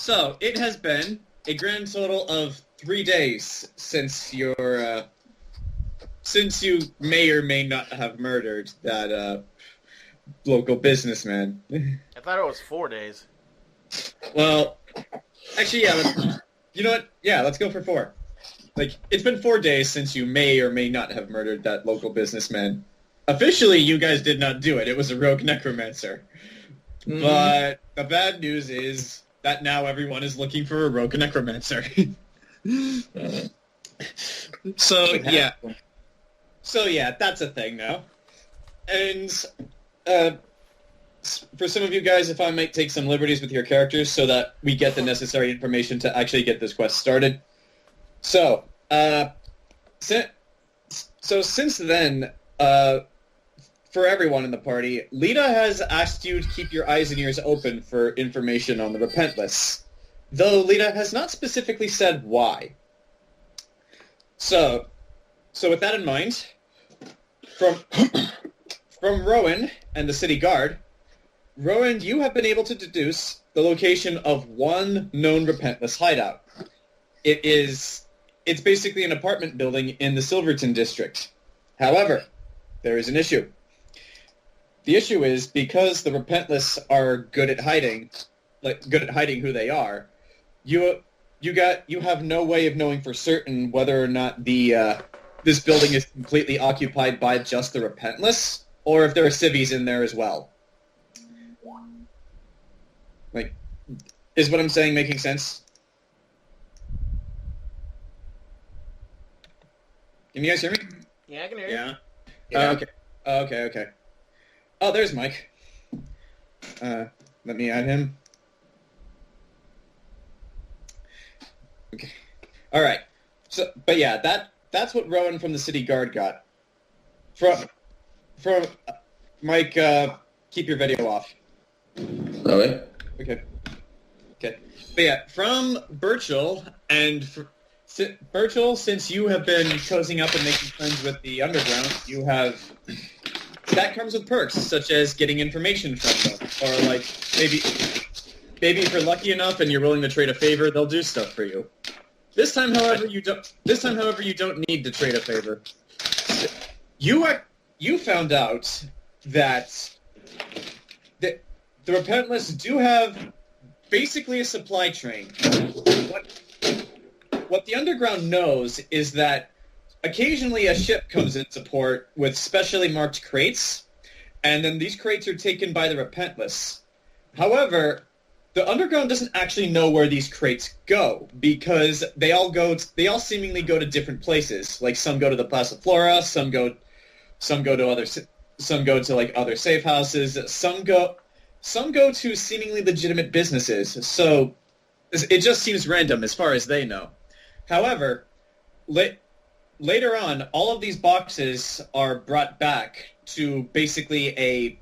So, it has been a grand total of 3 days since since you may or may not have murdered that, local businessman. I thought it was 4 days. Well, actually, yeah, you know what? Yeah, let's go for 4. Like, it's been 4 days since you may or may not have murdered that local businessman. Officially, you guys did not do it. It was a rogue necromancer. Mm-hmm. But the bad news is that now everyone is looking for a rogue necromancer. So, yeah. So, yeah, that's a thing now. And, for some of you guys, if I might take some liberties with your characters so that we get the necessary information to actually get this quest started. So, since then, for everyone in the party, Lita has asked you to keep your eyes and ears open for information on the Repentless, though Lita has not specifically said why. So with that in mind, from Rowan and the city guard, Rowan, you have been able to deduce the location of one known Repentless hideout. It's basically an apartment building in the Silverton district. However, there is an issue. The issue is because the Repentless are good at hiding who they are. You have no way of knowing for certain whether or not this building is completely occupied by just the Repentless, or if there are civvies in there as well. Like, is what I'm saying making sense? Can you guys hear me? Yeah, I can hear you. Yeah. Okay. Oh, there's Mike. Let me add him. Okay. All right. So, but yeah, that's what Rowan from the city guard got. From Mike, keep your video off. Really? Okay. But yeah, from Burchill, and Burchill, since you have been cozying up and making friends with the Underground, that comes with perks, such as getting information from them, or like, maybe if you're lucky enough and you're willing to trade a favor, they'll do stuff for you. This time, however, you don't need to trade a favor. You found out that the Repentless do have basically a supply train. What the Underground knows is that occasionally a ship comes in support with specially marked crates, and then these crates are taken by the Repentless. However, the Underground doesn't actually know where these crates go, because they all seemingly go to different places. Like, some go to the Plaza Flora, some go to like other safe houses, some go to seemingly legitimate businesses. So it just seems random as far as they know. However, later on, all of these boxes are brought back to basically a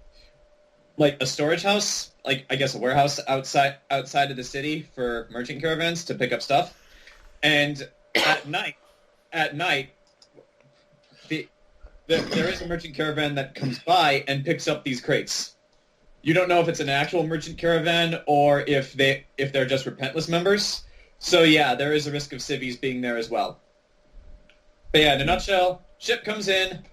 storage house, like, I guess, a warehouse outside of the city for merchant caravans to pick up stuff. And at night, there is a merchant caravan that comes by and picks up these crates. You don't know if it's an actual merchant caravan or if they're just Repentless members. So yeah, there is a risk of civvies being there as well. But yeah, in a nutshell, ship comes in,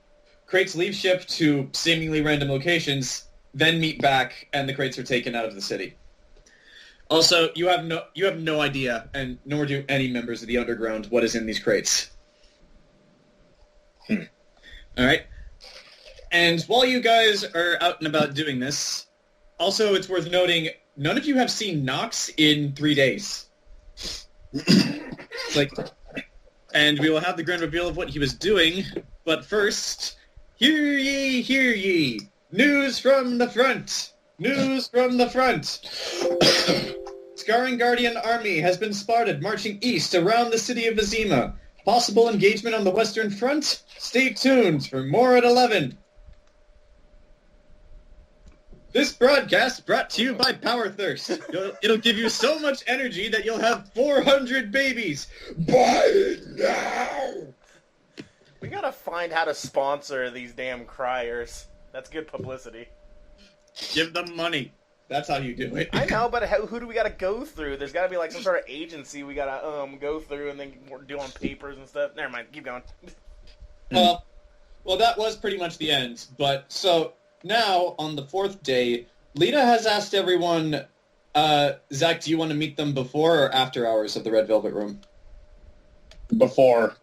crates leave ship to seemingly random locations, then meet back, and the crates are taken out of the city. Also, you have no idea, and nor do any members of the Underground, what is in these crates. All right. And while you guys are out and about doing this, also it's worth noting, none of you have seen Nox in 3 days. And we will have the grand reveal of what he was doing, but first, hear ye, hear ye! News from the front! News from the front! Scarring Guardian army has been spotted marching east around the city of Aasimar. Possible engagement on the western front? Stay tuned for more at 11. This broadcast brought to you by Power Thirst. It'll give you so much energy that you'll have 400 babies. Buy it now! We gotta find how to sponsor these damn criers. That's good publicity. Give them money. That's how you do it. I know, but who do we gotta go through? There's gotta be like some sort of agency we gotta go through and then do on papers and stuff. Never mind, keep going. Well, that was pretty much the end. But so now on the 4th day, Lita has asked everyone, Zach, do you want to meet them before or after hours of the Red Velvet Room? Before.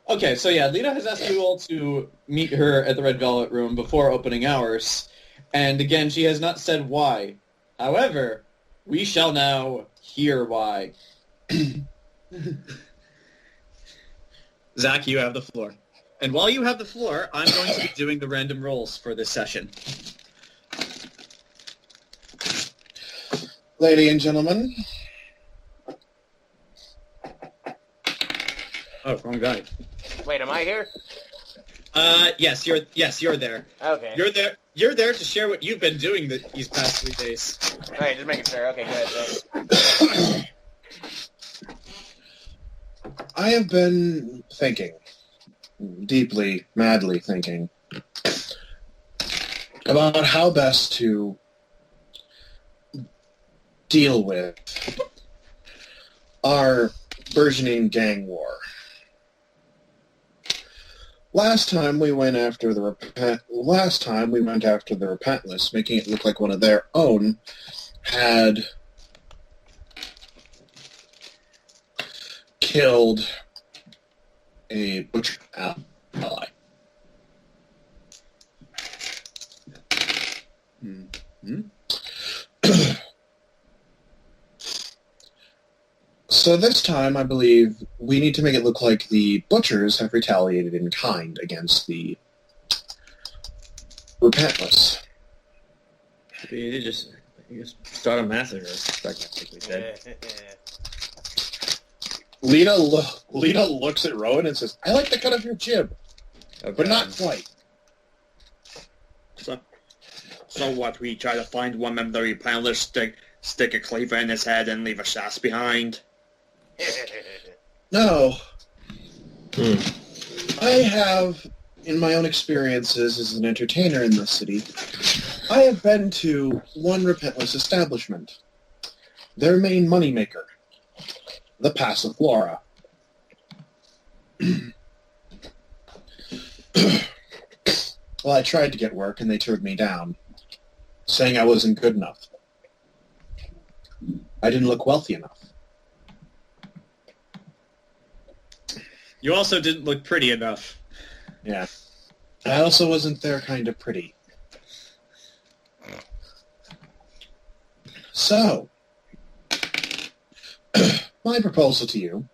Okay, so yeah, Lita has asked you all to meet her at the Red Velvet Room before opening hours. And again, she has not said why. However, we shall now hear why. Zach, you have the floor. And while you have the floor, I'm going to be doing the random rolls for this session. Ladies and gentlemen. Oh, wrong guy. Wait, am I here? Yes, you're there. Okay. You're there to share what you've been doing these past 3 days. Alright, just making sure. Okay, go ahead, Zach. I have been thinking, deeply, madly thinking, about how best to deal with our burgeoning gang war. Last time we went after the Repentless, making it look like one of their own had killed a butcher ally. Mm-hmm. So this time, I believe, we need to make it look like the butchers have retaliated in kind against the Repentless. You just start a massacre, practically said. Lita looks at Rowan and says, "I like the cut of your jib, but not quite." So what? We try to find one member of the Repentless, stick a cleaver in his head, and leave a shaft behind. No. I have, in my own experiences as an entertainer in this city, I have been to one Repentless establishment. Their main moneymaker, the Passiflora. Well, I tried to get work and they turned me down, saying I wasn't good enough. I didn't look wealthy enough. You also didn't look pretty enough. Yeah. I also wasn't their kind of pretty. So, my proposal to you,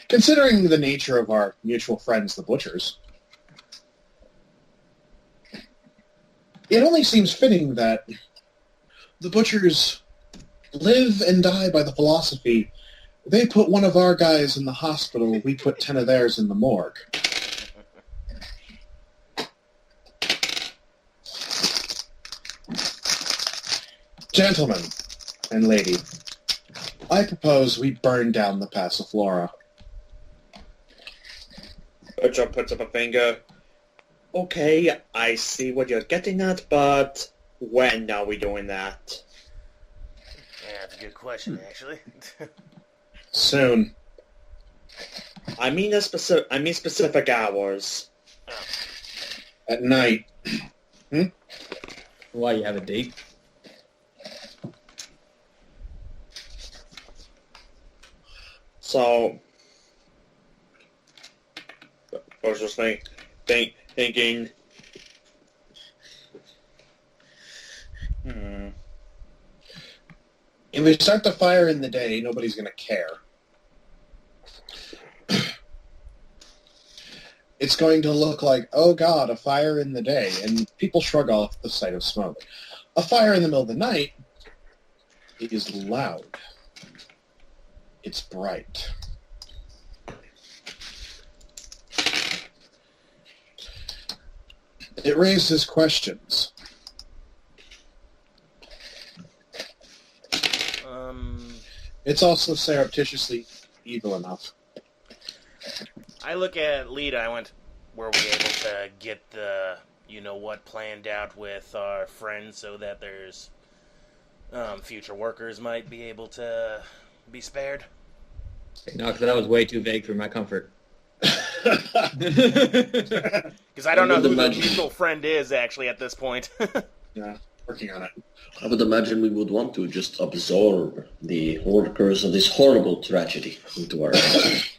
considering the nature of our mutual friends, the Butchers, it only seems fitting that the Butchers live and die by the philosophy, they put one of our guys in the hospital, we put 10 of theirs in the morgue. Gentlemen and lady, I propose we burn down the Passiflora. Burchill puts up a finger. Okay, I see what you're getting at, but when are we doing that? Yeah, that's a good question, actually. Soon. I mean specific hours. At night. Why, you have a date? So, I was just thinking. If we start the fire in the day, nobody's going to care. It's going to look like, oh God, a fire in the day, and people shrug off the sight of smoke. A fire in the middle of the night is loud. It's bright. It raises questions. It's also surreptitiously evil enough. I look at Lita, I went, were we able to get the, you-know-what planned out with our friends so that there's future workers might be able to be spared. No, because that was way too vague for my comfort. Because I don't know who the mutual friend is, actually, at this point. Yeah, working on it. I would imagine we would want to just absorb the workers of this horrible tragedy into our lives.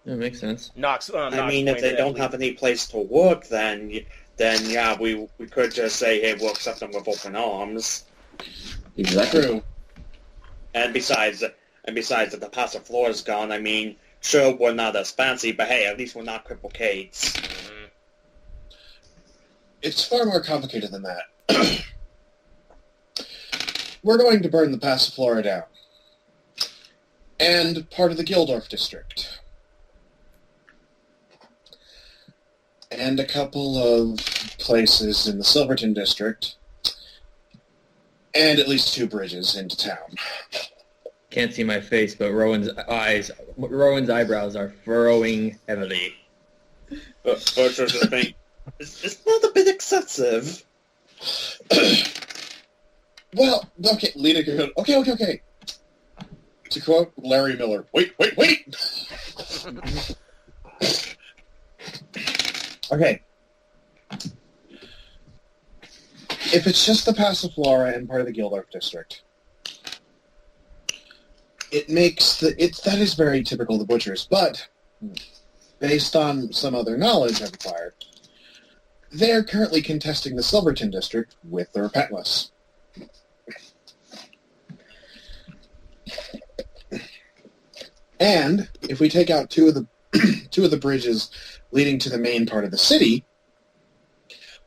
That makes sense. I mean, if they don't have any place to work, then yeah, we could just say, hey, we'll accept them with open arms. Exactly. True. And besides, if the passive floor is gone, I mean, sure, we're not as fancy, but hey, at least we're not cripple Kates. It's far more complicated than that. We're going to burn the Passiflora down. And part of the Gildorf district. And a couple of places in the Silverton district. And at least 2 bridges into town. Can't see my face, but Rowan's eyebrows are furrowing heavily. But Burchill's just think, it's not a bit excessive. Well, okay, Lita can go, okay. To quote Larry Miller, wait! Okay. If it's just the Passiflora and part of the Gildorf district, that is very typical of the Butchers, but based on some other knowledge I've acquired, they are currently contesting the Silverton district with the Repentless. And if we take out two of the bridges leading to the main part of the city,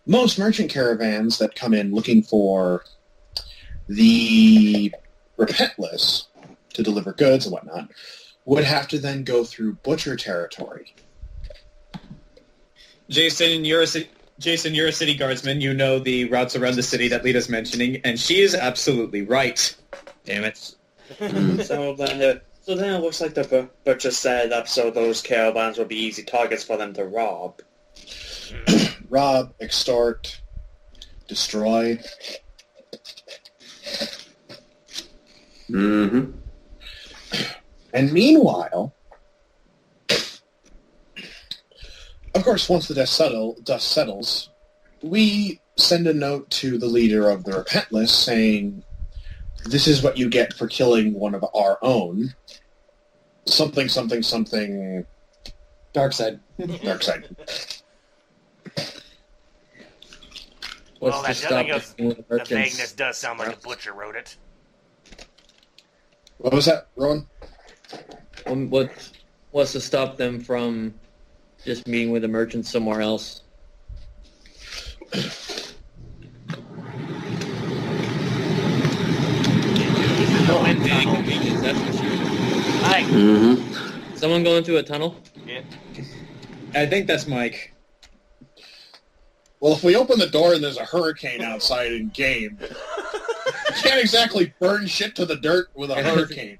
most merchant caravans that come in looking for the Repentless to deliver goods and whatnot would have to then go through Butcher territory. Jayson, you're a city guardsman. You know the routes around the city that Lita's mentioning, and she is absolutely right. Damn it. So then it looks like the Butcher set it up so those caravans will be easy targets for them to rob. Rob, extort, destroy. Mm-hmm. And meanwhile, of course, once the dust settles, we send a note to the leader of the Repentless saying, this is what you get for killing one of our own. Something. Dark side. Dark side. Well, that the the vagueness does sound like a Butcher wrote it. What was that, Rowan? What's to stop them from just meeting with the merchants somewhere else? Someone going through a tunnel? Yeah. I think that's Mike. Well, if we open the door and there's a hurricane outside in game, you can't exactly burn shit to the dirt with a hurricane.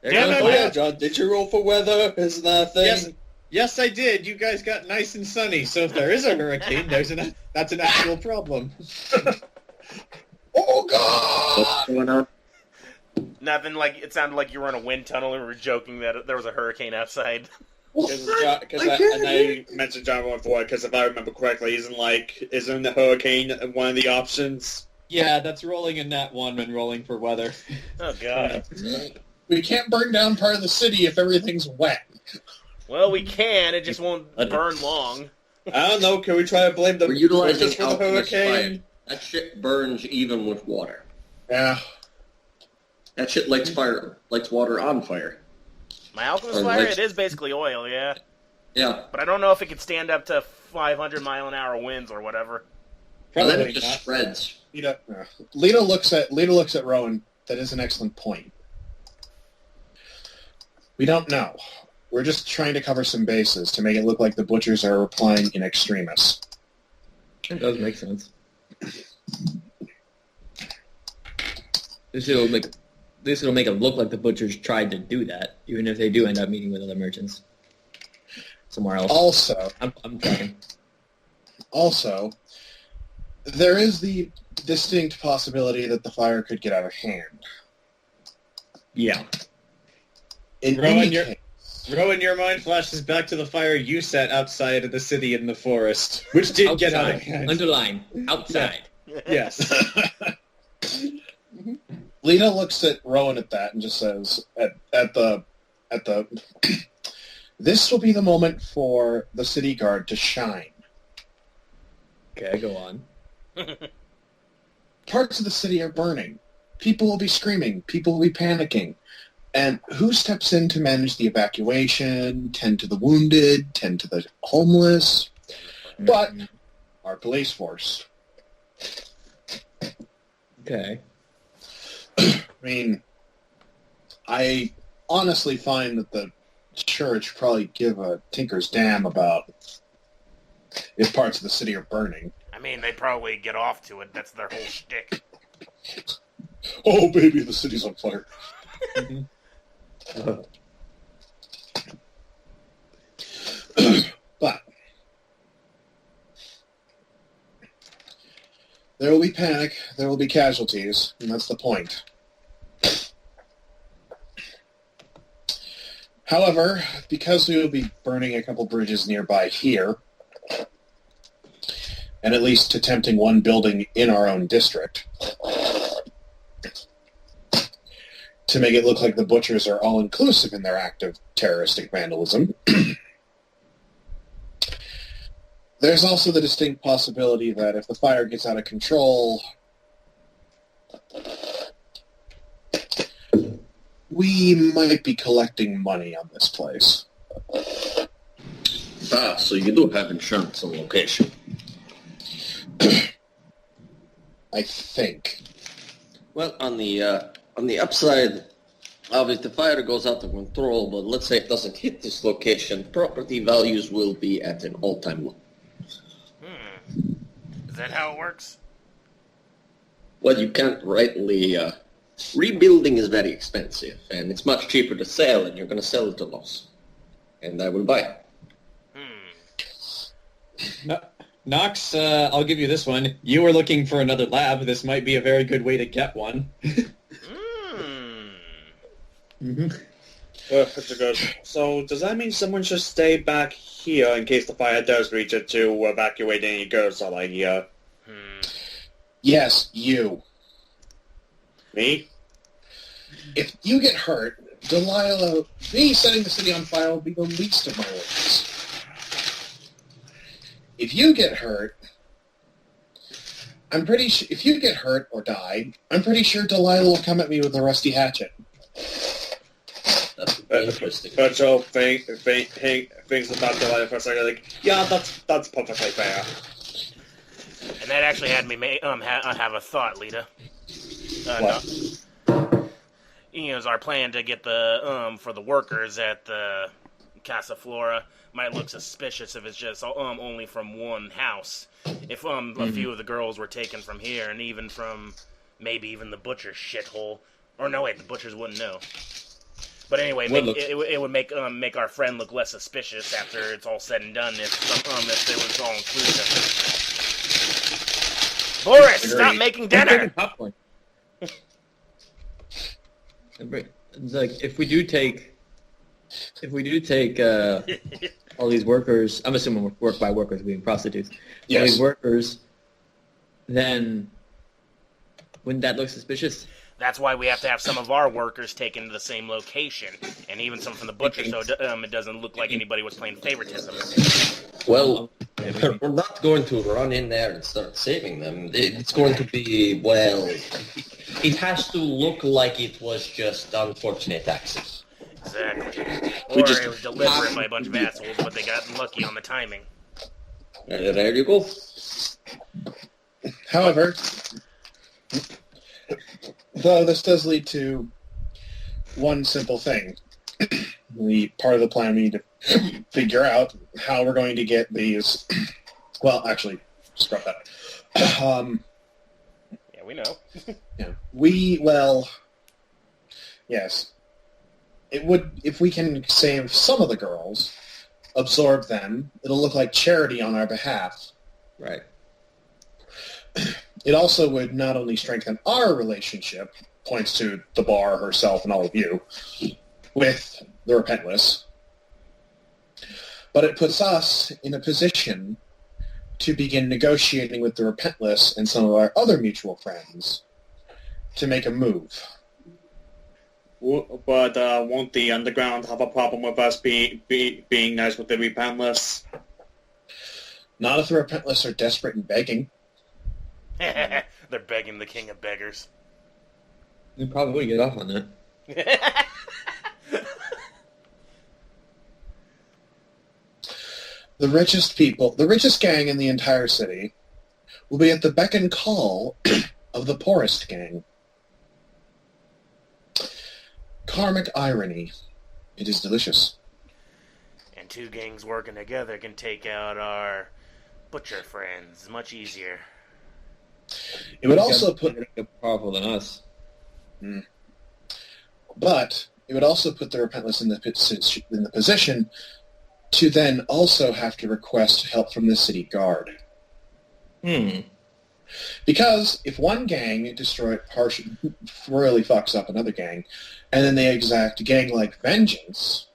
Yeah, John, did you roll for weather? Isn't that a thing? Yes, I did. You guys got nice and sunny, so if there is a hurricane, that's an actual problem. Oh, God! What's going on? Nothing. Like it sounded like you were in a wind tunnel and we were joking that there was a hurricane outside. And I mentioned John before, because if I remember correctly, isn't the hurricane one of the options? Yeah, that's rolling in that one when rolling for weather. Oh, God. We can't burn down part of the city if everything's wet. Well, we can. It just won't burn long. I don't know. Can we try to blame the We're utilizing Butchers for the Alchemist hurricane? fire. That shit burns even with water. Yeah. That shit lights water on fire. My Alchemist Or fire, like- it is basically oil, yeah. Yeah. But I don't know if it could stand up to 500-mile-an-hour winds or whatever. And then Probably it just not. spreads. Lita looks at Rowan. That is an excellent point. We don't know. We're just trying to cover some bases to make it look like the Butchers are replying in extremis. It does make sense. This will make it look like the Butchers tried to do that, even if they do end up meeting with other merchants somewhere else. Also, I'm tracking. there is the distinct possibility that the fire could get out of hand. Yeah. In Rowan, any your- case, Rowan, your mind flashes back to the fire you set outside of the city in the forest, which did get out of hand. Underline. Outside. Yes. Lita looks at Rowan at that and just says, at the, this will be the moment for the city guard to shine. Okay, go on. Parts of the city are burning. People will be screaming. People will be panicking. And who steps in to manage the evacuation, tend to the wounded, tend to the homeless? But our police force. Okay. I mean, I honestly find that the church probably give a tinker's damn about if parts of the city are burning. I mean, they probably get off to it. That's their whole shtick. Oh, baby, the city's on fire. But there will be panic, there will be casualties, and that's the point. However, because we will be burning a couple bridges nearby here, and at least attempting one building in our own district, to make it look like the butchers are all-inclusive in their act of terroristic vandalism, there's also the distinct possibility that if the fire gets out of control, we might be collecting money on this place. So you do have insurance on location. I think. Well, on the upside, obviously the fire goes out of control, but let's say it doesn't hit this location, property values will be at an all-time low. Is that how it works? Well, you can't rightly... rebuilding is very expensive, and it's much cheaper to sell, and you're going to sell it at a loss. And I will buy it. Nox, I'll give you this one. You were looking for another lab. This might be a very good way to get one. That's good. So does that mean someone should stay back here in case the fire does reach it to evacuate any girls out of here? Yes, you. Me? If you get hurt, Delilah, me setting the city on fire will be the least of my worries. If you get hurt, if you get hurt or die, I'm pretty sure Delilah will come at me with a rusty hatchet. That's interesting. Burchill thinks about Delilah for a second, like, yeah, that's perfectly fair. And that actually had me have a thought, Lita. What? No. You know, it's our plan to get the for the workers at the Casa Flora might look suspicious if it's just only from one house. If a few of the girls were taken from here, and even from maybe even the butcher's shithole, or no, wait, the butchers wouldn't know. But anyway, it would make our friend look less suspicious after it's all said and done if it was all inclusive. Boris, stop making dinner. Popcorn. It's like if we do take all these workers, I'm assuming work by workers being prostitutes. Yes. All these workers, then wouldn't that look suspicious? That's why we have to have some of our workers taken to the same location, and even some from the butcher, so it doesn't look like anybody was playing favoritism. Well, we're not going to run in there and start saving them. It's going to be, well, it has to look like it was just unfortunate accident. Exactly. Or it was deliberate by a bunch of assholes, but they got lucky on the timing. There you go. However, though this does lead to one simple thing. The part of the plan we need to figure out how we're going to get these... Well, actually, scrap that. Yeah, we know. Yeah. Yes. It would, if we can save some of the girls, absorb them, it'll look like charity on our behalf. Right. it also would not only strengthen our relationship, points to the bar herself and all of you, with the Repentless, but it puts us in a position to begin negotiating with the Repentless and some of our other mutual friends to make a move. But won't the Underground have a problem with us being nice with the Repentless? Not if the Repentless are desperate and begging. They're begging the king of beggars. You probably would get off on that. The richest people, the richest gang in the entire city, will be at the beck and call of the poorest gang. Karmic irony. It is delicious. And two gangs working together can take out our butcher friends much easier. It would also put... more powerful than us. But it would also put the Repentless in the position to then also have to request help from the city guard. Because if one gang really fucks up another gang, and then they exact gang-like vengeance,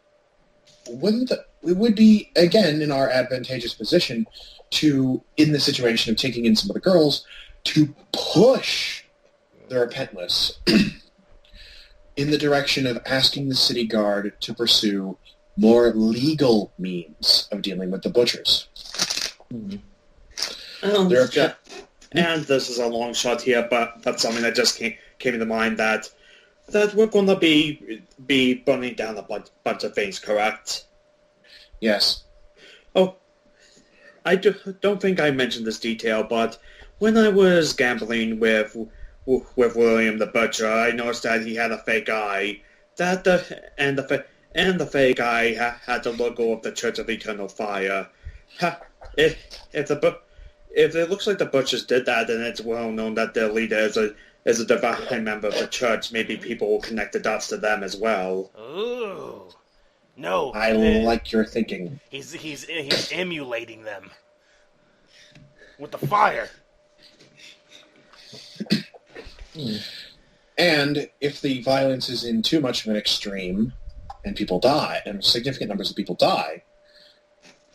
we would be, again, in our advantageous position to, in the situation of taking in some of the girls, to push the Repentless in the direction of asking the city guard to pursue more legal means of dealing with the butchers. And this is a long shot here, but that's something that just came into mind, that we're going to be burning down a bunch of things, correct? Yes. Oh, I don't think I mentioned this detail, but when I was gambling with William the Butcher, I noticed that he had a fake eye. And the fake eye had the logo of the Church of Eternal Fire. If it looks like the Butchers did that, then it's well known that their leader is a divine member of the Church. Maybe people will connect the dots to them as well. Ooh. No. I like your thinking. He's emulating them. With the fire. And if the violence is in too much of an extreme, and people die, and significant numbers of people die,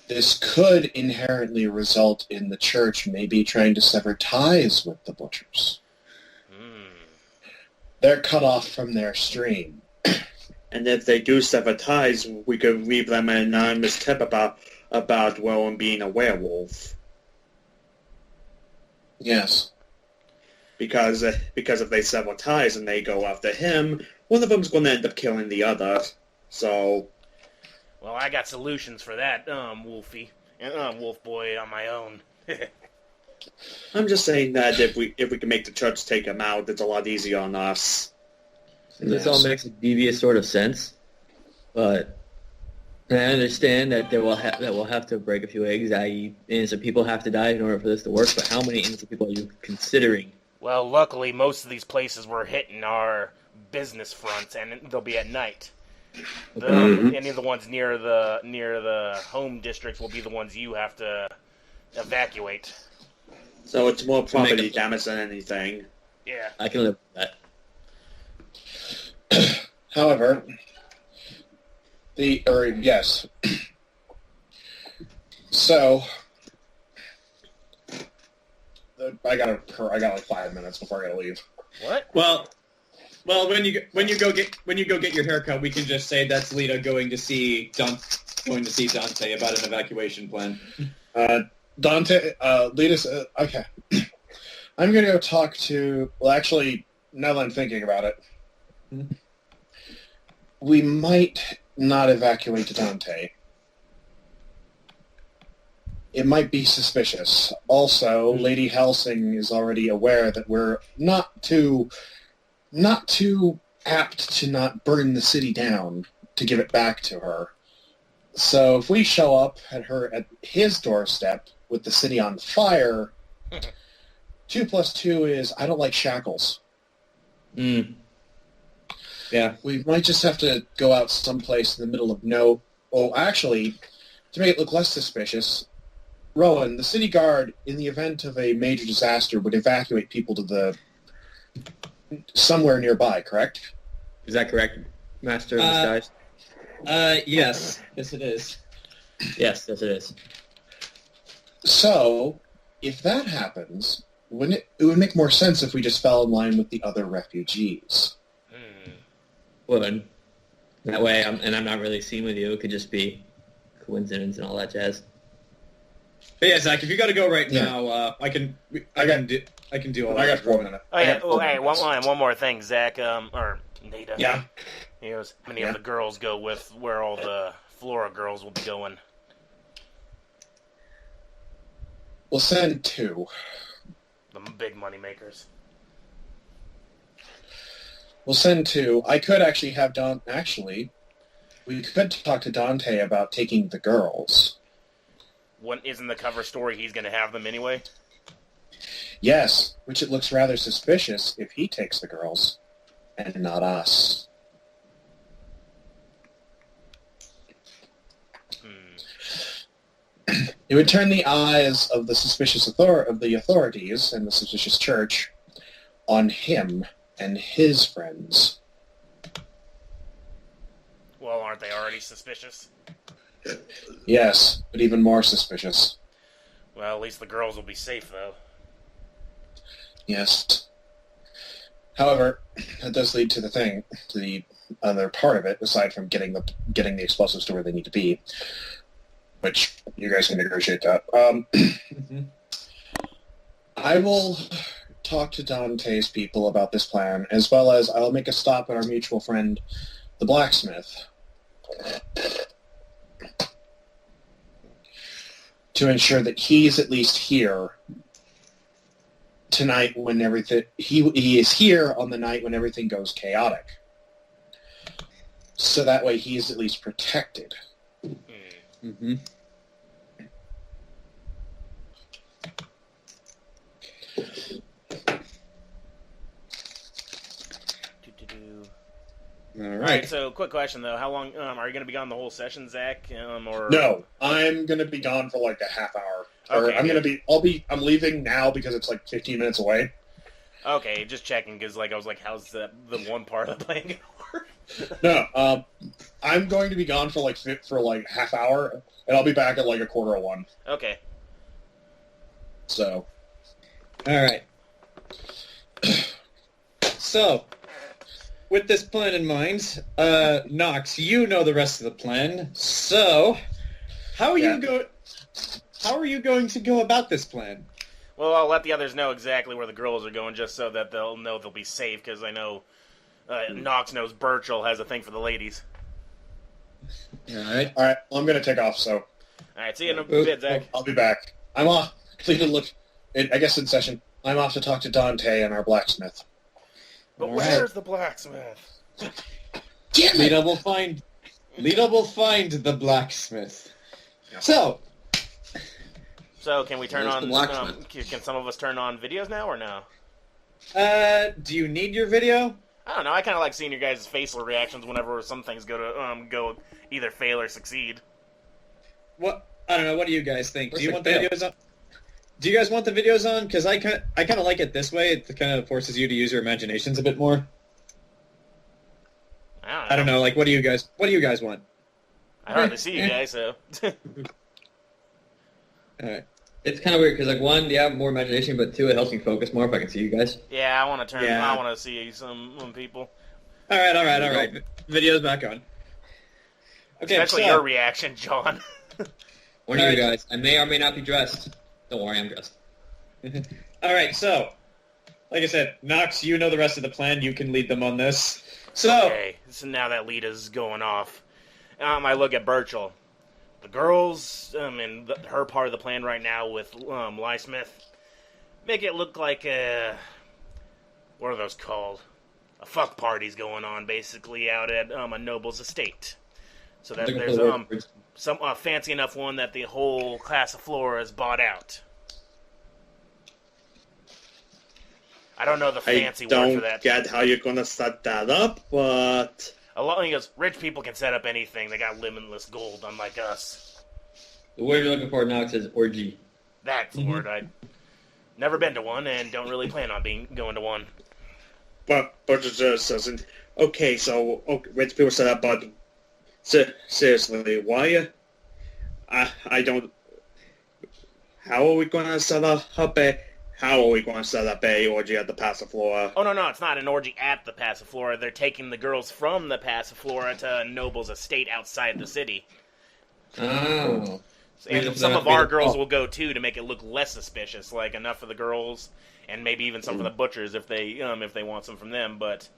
this could inherently result in the church maybe trying to sever ties with the butchers. They're cut off from their stream. And if they do sever ties, we could leave them an anonymous tip about Rowan being a werewolf. Yes. Because if they sever ties and they go after him, one of them's going to end up killing the other. So, well, I got solutions for that, Wolfie and Wolf Boy on my own. I'm just saying that if we can make the church take him out, it's a lot easier on us. This all makes a devious sort of sense, but I understand that we'll have to break a few eggs, i.e., innocent people have to die in order for this to work. But how many innocent people are you considering? Well, luckily, most of these places we're hitting are business fronts, and they'll be at night. Any of the ones near the home districts will be the ones you have to evacuate. So it's more property damage than anything. Yeah, I can live with that. However, yes. So I got like 5 minutes before I gotta leave. What? Well, when you go get your haircut, we can just say that's Lita going to see Dante about an evacuation plan. Lita. Okay. I'm gonna go talk to. Well, actually, now that I'm thinking about it, we might not evacuate Dante. It might be suspicious. Also, Lady Helsing is already aware that we're not too apt to not burn the city down to give it back to her. So if we show up at his doorstep with the city on fire, 2 + 2 is I don't like shackles. Yeah, we might just have to go out someplace in the middle of no. Oh, actually, to make it look less suspicious, Rowan, the city guard, in the event of a major disaster, would evacuate people to somewhere nearby, correct? Is that correct, Master of Disguise? Yes. Yes, it is. Yes, it is. So, if that happens, wouldn't it would make more sense if we just fell in line with the other refugees. Would. That way, I'm not really seen with you. It could just be coincidence and all that jazz. But yeah, Zach, if you got to go right now, I can do all I that. got 4 minutes. Oh yeah. Oh, hey, one more thing, Zach. Or Lita. Yeah. He goes. How many of the girls go with where all the Flora girls will be going? We'll send 2. The big money makers. We'll send 2. I could actually have we could talk to Dante about taking the girls. Isn't the cover story he's going to have them anyway? Yes, which it looks rather suspicious if he takes the girls and not us. It would turn the eyes of the suspicious authorities and the suspicious church on him and his friends. Well, aren't they already suspicious? Yes, but even more suspicious. Well, at least the girls will be safe, though. Yes. However, that does lead to the other part of it, aside from getting the explosives to where they need to be, which you guys can negotiate that. I will talk to Dante's people about this plan, as well as I'll make a stop at our mutual friend, the blacksmith, to ensure that he's at least here tonight when everything... He is here on the night when everything goes chaotic. So that way he is at least protected. Mm-hmm. All All right. So, quick question though: how long are you going to be gone the whole session, Zach? Or No, I'm going to be gone for like a half hour. Okay, I'm leaving now because it's like 15 minutes away. Okay, just checking because I was like, how's the one part of the plan going to work? No, I'm going to be gone for like half hour, and I'll be back at like 1:45. Okay. So, all right. So, with this plan in mind, Nox, you know the rest of the plan. So, how are you going to go about this plan? Well, I'll let the others know exactly where the girls are going, just so that they'll know they'll be safe. Because I know Nox knows Burchill has a thing for the ladies. All right. All right. Well, I'm going to take off. So, All right. See you in a bit, Zach. I'll be back. I'm off. I guess in session. I'm off to talk to Dante and our blacksmith. But where's the blacksmith? Damn it! Lita will find the blacksmith. Yeah. So can we turn Where's on? the blacksmith? Can some of us turn on videos now or no? Do you need your video? I don't know. I kind of like seeing your guys' facial reactions whenever some things go either fail or succeed. What? I don't know. What do you guys think? Do you want the fail? videos on? Do you guys want the videos on? Because I kind of like it this way. It kind of forces you to use your imaginations a bit more. I don't know. Like, what do you guys want? I hardly see you guys, so. All right. It's kind of weird because, like, one, you have more imagination, but two, it helps me focus more if I can see you guys. Yeah, I want to turn. Yeah. I want to see some people. All right. Video's back on. Okay, Especially your reaction, John. One of you guys. I may or may not be dressed. Don't worry, I'm dressed. All right, so, like I said, Nox, you know the rest of the plan. You can lead them on this. So, Okay, so now that Lita's going off, I look at Burchill. The girls, and her part of the plan right now with Lysmith, make it look like what are those called? A fuck party's going on, basically, out at a noble's estate. So that there's some fancy enough one that the whole class of Flora is bought out. I don't know the fancy word for I don't that. get how you're gonna set that up, but He goes, rich people can set up anything. They got limitless gold, unlike us. The word you're looking for, Nox, is orgy. That's the word. I've never been to one and don't really plan on going to one. But it just doesn't. Okay, so rich people set up, but seriously, why? I don't. How are we going to set up a? How are we going to set up a orgy at the Passiflora? Oh no, it's not an orgy at the Passiflora. They're taking the girls from the Passiflora to a noble's estate outside the city. Oh. And some of our girls will go too to make it look less suspicious, like enough for the girls, and maybe even some for the butchers if they want some from them. But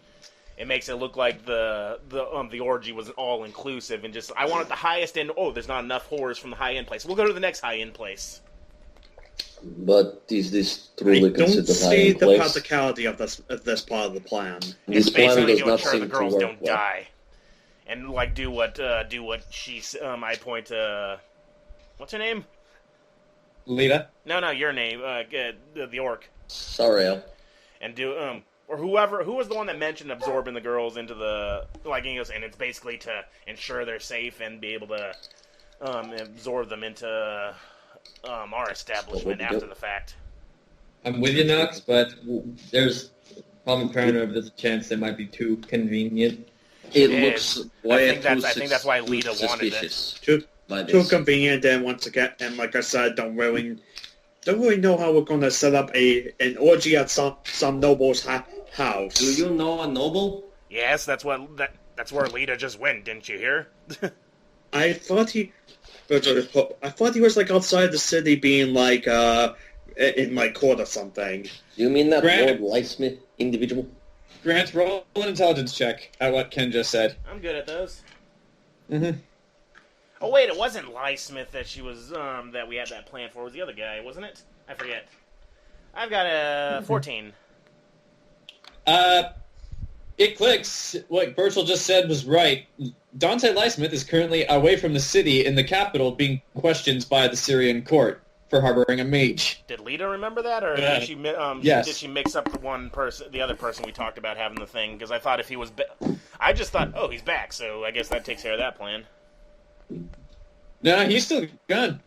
it makes it look like the orgy was all inclusive and just I want it the highest end. Oh, there's not enough whores from the high end place. We'll go to the next high end place. But is this truly I don't considered high see end the place? practicality of this part of the plan. This It's plan basically does doing not sure seem the to girls work don't well. die, and like do what she's. I point to what's her name? Lita? No, your name. The orc. Sarael. And do or who was the one that mentioned absorbing the girls into the and it's basically to ensure they're safe and be able to absorb them into our establishment after the fact. I'm with you, Knox, but there's common paranoia. There's a chance they might be too convenient. It It looks is. way I think that's why Lita wanted it. suspicious. by Too this. convenient, and once again, and like I said, don't really know how we're going to set up an orgy at some noble's house. Do you know a noble? Yes, that's where Lita just went. Didn't you hear? I thought he was like outside the city, being like in like court or something. You mean that Grant- Lord Lysmith individual? Grant, roll an intelligence check at what Ken just said. I'm good at those. Mm-hmm. Oh wait, it wasn't Lysmith that she was that we had that plan for. It was the other guy, wasn't it? I forget. I've got a 14. It clicks. What Burchill just said was right. Dante Lysmith is currently away from the city in the capital being questioned by the Syrian court for harboring a mage. Did Lita remember that, or Yeah. did she Yes. did she mix up the other person we talked about having the thing? Because I thought if he was, I just thought, oh, he's back, so I guess that takes care of that plan. No, he's still gone.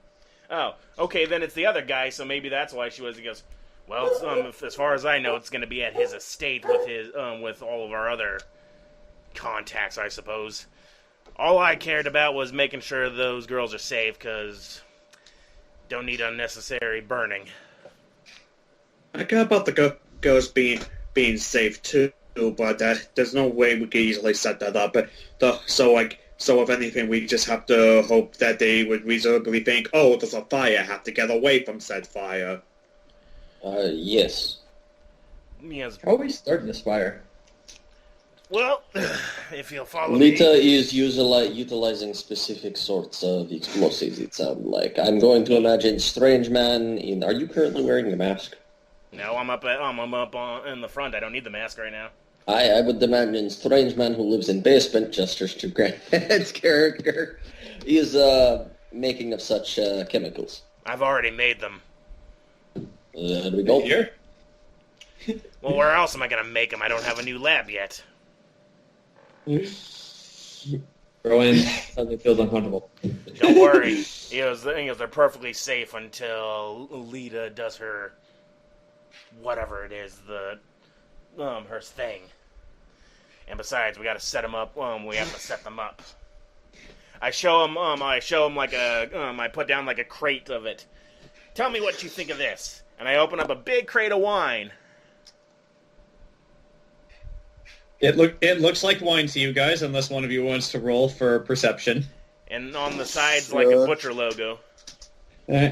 Oh, okay, then it's the other guy, so maybe that's why she was. He goes, well, it's, as far as I know, it's going to be at his estate with his with all of our other contacts, I suppose. All I cared about was making sure those girls are safe, because don't need unnecessary burning. I care about the girls being safe too, but there's no way we could easily set that up. So if anything, we just have to hope that they would reasonably think, oh, there's a fire, I have to get away from said fire. Yes. Yes. How are we starting this fire? Well, if you'll follow Lita me. is utilizing specific sorts of explosives, it sounds like. I'm going to imagine Strange Man in... Are you currently wearing a mask? No, I'm up in the front. I don't need the mask right now. I would imagine Strange Man who lives in basement, gestures to Grant's character, is making of such chemicals. I've already made them. There we go. Here? Well, where else am I going to make them? I don't have a new lab yet. Rowan suddenly feels uncomfortable. Don't worry. The thing is, they're perfectly safe until Lita does her whatever it is, her thing. And besides, we got to set them up. We have to set them up. I show them like I put down like a crate of it. Tell me what you think of this. And I open up a big crate of wine. It looks like wine to you guys, unless one of you wants to roll for perception. And on the sides, like a butcher logo. Uh,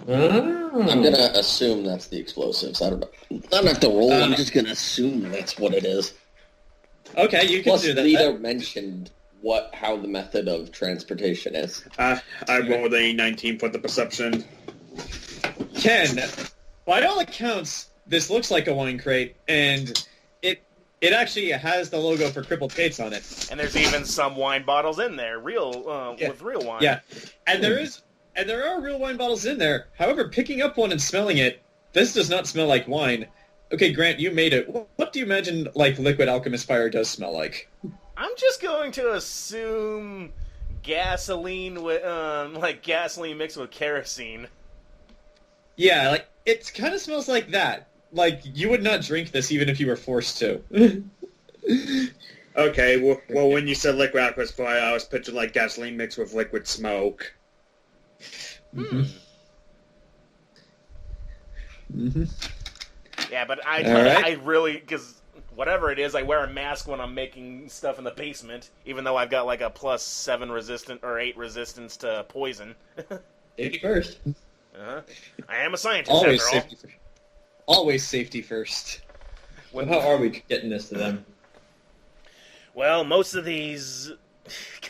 I'm going to assume that's the explosives. I don't know. I don't have to roll, I'm just going to assume that's what it is. Okay, you can Plus, do that. Lita mentioned how the method of transportation is. I rolled a 19 for the perception. Ken, by all accounts, this looks like a wine crate, and it actually has the logo for Crippled Kate's on it. And there's even some wine bottles in there, with real wine. Yeah, and there are real wine bottles in there. However, picking up one and smelling it, this does not smell like wine. Okay, Grant, you made it. What do you imagine like liquid alchemist fire does smell like? I'm just going to assume gasoline with gasoline mixed with kerosene. Yeah, like, it kind of smells like that. Like, you would not drink this even if you were forced to. Okay, well, when you said liquid aqueous fire, I was picturing like gasoline mixed with liquid smoke. Hmm. Mm-hmm. Yeah, but Alright. I really, because whatever it is, I wear a mask when I'm making stuff in the basement, even though I've got like a +7 resistant or 8 resistance to poison. Safety first. I am a scientist, Always after all. safety first. Always safety first. Well, how are we getting this to them? Well, most of these...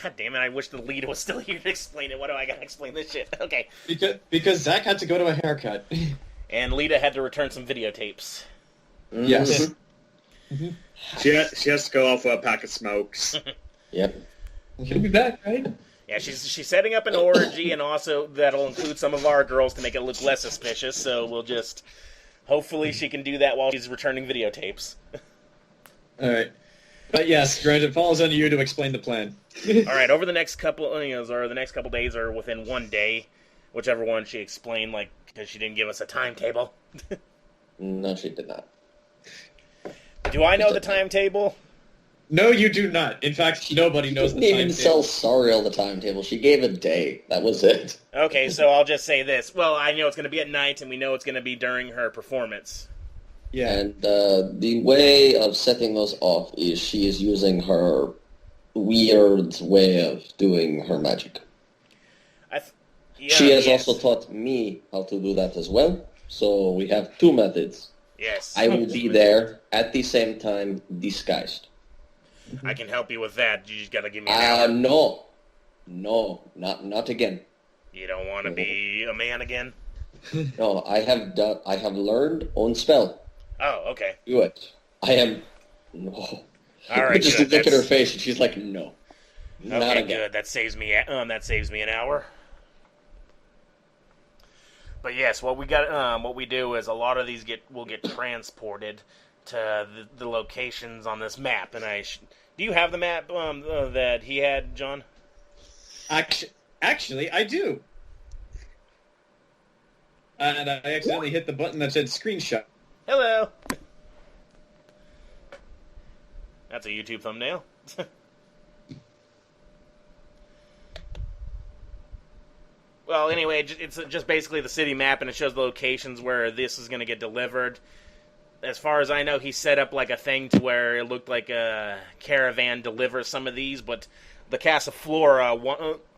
God damn it, I wish the lead was still here to explain it. Why do I gotta explain this shit? Okay. Because Zach had to go to a haircut. And Lita had to return some videotapes. Yes. She has to go off for a pack of smokes. Yep. She'll be back, right? Yeah, she's setting up an orgy, and also that'll include some of our girls to make it look less suspicious, so we'll just... Hopefully she can do that while she's returning videotapes. Alright. But yes, Grant, it falls on you to explain the plan. Alright, over the next couple days, or within one day, whichever one she explained, like, because she didn't give us a timetable. No, she did not. Do I know the timetable? No, you do not. In fact, nobody knows She the didn't even timetable. tell Sarael the timetable. She gave a day. That was it. Okay, so I'll just say this. Well, I know it's going to be at night, and we know it's going to be during her performance. Yeah. And the way of setting those off is she is using her weird way of doing her magic. She has also taught me how to do that as well. So we have two methods. Yes. I will be there at the same time, disguised. I can help you with that. You just got to give me an hour. No, not again. You don't want to be a man again? No, I have learned on spell. Oh, okay. Do it. I am no. All right, Just good. look at her face, and she's like, no, not Okay, again. good. That saves me an hour. But yes, what we do is a lot of these will get transported to the locations on this map. And do you have the map that he had, John? Actually, I do. And I accidentally hit the button that said screenshot. Hello. That's a YouTube thumbnail. Well, anyway, it's just basically the city map, and it shows the locations where this is going to get delivered. As far as I know, he set up like a thing to where it looked like a caravan delivers some of these, but the Casa Flora,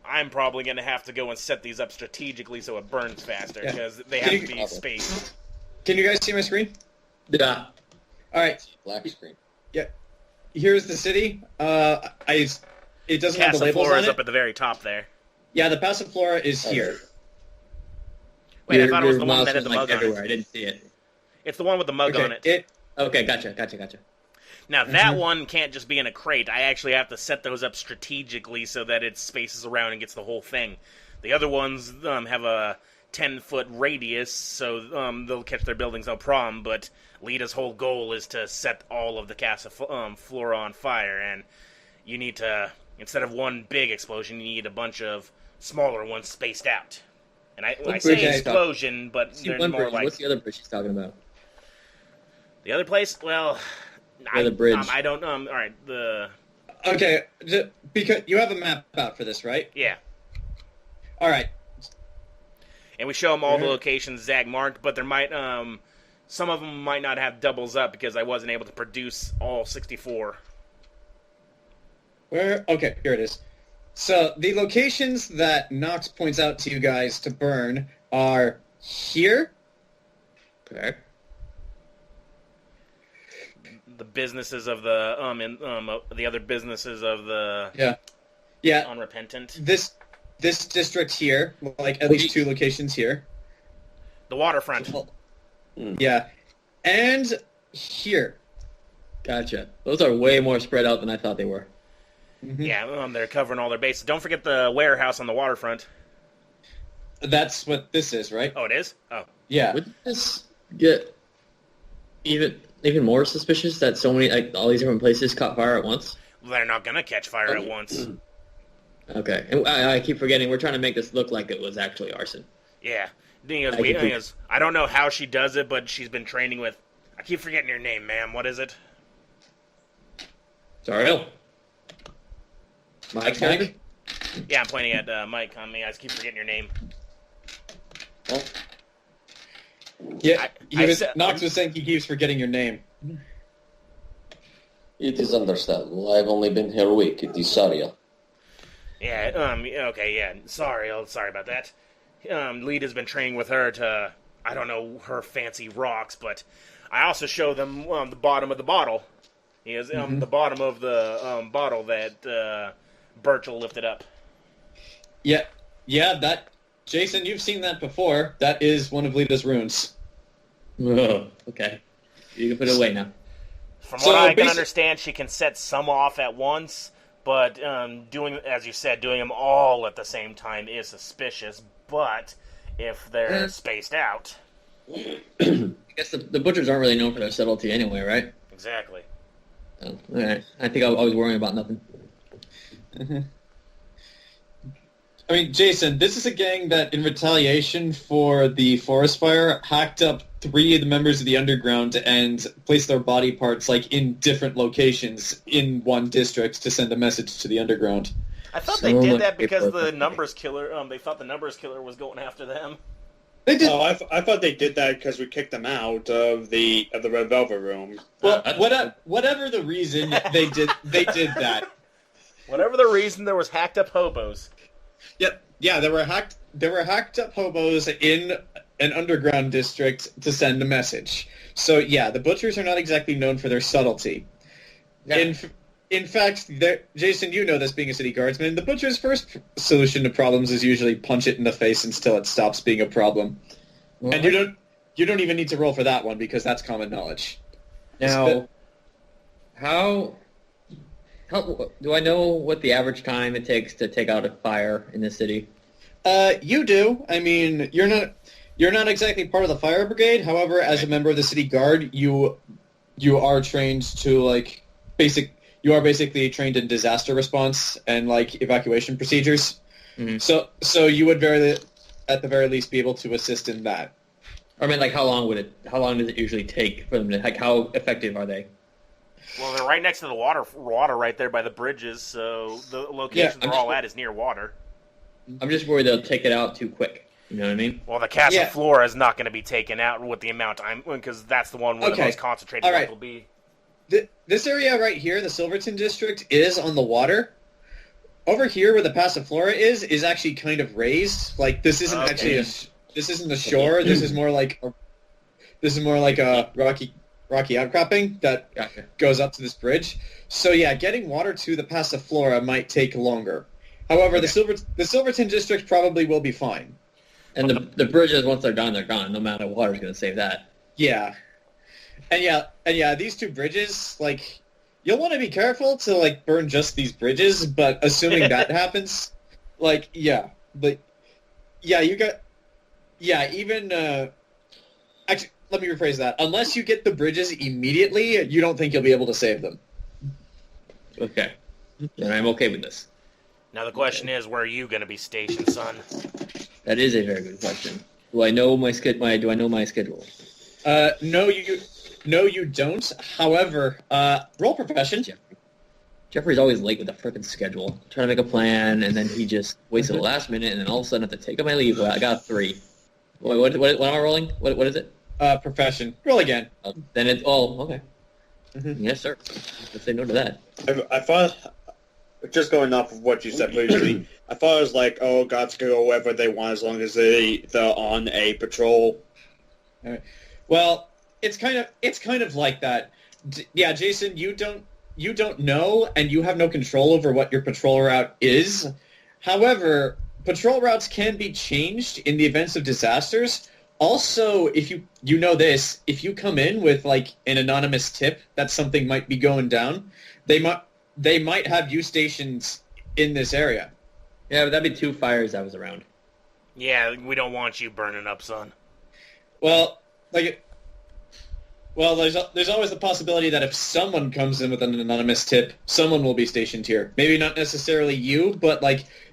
I'm probably going to have to go and set these up strategically so it burns faster, because they have to be spaced. Can you guys see my screen? Yeah. All right. Black screen. Yeah. Here's the city. It doesn't have the Casa labels Flora on is it. up at the very top there. Yeah, the Passiflora is here. Wait, I thought it was the one mouse that had the was, mug on everywhere. it. I didn't see it. It's the one with the mug on it. Okay, gotcha. Now, that one can't just be in a crate. I actually have to set those up strategically so that it spaces around and gets the whole thing. The other ones have a 10-foot radius, so they'll catch their buildings no problem, but Lita's whole goal is to set all of the Casa Flora on fire, and you need to, instead of one big explosion, you need a bunch of smaller ones spaced out. And I say explosion, but they're more like... What's the other bridge she's talking about? The other place? Well... The bridge. I don't know. All right, Okay, because you have a map out for this, right? Yeah. All right. And we show them all the locations Zach marked, but there might... some of them might not have doubles up because I wasn't able to produce all 64. Okay, here it is. So, the locations that Nox points out to you guys to burn are here. Okay. The businesses of the the other businesses of the unrepentant. This district here, like at least 2 locations here. The waterfront. Yeah, and here. Gotcha. Those are way more spread out than I thought they were. Mm-hmm. Yeah, they're covering all their bases. Don't forget the warehouse on the waterfront. That's what this is, right? Oh, it is? Oh. Yeah. Wouldn't this get even more suspicious that so many, like, all these different places caught fire at once? They're not going to catch fire at once. Okay. And I keep forgetting, we're trying to make this look like it was actually arson. Yeah. I don't know how she does it, but she's been training with... I keep forgetting your name, ma'am. What is it? Sarael. Mike? Yeah, I'm pointing at Mike on me. I just keep forgetting your name. Huh? Yeah, Nox was saying he keeps forgetting your name. It is understandable. I've only been here a week. It is Sarael. Yeah, okay, yeah. Sorry about that. Lita's been training with her to, I don't know her fancy rocks, but I also show them the bottom of the bottle. The bottom of the bottle that Burchill lifted up. Yeah, that... Jayson, you've seen that before. That is one of Lita's runes. Oh, okay. You can put it away now. From what I can understand, she can set some off at once, but doing, as you said, doing them all at the same time is suspicious. But if they're spaced out... I guess the butchers aren't really known for their subtlety anyway, right? Exactly. Oh, all right. I think I was worrying about nothing. I mean, Jayson, this is a gang that, in retaliation for the forest fire, hacked up 3 of the members of the Underground and placed their body parts, in different locations in one district to send a message to the Underground. I thought they did that because the Numbers Killer, they thought the Numbers Killer was going after them. They did. Oh, I thought they did that because we kicked them out of the Red Velvet Room. Well, whatever the reason, they did that. Whatever the reason, there was hacked up hobos. Yep. Yeah, there were hacked up hobos in an underground district to send a message. So yeah, the butchers are not exactly known for their subtlety. Yeah. In fact, Jayson, you know this being a city guardsman, the butcher's first solution to problems is usually punch it in the face until it stops being a problem. What? And you don't even need to roll for that one because that's common knowledge. Now, how do I know what the average time it takes to take out a fire in the city? You do. I mean, you're not exactly part of the fire brigade. However, as a member of the city guard, you are trained to you are basically trained in disaster response and evacuation procedures. Mm-hmm. So you would at the very least be able to assist in that. I mean, how long does it usually take for them to, how effective are they? Well, they're right next to the water right there by the bridges, so the location they're all at is near water. I'm just worried they'll take it out too quick. You know what I mean? Well, the Casa Flora is not going to be taken out with the amount because that's the one where the most concentrated light will be. This area right here, the Silverton district, is on the water. Over here, where the Casa Flora is actually kind of raised. This isn't this isn't the shore. This is more like a rocky outcropping that goes up to this bridge. So yeah, getting water to the Casa Flora might take longer. However, the Silverton district probably will be fine. And the bridges, once they're gone, no matter what, is going to save that. Yeah. And these 2 bridges, you'll want to be careful to, burn just these bridges, but assuming that happens, actually, let me rephrase that. Unless you get the bridges immediately, you don't think you'll be able to save them. Okay. And I'm okay with this. Now the question is, where are you going to be stationed, son? That is a very good question. Do I know my schedule? No, you don't. However, roll profession. Jeffrey's always late with the frickin' schedule. I'm trying to make a plan, and then he just waits till the last minute, and then all of a sudden I have to take up my leave. I got 3. What am I rolling? What is it? Profession. Roll again. Then it's... Oh, okay. Mm-hmm. Yes, sir. Let's say no to that. I thought... Just going off of what you said previously, I thought it was gods can go wherever they want as long as they're on a patrol. All right. Well, it's kind of like that. Yeah, Jayson, you don't know, and you have no control over what your patrol route is. However, patrol routes can be changed in the events of disasters. Also, if you know this, if you come in with an anonymous tip that something might be going down, they might have you stationed in this area. Yeah, but that'd be 2 fires I was around. Yeah, we don't want you burning up, son. Well, there's always the possibility that if someone comes in with an anonymous tip, someone will be stationed here. Maybe not necessarily you, but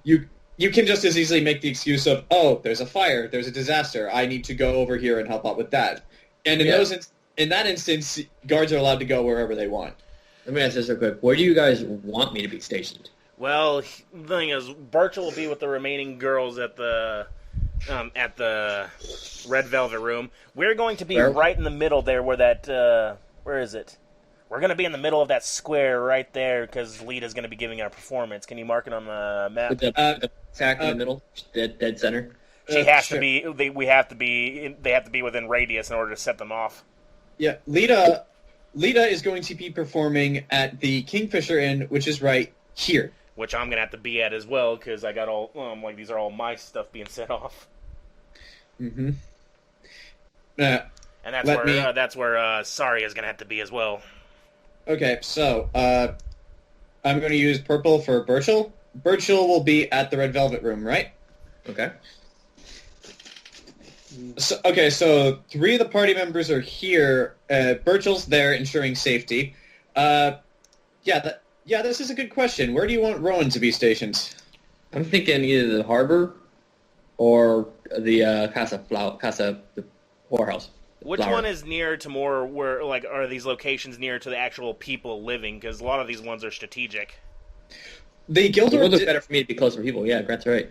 you you can just as easily make the excuse of, oh, there's a fire, there's a disaster, I need to go over here and help out with that. And in that instance, guards are allowed to go wherever they want. Let me ask this real quick. Where do you guys want me to be stationed? Well, the thing is, Burchill will be with the remaining girls at the Red Velvet Room. We're going to be right in the middle there where that, where is it? We're going to be in the middle of that square right there because Lita's going to be giving our performance. Can you mark it on the map? With the attack in the middle, dead center. She has to be. They have to be within radius in order to set them off. Yeah, Lita is going to be performing at the Kingfisher Inn, which is right here. Which I'm gonna have to be at as well because I got all these are all my stuff being set off. Mm-hmm. And that's where Sari is gonna have to be as well. Okay, so I'm going to use purple for Burchill. Burchill will be at the Red Velvet Room, right? Okay. So 3 of the party members are here. Burchill's there, ensuring safety. This is a good question. Where do you want Rowan to be stationed? I'm thinking either the harbor or the Casa the whorehouse. Which one is near to more where, are these locations near to the actual people living? Because a lot of these ones are strategic. The Gildorf... It's better for me to be closer to people. Yeah, Grant's right.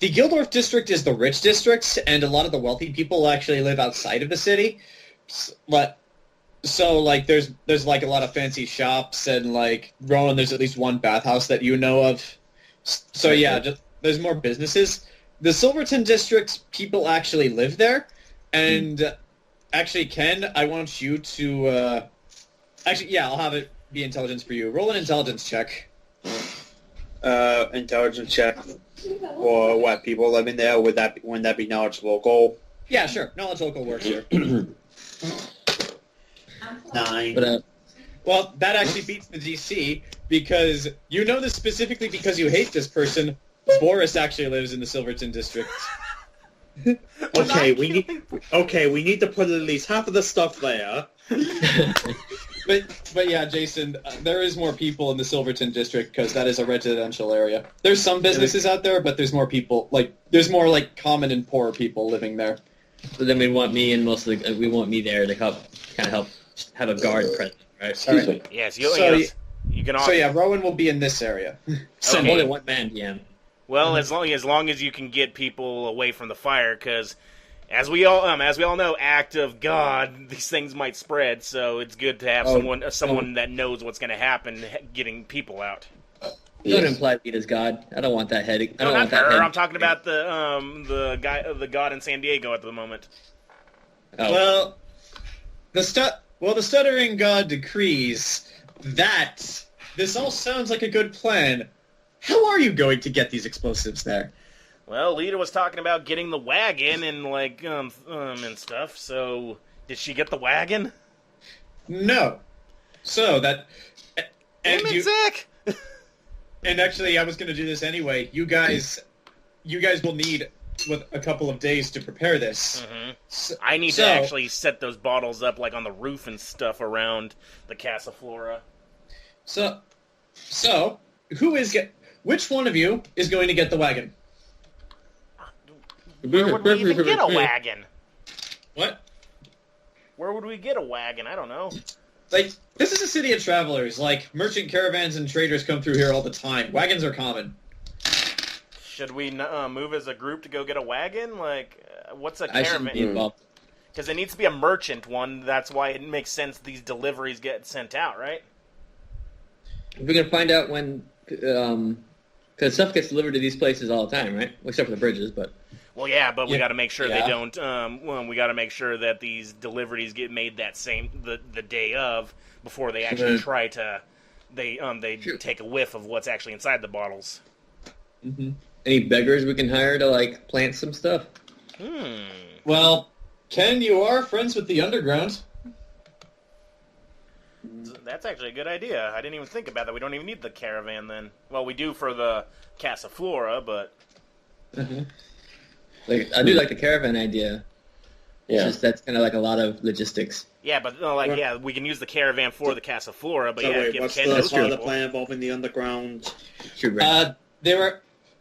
The Gildorf district is the rich district, and a lot of the wealthy people actually live outside of the city. But so, there's a lot of fancy shops, and, Rowan, there's at least one bathhouse that you know of. So, there's more businesses. The Silverton district, people actually live there, and... Actually, Ken, I want you to... I'll have it be intelligence for you. Roll an intelligence check. Intelligence check for what, people living there? Wouldn't that be knowledge local? Yeah, sure. Knowledge local works here. 9. But, well, that actually beats the DC, because you know this specifically because you hate this person. Boris actually lives in the Silverton district. Okay, we need to put at least half of the stuff there. But yeah, Jayson, there is more people in the Silverton district because that is a residential area. There's some businesses out there, but there's more people. There's more common and poor people living there. So then we want me and we want me there to help have a guard present, right? Excuse me. Yes, you can. So yeah, Rowan will be in this area. So I'm only one man, DM. Well, as long as you can get people away from the fire, because as we all know, act of God, these things might spread. So it's good to have someone that knows what's going to happen, getting people out. Don't imply Lita's God. I don't want that headache. I don't want her. that. I'm talking about the God in San Diego at the moment. Oh. Well, the stuttering God decrees that this all sounds like a good plan. How are you going to get these explosives there? Well, Lita was talking about getting the wagon and and stuff. So, did she get the wagon? No. So that. Damn it, Zach! And actually, I was going to do this anyway. You guys will need a couple of days to prepare this. Mm-hmm. I need to actually set those bottles up on the roof and stuff around the Casa Flora. So, which one of you is going to get the wagon? Where would we even get a wagon? What? Where would we get a wagon? I don't know. This is a city of travelers. Merchant caravans and traders come through here all the time. Wagons are common. Should we move as a group to go get a wagon? What's a I shouldn't be caravan? involved. Because it needs to be a merchant one. That's why it makes sense these deliveries get sent out, right? We're going to find out when... Because stuff gets delivered to these places all the time, right? Except for the bridges, but... Well, yeah, but we got to make sure they don't. We got to make sure that these deliveries get made that the day of before they actually try to. They take a whiff of what's actually inside the bottles. Mm-hmm. Any beggars we can hire to plant some stuff? Well, Ken, you are friends with the underground. That's actually a good idea. I didn't even think about that. We don't even need the caravan then. Well, we do for the Casa Flora, but. Mm-hmm. I do like the caravan idea. Yeah. Just that's kind of a lot of logistics. Yeah, but we can use the caravan for the Casa Flora. But So give what's Ken the those part of the people. plan involving the underground? True, right?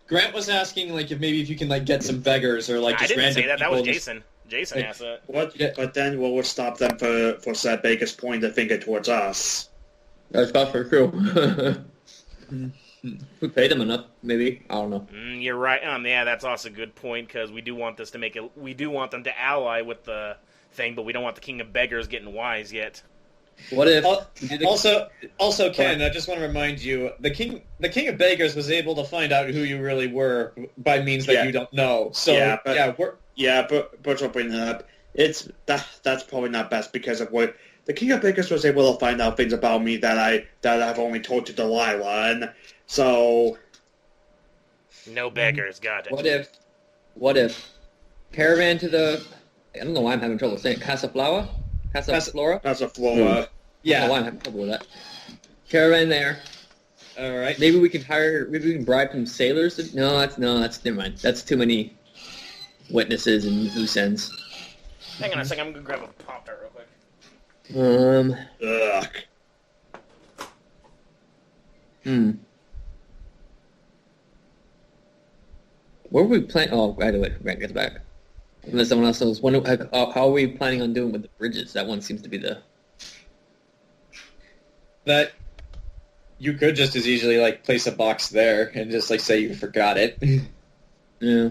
Grant was asking like if you can like get some beggars or like I just didn't random say that. That was people Jayson. Jayson asked that. What? Yeah. But then what would stop them for Seth Baker's point the finger towards us? That's not for true. We paid them enough, maybe. I don't know. You're right. Yeah, that's also a good point because we do want this to make it. We do want them to ally with the thing, but we don't want the King of Beggars getting wise yet. What if... Also, Ken, I just want to remind you, the King of Beggars was able to find out who you really were by means that you don't know. So but Burchill bringing it up. That's probably not best because of what the King of Beggars was able to find out things about me that I've only told to Delilah, and so no beggars, got it. What if caravan to the... I don't know why I'm having trouble saying it. Casa Flora? That's a Flora. Yeah. I don't know why I'm having trouble with that. Caravan there. All right. Maybe we can bribe some sailors. That's never mind. That's too many witnesses and loose ends. Hang on a second, I'm gonna grab a Pop-Tart real quick. Ugh. Where were we planning? Oh, by the way, Grant gets back. Unless someone else knows. How are we planning on doing with the bridges? That one seems to be the... That you could just as easily like place a box there and just like say you forgot it. Yeah.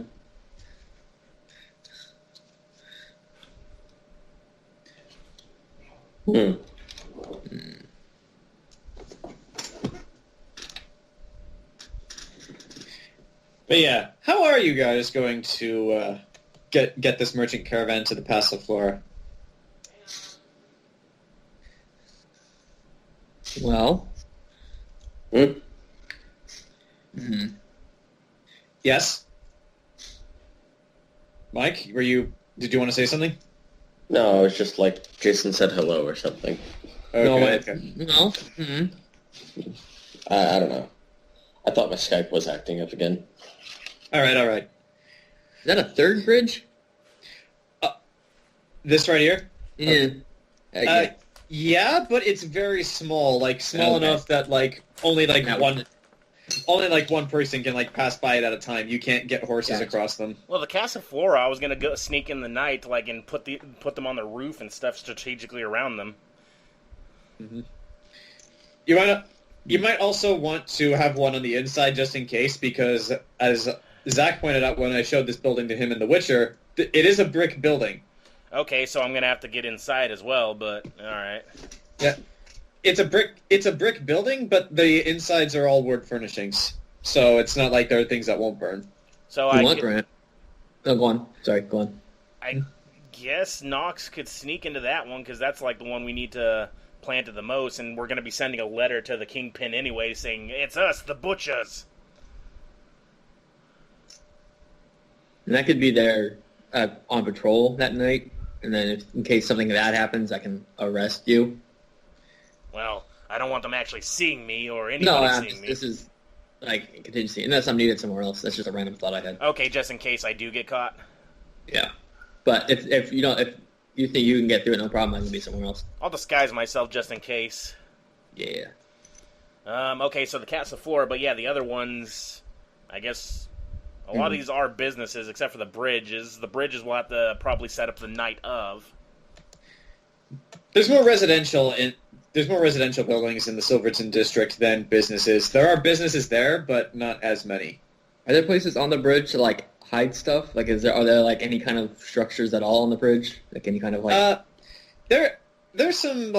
But yeah, how are you guys going to get this merchant caravan to the Pass of Flora? Well. Yes? Mike, did you want to say something? No, it was just like Jayson said hello or something. Okay. No. I don't know. I thought my Skype was acting up again. All right. Is that a third bridge? This right here? Yeah. Yeah, but it's very small, like small enough that like only one person can like pass by it at a time. You can't get horses across them. Well, the Casa Flora, I was gonna go sneak in the night, like, and put them on the roof and stuff strategically around them. Mm-hmm. You might also want to have one on the inside just in case, because as Zach pointed out when I showed this building to him in The Witcher, it is a brick building. Okay, so I'm gonna have to get inside as well, but all right. Yeah, it's a brick building, but the insides are all wood furnishings, so it's not like there are things that won't burn. So Grant. No, go on. Sorry, go on. I guess Nox could sneak into that one because that's like the one we need to plant it the most, and we're gonna be sending a letter to the Kingpin anyway, saying it's us, the Butchers. And I could be there on patrol that night. And then in case something bad happens, I can arrest you. Well, I don't want them actually seeing me or anybody seeing me. This is like contingency. Unless I'm needed somewhere else. That's just a random thought I had. Okay, just in case I do get caught. Yeah. But if you think you can get through it, no problem, I can be somewhere else. I'll disguise myself just in case. Yeah. Okay, so the Casa Flora, but yeah, the other ones, I guess... A lot of these are businesses, except for the bridges. The bridges we'll have to probably set up the night of. There's more residential buildings in the Silverton district than businesses. There are businesses there, but not as many. Are there places on the bridge to like hide stuff? Like, are there like any kind of structures at all on the bridge? Like any kind of like? There's some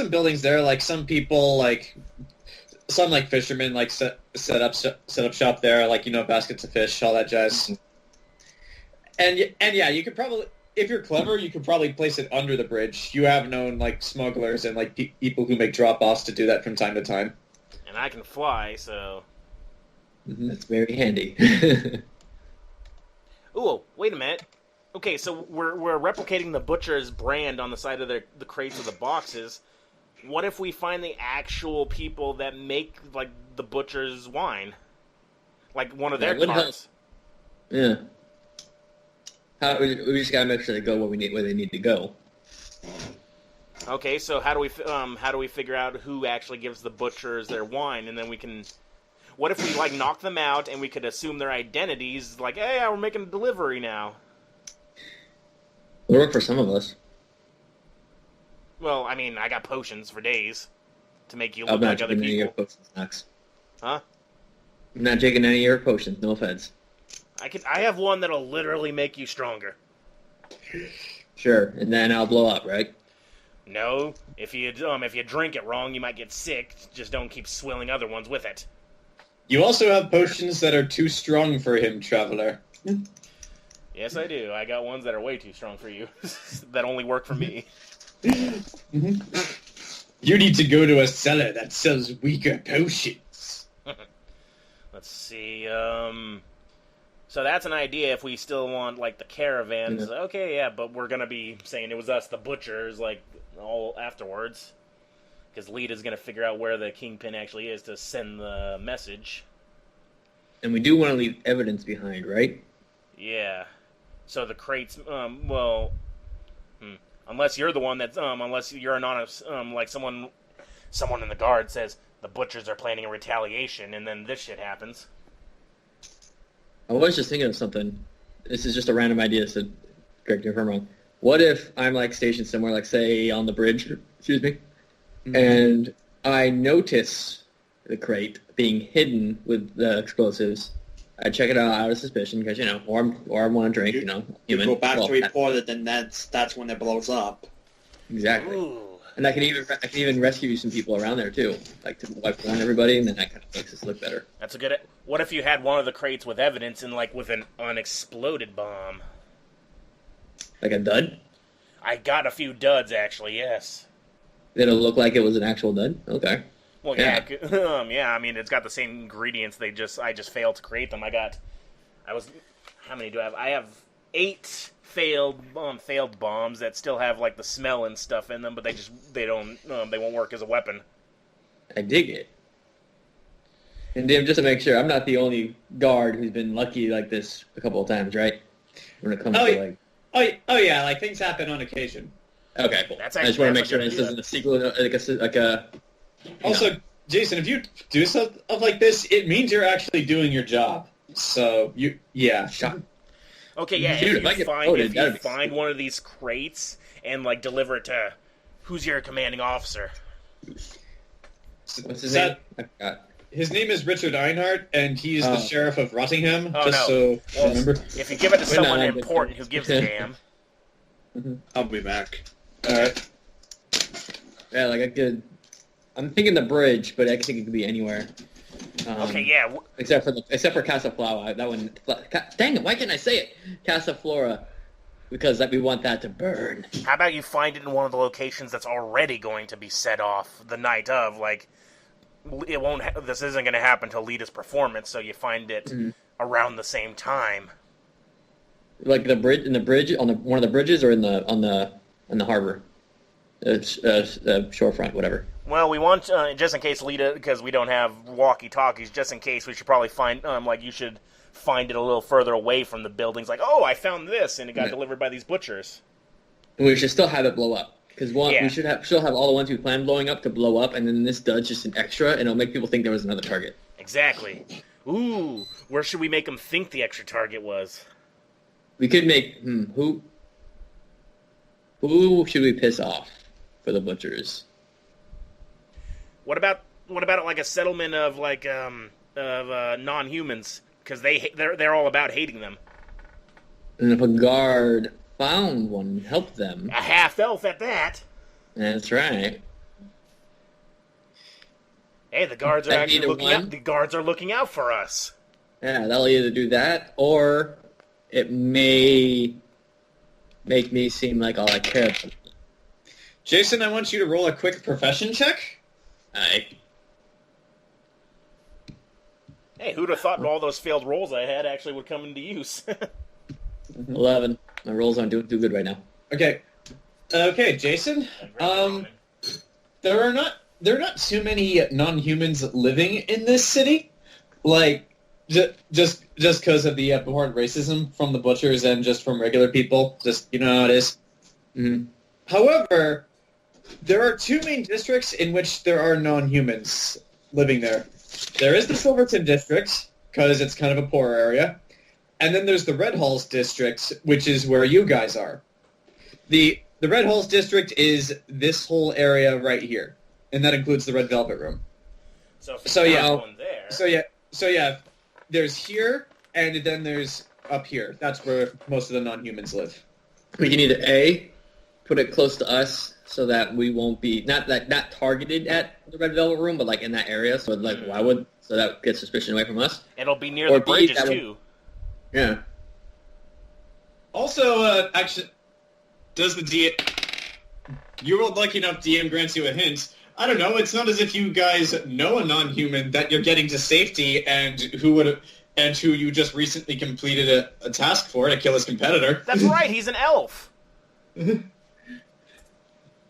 buildings there. Like some people like. Some like fishermen like set up shop there, like baskets of fish, all that jazz. And yeah, you could probably, if you're clever, you could probably place it under the bridge. You have known like smugglers and like people who make drop-offs to do that from time to time. And I can fly, so that's very handy. Ooh, wait a minute. Okay, so we're replicating the Butcher's brand on the side of the crates of the boxes. What if we find the actual people that make, like, the Butcher's wine? Like, one of their carts. Yeah. We just gotta make sure they go where they need to go. Okay, so how do we figure out who actually gives the Butchers their wine, and then we can... What if we, like, knock them out and we could assume their identities, like, hey, we're making a delivery now? It'll work for some of us. Well, I mean, I got potions for days to make you I'm look not like other taking any of your people. potions, Max. Huh? I'm not taking any of your potions. No offense. I have one that'll literally make you stronger. Sure, and then I'll blow up, right? No, if you drink it wrong, you might get sick. Just don't keep swilling other ones with it. You also have potions that are too strong for him, Traveler. Yes, I do. I got ones that are way too strong for you. That only work for me. You need to go to a cellar that sells weaker potions. Let's see. So that's an idea if we still want, like, the caravans. Yeah. Okay, yeah, but we're going to be saying it was us, the butchers, like, all afterwards. Because Lita's going to figure out where the kingpin actually is to send the message. And we do want to leave evidence behind, right? Yeah. So the crates, unless you're the one that's, unless you're anonymous, like someone in the guard says the butchers are planning a retaliation, and then this shit happens. I was just thinking of something. This is just a random idea, so correct me if I'm wrong. What if I'm, like, stationed somewhere, like, say, on the bridge, and I notice the crate being hidden with the explosives. I check it out of suspicion, because, or I want to drink, You human. go back Well, to report it, and that's when it blows up. Exactly. Ooh. And I can even rescue some people around there, too. Like, to wipe warn everybody, and then that kind of makes us look better. That's a good... What if you had one of the crates with evidence and, like, with an unexploded bomb? Like a dud? I got a few duds, actually, yes. Did it look like it was an actual dud? Okay. Well, Yeah. yeah, I mean, it's got the same ingredients. I just failed to create them. How many do I have? I have 8 failed bombs that still have, like, the smell and stuff in them, but they won't work as a weapon. I dig it. And Dim, just to make sure, I'm not the only guard who's been lucky like this a couple of times, right? When it comes to, like... Oh yeah, like, things happen on occasion. Okay, cool. That's I just want to make sure a this good isn't a sequel, like a Also, Jayson, if you do stuff like this, it means you're actually doing your job. So, yeah. Okay, yeah, Dude, if you that'd be find one of these crates and, like, deliver it to... Who's your commanding officer? What's his name? I forgot. His name is Richard Einhardt, and he's the sheriff of Rottingham, Oh, just no. so remember. If you give it to someone no, important who gives a damn... I'll be back. Alright. Yeah, like I could... I'm thinking the bridge, but I think it could be anywhere. Okay, yeah. Except for Casa Flora. That one... Dang it, why can't I say it? Casa Flora. Because we want that to burn. How about you find it in one of the locations that's already going to be set off the night of? Like, it won't. This isn't going to happen till Lita's performance, so you find it around the same time. Like the bridge on one of the bridges, or on the harbor, shorefront, whatever. Well, we want just in case Lita, because we don't have walkie-talkies. Just in case, we should probably find you should find it a little further away from the buildings. Like, oh, I found this, and it got delivered by these butchers. And we should still have it blow up. Because Yeah. we should have all the ones we planned blowing up to blow up, and then this does just an extra, and it'll make people think there was another target. Exactly. Ooh, where should we make them think the extra target was? We could make who should we piss off for the butchers? What about like a settlement of like non-humans? Because they're all about hating them. And if a guard found one, helped them. A half-elf at that. That's right. Hey, the guards are actually either looking one? out. The guards are looking out for us. Yeah, that'll either do that, or it may make me seem like all I care about. Jayson, I want you to roll a quick profession check. Aye. Hey, who'd have thought all those failed rolls I had actually would come into use? 11. My rolls aren't doing too good right now. Okay, Jayson. There are not too many non-humans living in this city. Like, just because of the abhorrent racism from the butchers and just from regular people. Just, you know how it is. Mm-hmm. However, there are 2 main districts in which there are non-humans living there. There is the Silverton district, because it's kind of a poor area. And then there's the Red Halls district, which is where you guys are. The Red Halls district is this whole area right here. And that includes the Red Velvet Room. So yeah, there's here, and then there's up here. That's where most of the non-humans live. We can either A, put it close to us so that we won't be not targeted at the Red Velvet Room, but like in that area. So like, why would so that gets suspicion away from us? It'll be near Or the B, bridges too. Yeah. Also, actually, does the DM... You were lucky enough DM grants you a hint. I don't know, it's not as if you guys know a non-human that you're getting to safety and who you just recently completed a task for to kill his competitor. That's right, he's an elf. I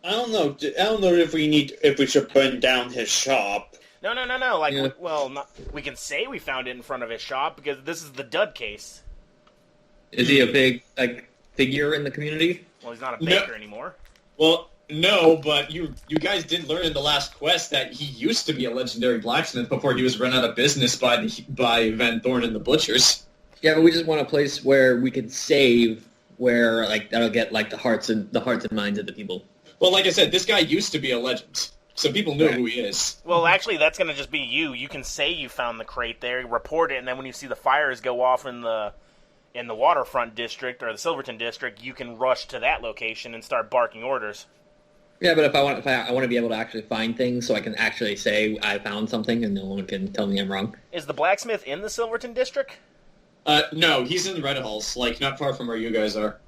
don't know if we should burn down his shop. No. Like, yeah. We can say we found it in front of his shop because this is the dud case. Is he a big figure in the community? Well, he's not a baker anymore. Well, no, but you guys did learn in the last quest that he used to be a legendary blacksmith before he was run out of business by Van Thorn and the Butchers. Yeah, but we just want a place where we could save, where like that'll get like the hearts and minds of the people. Well, like I said, this guy used to be a legend, so people know who he is. Well, actually, that's going to just be you. You can say you found the crate there, report it, and then when you see the fires go off in the waterfront district or the Silverton district, you can rush to that location and start barking orders. Yeah, but I want to be able to actually find things so I can actually say I found something and no one can tell me I'm wrong. Is the blacksmith in the Silverton district? No, he's in the Red Halls, like not far from where you guys are.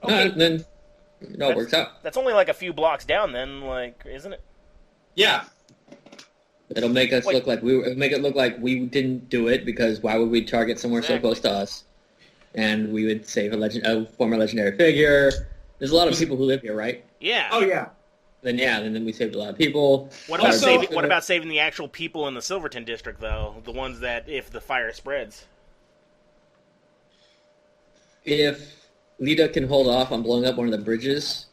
Okay. Then it all works out. That's only like a few blocks down, then, like, isn't it? Yeah. It'll make us look like we didn't do it because why would we target somewhere so close to us? And we would save a former legendary figure. There's a lot of people who live here, right? Yeah. Oh yeah. Then we saved a lot of people. What about saving the actual people in the Silverton district, though? The ones that, if the fire spreads. If Lita can hold off on blowing up one of the bridges,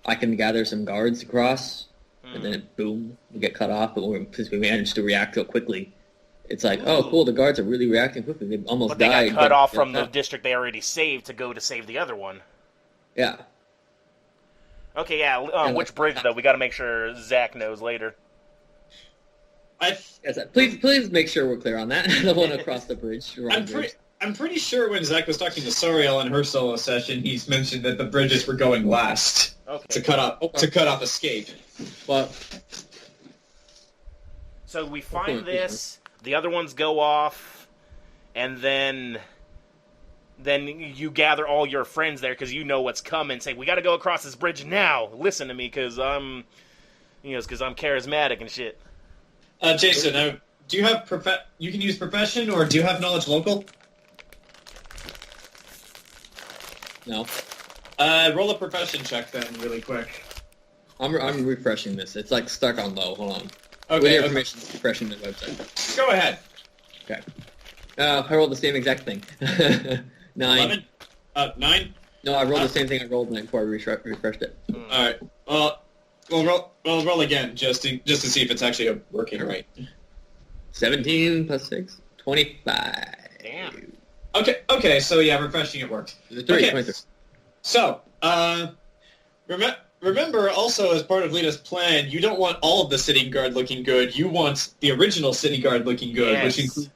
I can gather some guards across, and then boom, we get cut off. But since we managed to react so quickly, it's like, oh, cool, the guards are really reacting quickly. They almost died. They got cut off from the district they already saved to go to save the other one. Yeah. Okay, yeah. Which bridge, though? We got to make sure Zach knows later. Please make sure we're clear on that. The one across the bridge. I'm pretty sure when Zach was talking to Sarael in her solo session, he's mentioned that the bridges were going last to cut off escape. Well, so we find this. The other ones go off, and then you gather all your friends there because you know what's coming. Say, we got to go across this bridge now. Listen to me, because I'm charismatic and shit. Jayson, do you have you can use profession, or do you have knowledge local? No. Roll a profession check then, really quick. I'm refreshing this. It's like stuck on low. Hold on. Okay. With information, refreshing the website. Go ahead. Okay. I rolled the same exact thing. 9. 9? No, I rolled the same thing I rolled before I refreshed it. All right. Well, roll again, just to see if it's actually working right. 17 plus 6, 25. Damn. Okay. So yeah, refreshing it worked. 23. So, remember also as part of Lita's plan, you don't want all of the city guard looking good. You want the original city guard looking good, yes.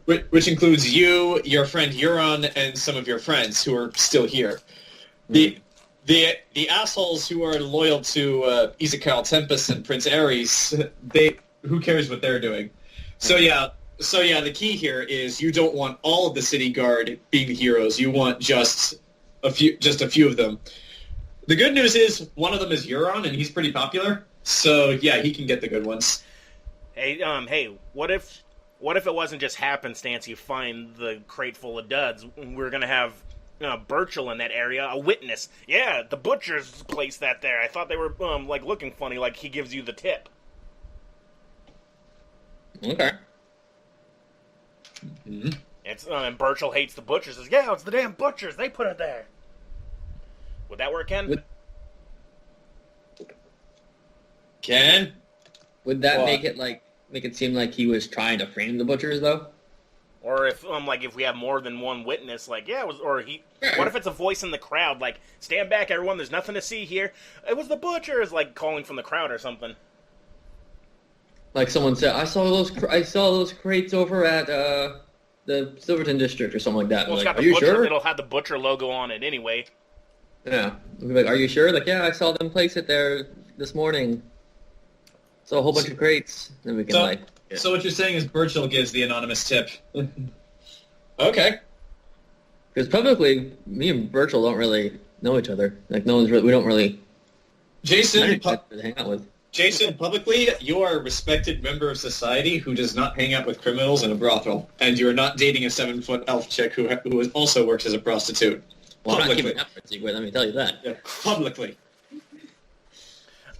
which includes you, your friend Euron, and some of your friends who are still here. The assholes who are loyal to Izakarl Tempest and Prince Ares, who cares what they're doing? So yeah, the key here is you don't want all of the city guard being the heroes. You want just a few of them. The good news is one of them is Euron, and he's pretty popular. So yeah, he can get the good ones. Hey, what if it wasn't just happenstance you find the crate full of duds? We're gonna have Burchill in that area, a witness. Yeah, the butchers placed that there. I thought they were looking funny, like he gives you the tip. Okay. Mm-hmm. It's and Burchill hates the butchers. Says, yeah, it's the damn butchers. They put it there. Would that work, Ken? Ken? Would that make it like make it seem like he was trying to frame the butchers, though. Or if if we have more than one witness, like, yeah, it was, or he. What if it's a voice in the crowd, like, stand back, everyone, there's nothing to see here. It was the butchers, like, calling from the crowd or something. Like someone said, I saw those crates over at the Silverton district or something like that. Well, it's like, got are the you butcher, sure? it'll have the butcher logo on it anyway. Yeah. We'll be like, are you sure? Like, yeah, I saw them place it there this morning. Saw a whole bunch of crates. Then we can So what you're saying is Burchill gives the anonymous tip. Okay. Because publicly, me and Burchill don't really know each other. Like, we don't really Jayson, hang out with. Jayson, publicly, you are a respected member of society who does not hang out with criminals in a brothel, and you are not dating a 7-foot elf chick who also works as a prostitute. Well, I'm not Publicly. keeping that secret, let me tell you that. Yeah, publicly.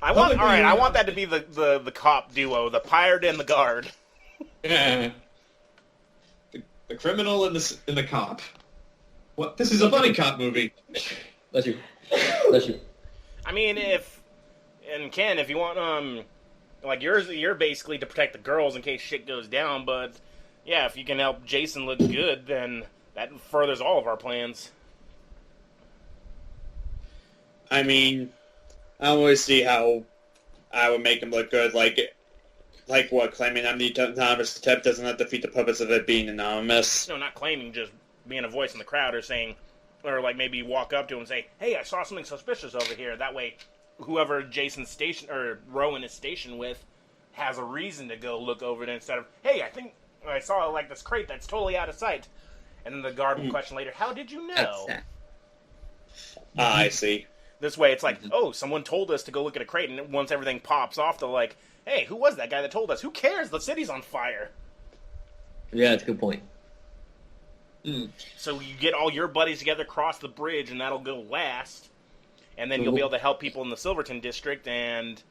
I want that to be the cop duo, the pirate and the guard. Yeah. The criminal and the cop. What? This is a buddy cop movie. Bless you. Bless you. I mean, if you want, you're basically to protect the girls in case shit goes down, but yeah, if you can help Jayson look good, then that furthers all of our plans. I mean, I don't really see how I would make him look good. Like what, claiming I'm the anonymous tip doesn't have to defeat the purpose of it being anonymous. No, not claiming, just being a voice in the crowd or saying, or like maybe walk up to him and say, hey, I saw something suspicious over here. That way, whoever Jason's station or Rowan is stationed with has a reason to go look over it instead of, hey, I think I saw like this crate that's totally out of sight. And then the guard will question later, how did you know? I see. This way, it's like, oh, someone told us to go look at a crate, and once everything pops off, they're like, hey, who was that guy that told us? Who cares? The city's on fire. Yeah, that's a good point. So you get all your buddies together, cross the bridge, and that'll go last. And then you'll be able to help people in the Silverton district, and...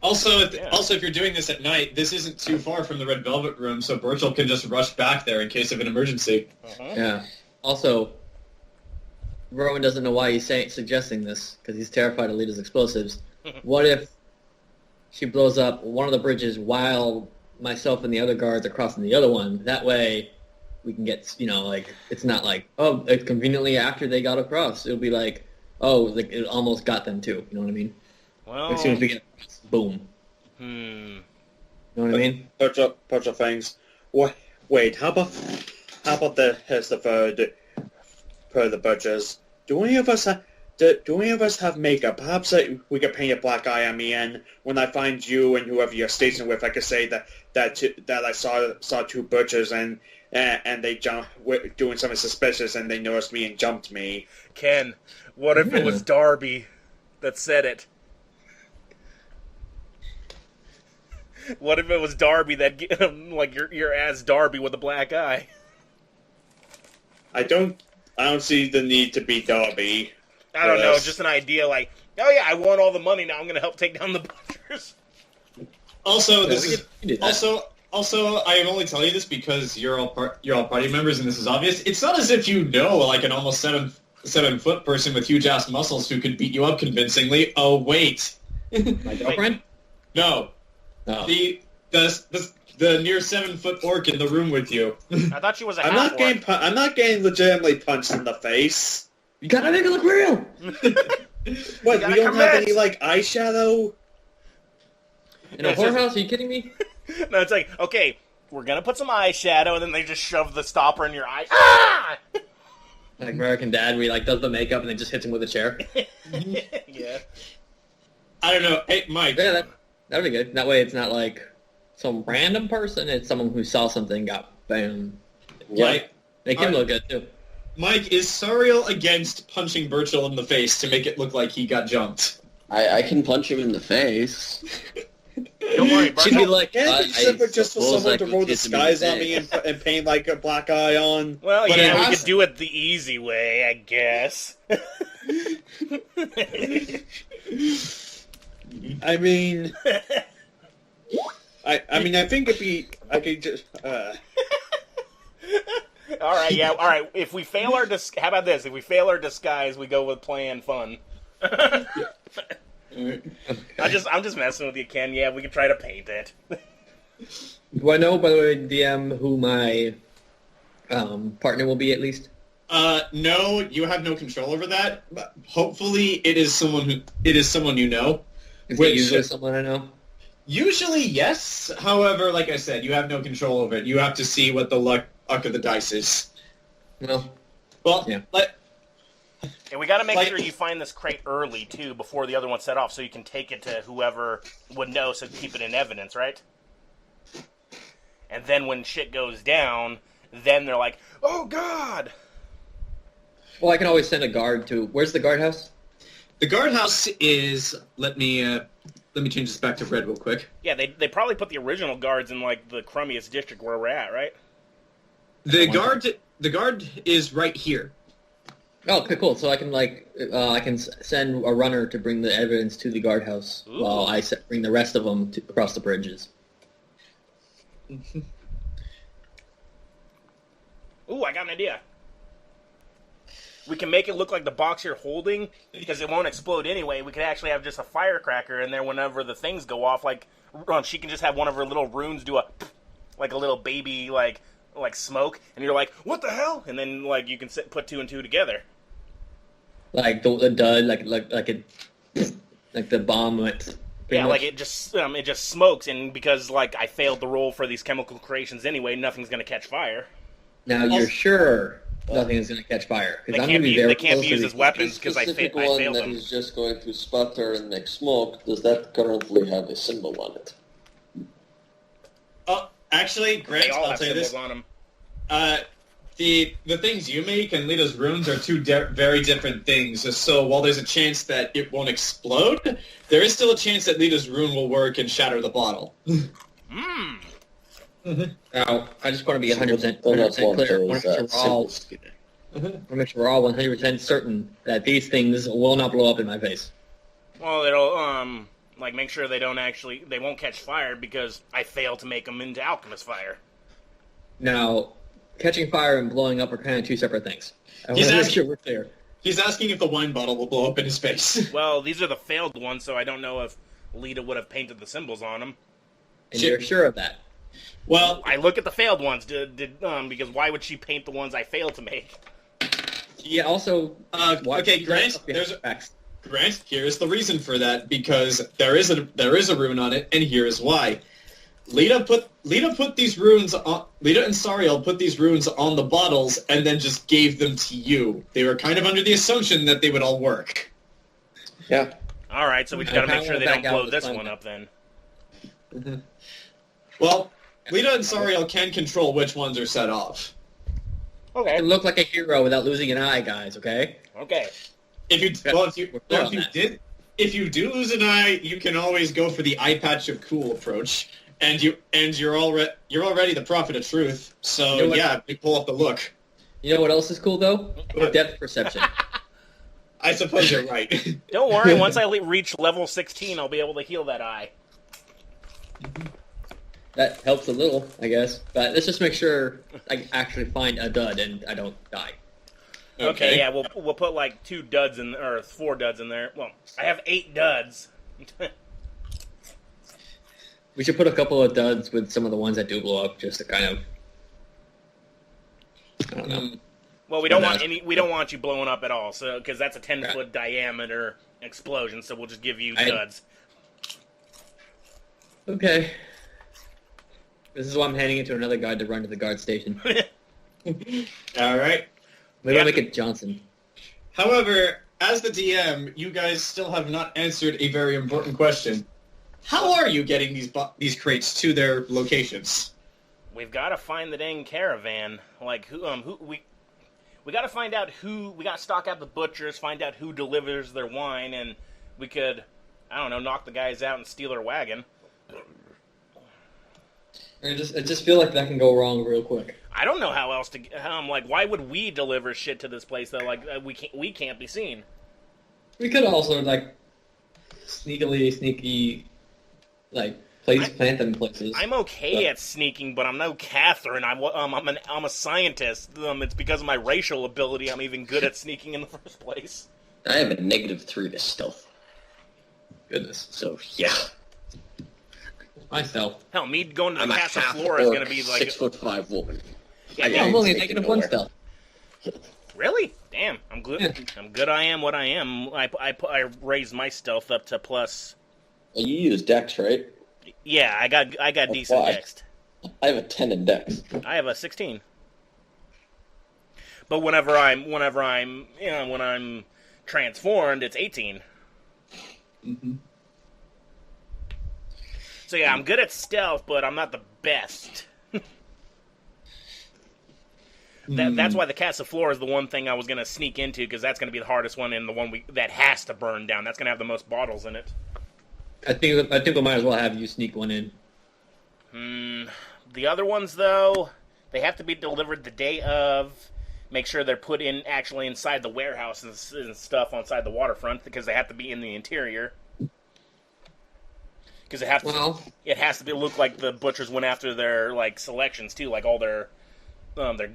Also, if you're doing this at night, this isn't too far from the Red Velvet Room, so Burchill can just rush back there in case of an emergency. Yeah. Also, Rowan doesn't know why he's suggesting this, because he's terrified of Lita's explosives. What if she blows up one of the bridges while myself and the other guards are crossing the other one? That way, we can get, it's not like, oh, it's conveniently after they got across. It'll be like, oh, like it almost got them too. You know what I mean? Well... As soon as we get across, boom. You know what I mean? Bunch of things. Wait, how about the for the butchers? Do any of us have makeup? Perhaps we could paint a black eye on me, and when I find you and whoever you're stationed with, I could say that I saw two butchers and they doing something suspicious, and they noticed me and jumped me. Ken, what if it was Darby that said it? What if it was Darby that, like, you're as Darby with a black eye? I don't see the need to be Darby. I don't know, just an idea like, oh yeah, I won all the money, now I'm going to help take down the butchers. Also, I only tell you this because you're all party members and this is obvious. It's not as if you know, like, an almost 7-foot person with huge-ass muscles who could beat you up convincingly. Oh, wait. My girlfriend? No. Oh. The near 7-foot orc in the room with you. I thought she was a half-orc. I'm not getting legitimately punched in the face. You gotta make it look real! What, we don't have any, like, eyeshadow? In a whorehouse? Are you kidding me? No, it's like, okay, we're gonna put some eyeshadow, and then they just shove the stopper in your eye. Ah! Like American Dad, where he, like, does the makeup and then just hits him with a chair. Yeah. I don't know. Hey, Mike. Yeah, that'd be good. That way it's not like some random person, it's someone who saw something, got bam. Yeah. Make him look good, too. Mike, is Sarael against punching Burchill in the face to make it look like he got jumped? I can punch him in the face. Don't worry, She'd be like, just for someone to roll disguise on me and paint like a black eye on. Well, But yeah, we could do it the easy way, I guess. I mean, I think I could just. All right. If we fail our how about this? If we fail our disguise, we go with plan fun. I'm just messing with you, Ken. Yeah, we can try to paint it. Do I know, by the way, DM, who my partner will be at least? No, you have no control over that. But hopefully, it is someone you know. Is it usually someone I know? Usually, yes. However, like I said, you have no control over it. You have to see what the luck of the dice is. Well, yeah. And we got to make sure you find this crate early, too, before the other one set off, so you can take it to whoever would know, so keep it in evidence, right? And then when shit goes down, then they're like, oh, God! Well, I can always send a guard to... Where's the guardhouse? The guardhouse is... Let me change this back to red real quick. Yeah, they probably put the original guards in, like, the crummiest district where we're at, right? The guard is right here. Oh, okay, cool. So I can I can send a runner to bring the evidence to the guardhouse while I bring the rest of them across the bridges. Ooh, I got an idea. We can make it look like the box you're holding, because it won't explode anyway. We could actually have just a firecracker in there whenever the things go off. Like, she can just have one of her little runes do a little baby, like smoke, and you're like, what the hell? And then, like, you can put two and two together. Like the dud, like the bomb went. Yeah, like it just smokes, and because, like, I failed the roll for these chemical creations anyway, nothing's going to catch fire. Now, you're sure nothing is going to catch fire? They can't be used as weapons because I failed them. That is just going to sputter and make smoke, does that currently have a symbol on it? Actually, Grant, I'll tell you this. On them. The things you make and Lita's runes are two very different things. So while there's a chance that it won't explode, there is still a chance that Lita's rune will work and shatter the bottle. Now, I just want to be 100% clear. I want to make sure we're all 100% certain that these things will not blow up in my face. Well, it'll make sure they won't catch fire because I failed to make them into alchemist fire. Now, catching fire and blowing up are kind of two separate things. I want to make sure we're clear. He's asking if the wine bottle will blow up in his face. Well, these are the failed ones, so I don't know if Lita would have painted the symbols on them. And you're sure of that? Well, I look at the failed ones, because why would she paint the ones I failed to make? Yeah, also... okay, Grant, Grant, here's the reason for that, because there is a rune on it, and here is why. Lita put these runes on... Lita and Sarael put these runes on the bottles and then just gave them to you. They were kind of under the assumption that they would all work. Yeah. Alright, so we just gotta make sure they don't blow this one up then. Mm-hmm. Well, Lita and Sarael can control which ones are set off. Okay. You look like a hero without losing an eye, guys, okay? Okay. If you do lose an eye, you can always go for the eye patch of cool approach. And you're already the prophet of truth. So you pull off the look. You know what else is cool though? Depth perception. I suppose you're right. Don't worry. Once I reach level 16, I'll be able to heal that eye. That helps a little, I guess. But let's just make sure I actually find a dud and I don't die. Okay, yeah, we'll put like 2 duds in or 4 duds in there. Well, I have 8 duds. We should put a couple of duds with some of the ones that do blow up, just to kind of. I don't know. Well, we don't want you blowing up at all, so because that's a 10-foot diameter explosion. So we'll just give you duds. Okay. This is why I'm handing it to another guy to run to the guard station. All right. Maybe I'll make it Johnson. However, as the DM, you guys still have not answered a very important question. How are you getting these crates to their locations? We've got to find the dang caravan. Like we got to find out who. We got to stock out the butchers, find out who delivers their wine, and we could, I don't know, knock the guys out and steal their wagon. I just feel like that can go wrong real quick. I don't know how else to. Why would we deliver shit to this place though? Like we can't be seen. We could also sneaky. Plant them in places. I'm okay at sneaking, but I'm no Catherine. I'm a scientist. It's because of my racial ability I'm even good at sneaking in the first place. I have a -3 to stealth. Goodness. So yeah. Myself. Hell, me going to the I'm a Casa half Flora is going to be like... 6'5" woman. Yeah, Yeah, I'm only taking a one spell. Really? Damn, I'm good. Yeah. I'm good. I am what I am. I raised my stealth up to plus. Well, you use Dex, right? Yeah, I got decent why. dex. I have a 10 in Dex. I have a 16. But whenever I'm transformed, it's 18. Mm-hmm. So yeah, I'm good at stealth, but I'm not the best. That's why the Casa Flora is the one thing I was going to sneak into, because that's going to be the hardest one and the one that has to burn down. That's going to have the most bottles in it. I think we might as well have you sneak one in. The other ones, though, they have to be delivered the day of. Make sure they're put in actually inside the warehouse and stuff inside the waterfront, because they have to be in the interior. Because it has to look like the butchers went after their like selections too, like all their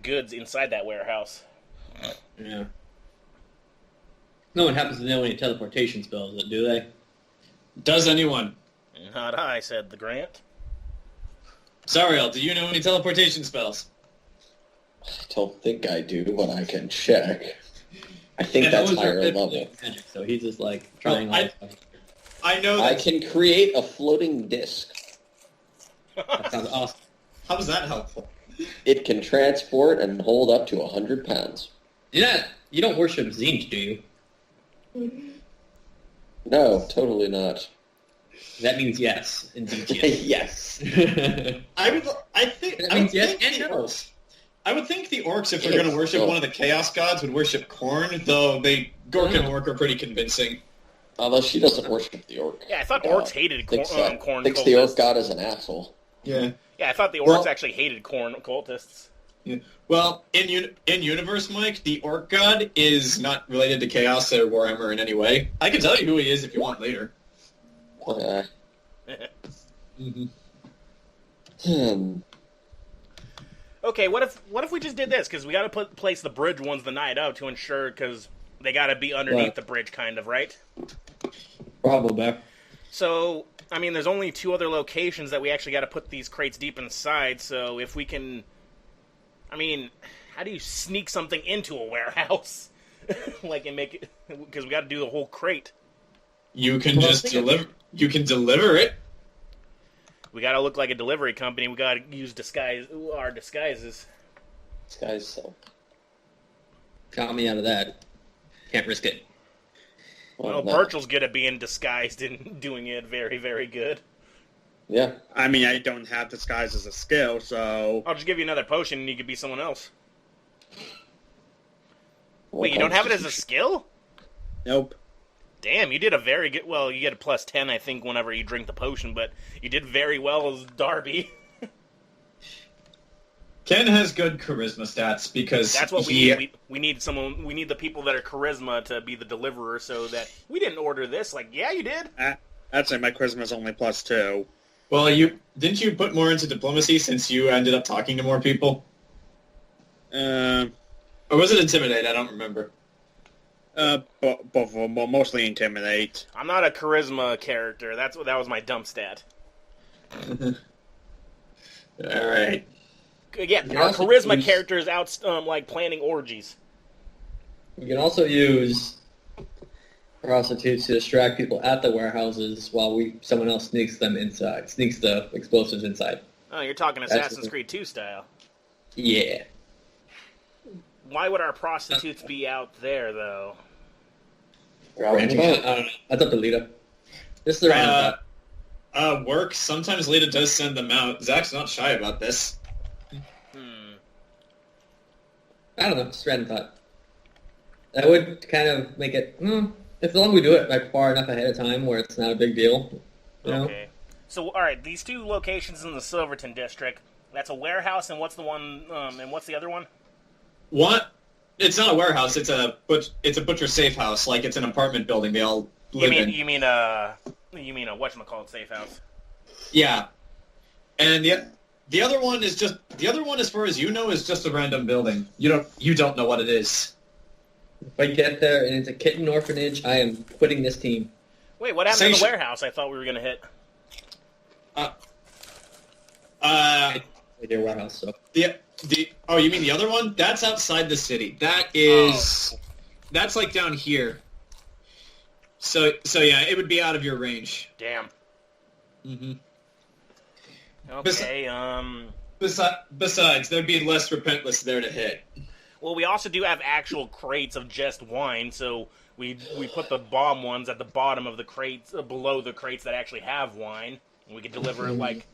goods inside that warehouse. Yeah. No one happens to know any teleportation spells, do they? Does anyone? Not I, said the Grant. Sarael, do you know any teleportation spells? I don't think I do, but I can check. I think that's higher level. So he's just like trying all stuff. I know I that. can create a floating disc. That sounds awesome. How is that helpful? It can transport and hold up to 100 pounds. You don't worship Zinj, do you? No, totally not. That means yes, indeed Yes. yes. That means yes and no. I would think the orcs, if they're going to worship one of the chaos gods, would worship Khorne, though Gork and Orc are pretty convincing. Although she doesn't worship the orc. Yeah, I thought orcs hated Khorne Thinks cultists. the orc god is an asshole. Yeah. Yeah, I thought the orcs actually hated Khorne cultists. Yeah. Well, in universe, Mike, the orc god is not related to Chaos or Warhammer in any way. I can tell you who he is if you want later. Okay, what if we just did this? Because we got to place the bridge ones the night of to ensure, because they got to be underneath the bridge, kind of, right? Probably. So, I mean, there's only 2 other locations that we actually got to put these crates deep inside, so if we can... I mean, how do you sneak something into a warehouse? And make it... Because we got to do the whole crate. You can deliver... You can deliver it. We got to look like a delivery company. We got to use our disguises. Disguise self. Count me out of that. Can't risk it. Well, Burchill's good at being disguised and doing it very, very good. Yeah. I mean, I don't have disguise as a skill, so... I'll just give you another potion and you could be someone else. Wait, you don't have it as a skill? Nope. Damn, you did a very good... Well, you get a plus 10, I think, whenever you drink the potion, but you did very well as Darby. Ken has good charisma stats because that's what we need. We need someone. We need the people that are charisma to be the deliverer, so that we didn't order this. Like, yeah, you did. Actually, my charisma is only +2. Well, didn't you put more into diplomacy since you ended up talking to more people? Or was it intimidate? I don't remember. Both mostly intimidate. I'm not a charisma character. That was my dump stat. All right. Again, our charisma character is out like planning orgies. We can also use prostitutes to distract people at the warehouses while someone else sneaks them inside, sneaks the explosives inside. Oh, you're talking Assassin's Creed 2 style. Yeah. Why would our prostitutes be out there, though? Random thought? I don't know. That's up to Lita. This is the random thought. Work. Sometimes Lita does send them out. Zach's not shy about this. I don't know. Just random thought. That would kind of make it... as long as we do it like far enough ahead of time where it's not a big deal. You know? Okay. So, all right, these 2 locations in the Silverton district. That's a warehouse, and what's the one? And what's the other one? What? It's not a warehouse. It's a butcher safe house. Like it's an apartment building. They all live in. You mean a whatchamacallit safe house? Yeah. And the other one is as far as you know, is just a random building. You don't know what it is. If I get there and it's a kitten orphanage, I am quitting this team. Wait, what happened to the warehouse? I thought we were gonna hit. Their warehouse. So Oh, you mean the other one? That's outside the city. That is... That's like down here. So yeah, it would be out of your range. Damn. Mm-hmm. Okay, Besides, there'd be less repentless there to hit. Well, we also do have actual crates of just wine, so we put the bomb ones at the bottom of the crates, below the crates that actually have wine. And we could deliver it, like,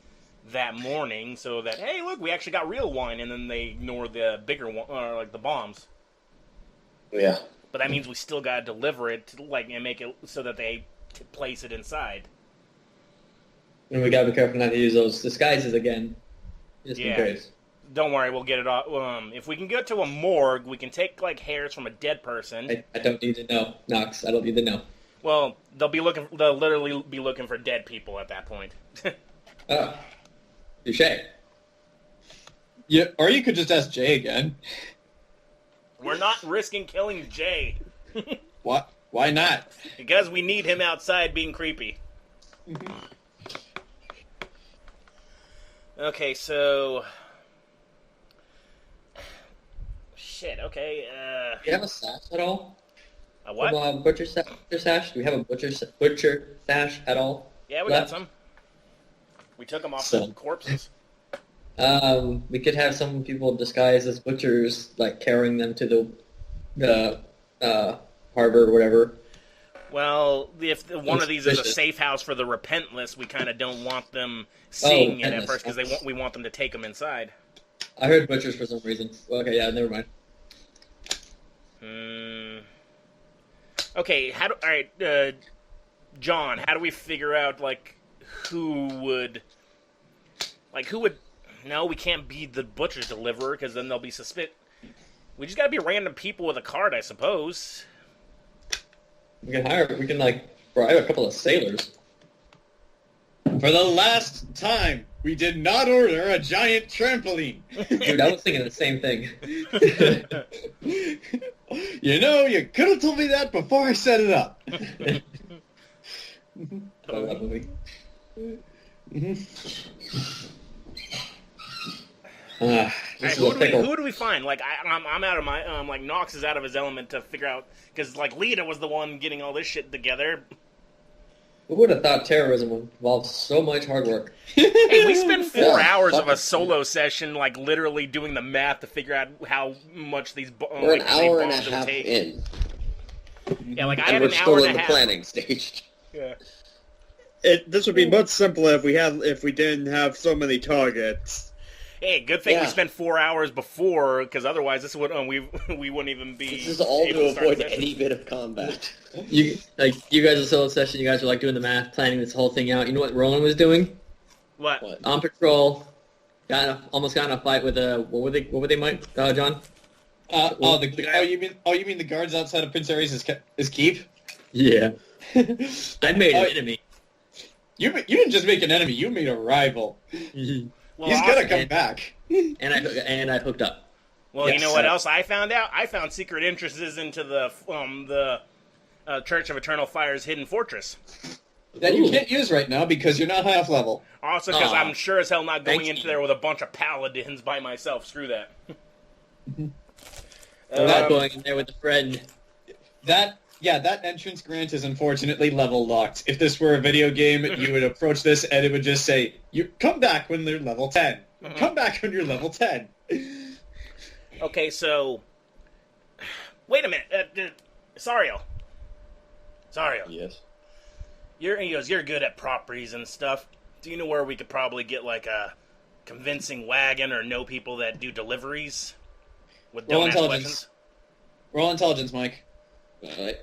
that morning, so that, hey, look, we actually got real wine, and then they ignore the bigger one, or, like, the bombs. Yeah. But that means we still gotta deliver it, to, like, and make it so that they place it inside. And we gotta be careful not to use those disguises again. Just in Yeah. case. Don't worry, we'll get it off. If we can get to a morgue, we can take, like, hairs from a dead person. I don't need to know, Knox. I don't need to know. Well, they'll literally be looking for dead people at that point. Oh. Touché. Yeah, or you could just ask Jay again. We're not risking killing Jay. What? Why not? Because we need him outside being creepy. Okay, so... Shit, okay, Do you have a sash at all? A what? Butcher sash? Do we have a butcher sash at all? Yeah, we left? got some. We took them off So- the corpses. We could have some people disguised as butchers, like carrying them to the harbor or whatever. Well, if one of these is a Suspicious. safe house for the repentless, we kind of don't want them seeing it at repentless. first, because we want them to take them inside. I heard butchers for some reason. Okay, yeah, never mind. Okay, John, how do we figure out, like, who would... No, we can't be the butcher's deliverer, because then they'll be suspicious. We just gotta be random people with a card, I suppose. We can bribe a couple of sailors. For the last time, we did not order a giant trampoline. Dude, I was thinking the same thing. You know, you could have told me that before I set it up. I love that movie. Alright, This is a pickle. who do we find? Like, I'm out of my, like, Nox is out of his element to figure out, because, like, Lita was the one getting all this shit together. Who would have thought terrorism would involve so much hard work? Hey, we spent 4 Yeah, hours of a fucking- solo session, like, literally doing the math to figure out how much these We're an how many hour and a bombs it would half take. in, Yeah, like, I and had we're an still hour in and the a half. planning stage. Yeah. This would be much simpler if we didn't have so many targets. Hey, good thing we Yeah. spent 4 hours before, because otherwise this would we wouldn't even be. This is all able to start avoid the session. any bit of combat. You guys are solo session. You guys were like doing the math, planning this whole thing out. You know what Rowan was doing? What? What? On patrol, almost got in a fight with what were they, Mike? John? You mean the guards outside of Prince Ares' his keep? Yeah. I made an enemy. You didn't just make an enemy; you made a rival. Well, He's gonna also- come back. and I hooked up. Well, you Yes, know what sir. else I found out? I found secret entrances into the Church of Eternal Fire's hidden fortress. That you Ooh. can't use right now because you're not high enough level. Also, because Aw. I'm sure as hell not going Thanks, into Ian. there with a bunch of paladins by myself. Screw that. We're not going in there with a friend. That entrance grant is unfortunately level locked. If this were a video game, you would approach this and it would just say, "You come back when they're level 10. Come back when you're level 10." Okay, so wait a minute, Sarael. Yes. You're good at properties and stuff. Do you know where we could probably get like a convincing wagon or know people that do deliveries with Roll don't ask intelligence. questions? Roll intelligence, Mike. Alright.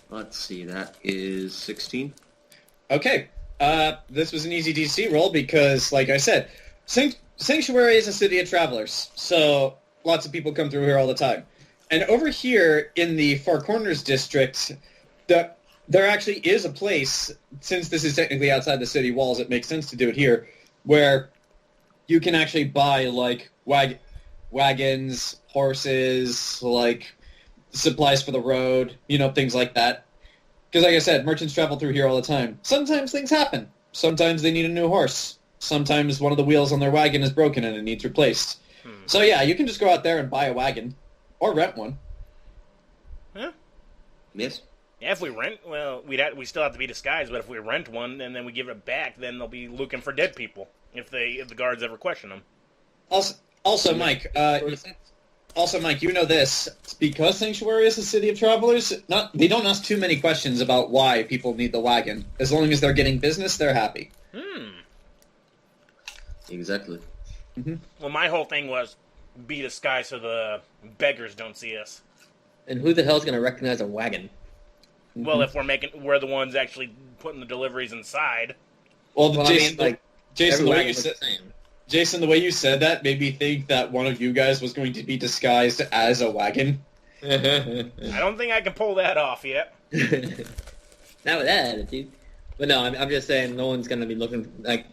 Let's see, that is 16. Okay. This was an easy DC roll because, like I said, Sanctuary is a city of travelers, so lots of people come through here all the time. And over here in the Far Corners district, there actually is a place, since this is technically outside the city walls, it makes sense to do it here, where you can actually buy, like, wagons, horses, like, supplies for the road, things like that. Because like I said, merchants travel through here all the time. Sometimes things happen. Sometimes they need a new horse. Sometimes one of the wheels on their wagon is broken and it needs replaced. So yeah, you can just go out there and buy a wagon. Or rent one. Huh? Yes. Yeah, if we rent, well, we still have to be disguised, but if we rent one and then we give it back, then they'll be looking for dead people if the guards ever question them. Also, Mike, you know this. Because Sanctuary is a city of travelers, they don't ask too many questions about why people need the wagon. As long as they're getting business, they're happy. Exactly. Mm-hmm. Well, my whole thing was be disguised so the beggars don't see us. And who the hell's going to recognize a wagon? Well, if we're the ones actually putting the deliveries inside. Well, Jason, Jason, the way you said that made me think that one of you guys was going to be disguised as a wagon. I don't think I can pull that off yet. Not with that attitude. But no, I'm just saying no one's going to be looking like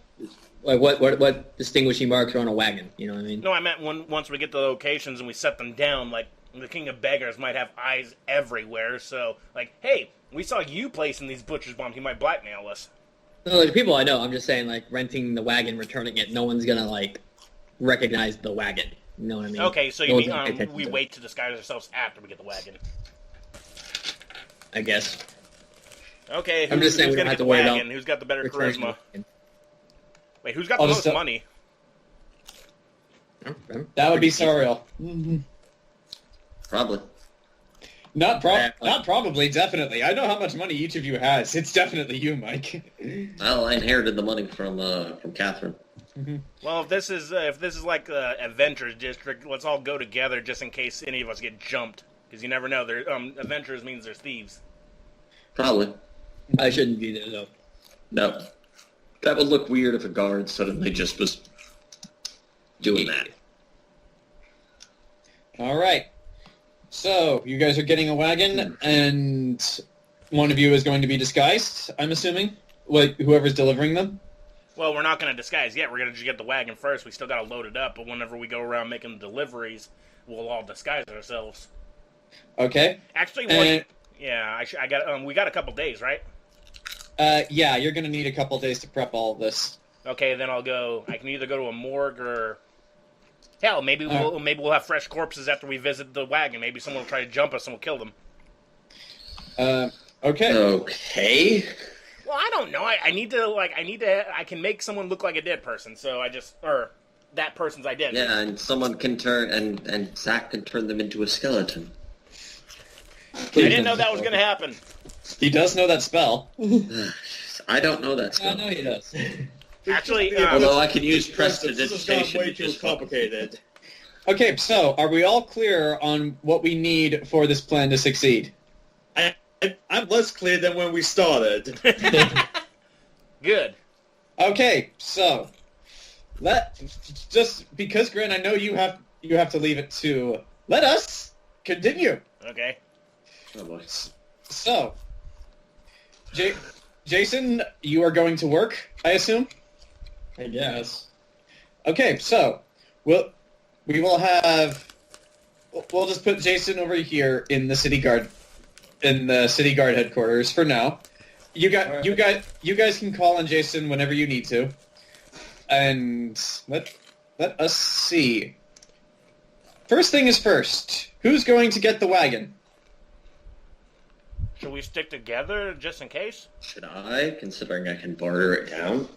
what distinguishing marks are on a wagon. You know what I mean? No, I meant once we get the locations and we set them down, like the King of Beggars might have eyes everywhere. So, like, hey, we saw you placing these butcher's bombs. He might blackmail us. No, like people I know. I'm just saying, like renting the wagon, returning it. No one's gonna like recognize the wagon. You know what I mean? Okay, so you mean we wait to disguise ourselves after we get the wagon? I guess. Okay, I'm just saying who's we don't gonna have get to the worry wagon? about Who's got the better returning charisma? the Wait, who's got the most money? wagon. That would be Sarael. Probably. Not probably, definitely. I know how much money each of you has. It's definitely you, Mike. Well, I inherited the money from Catherine. Well, if this is like Adventurers District, let's all go together just in case any of us get jumped. Because you never know. Adventurers means there's thieves. Probably. I shouldn't be there though. No. That would look weird if a guard suddenly just was doing that. All right. So, you guys are getting a wagon, and one of you is going to be disguised, I'm assuming? Like, whoever's delivering them? Well, we're not going to disguise yet. We're going to just get the wagon first. We still got to load it up, but whenever we go around making the deliveries, we'll all disguise ourselves. Okay. Actually, we got a couple days, right? Yeah, you're going to need a couple days to prep all of this. Okay, then I can either go to a morgue or... Hell, maybe we'll have fresh corpses after we visit the wagon. Maybe someone will try to jump us and we'll kill them. Okay. Okay. Well, I don't know. I can make someone look like a dead person, so that person's identity. Yeah, and someone can turn, and Zach can turn them into a skeleton. I didn't know that was going to happen. He does know that spell. I don't know that spell. I know he does. Actually, although I can use This has prestidigitation. gone way too complicated. Okay, so are we all clear on what we need for this plan to succeed? I'm less clear than when we started. Good. Okay, so just because, Grant, I know you have to leave it to. Let us continue. Okay. Oh boy. So, Jayson, you are going to work, I assume? I guess. Okay, so we will we'll just put Jayson over here in the city guard headquarters for now. You guys can call on Jayson whenever you need to. And let us see. First thing is first. Who's going to get the wagon? Should we stick together just in case? Should I, considering I can barter it down?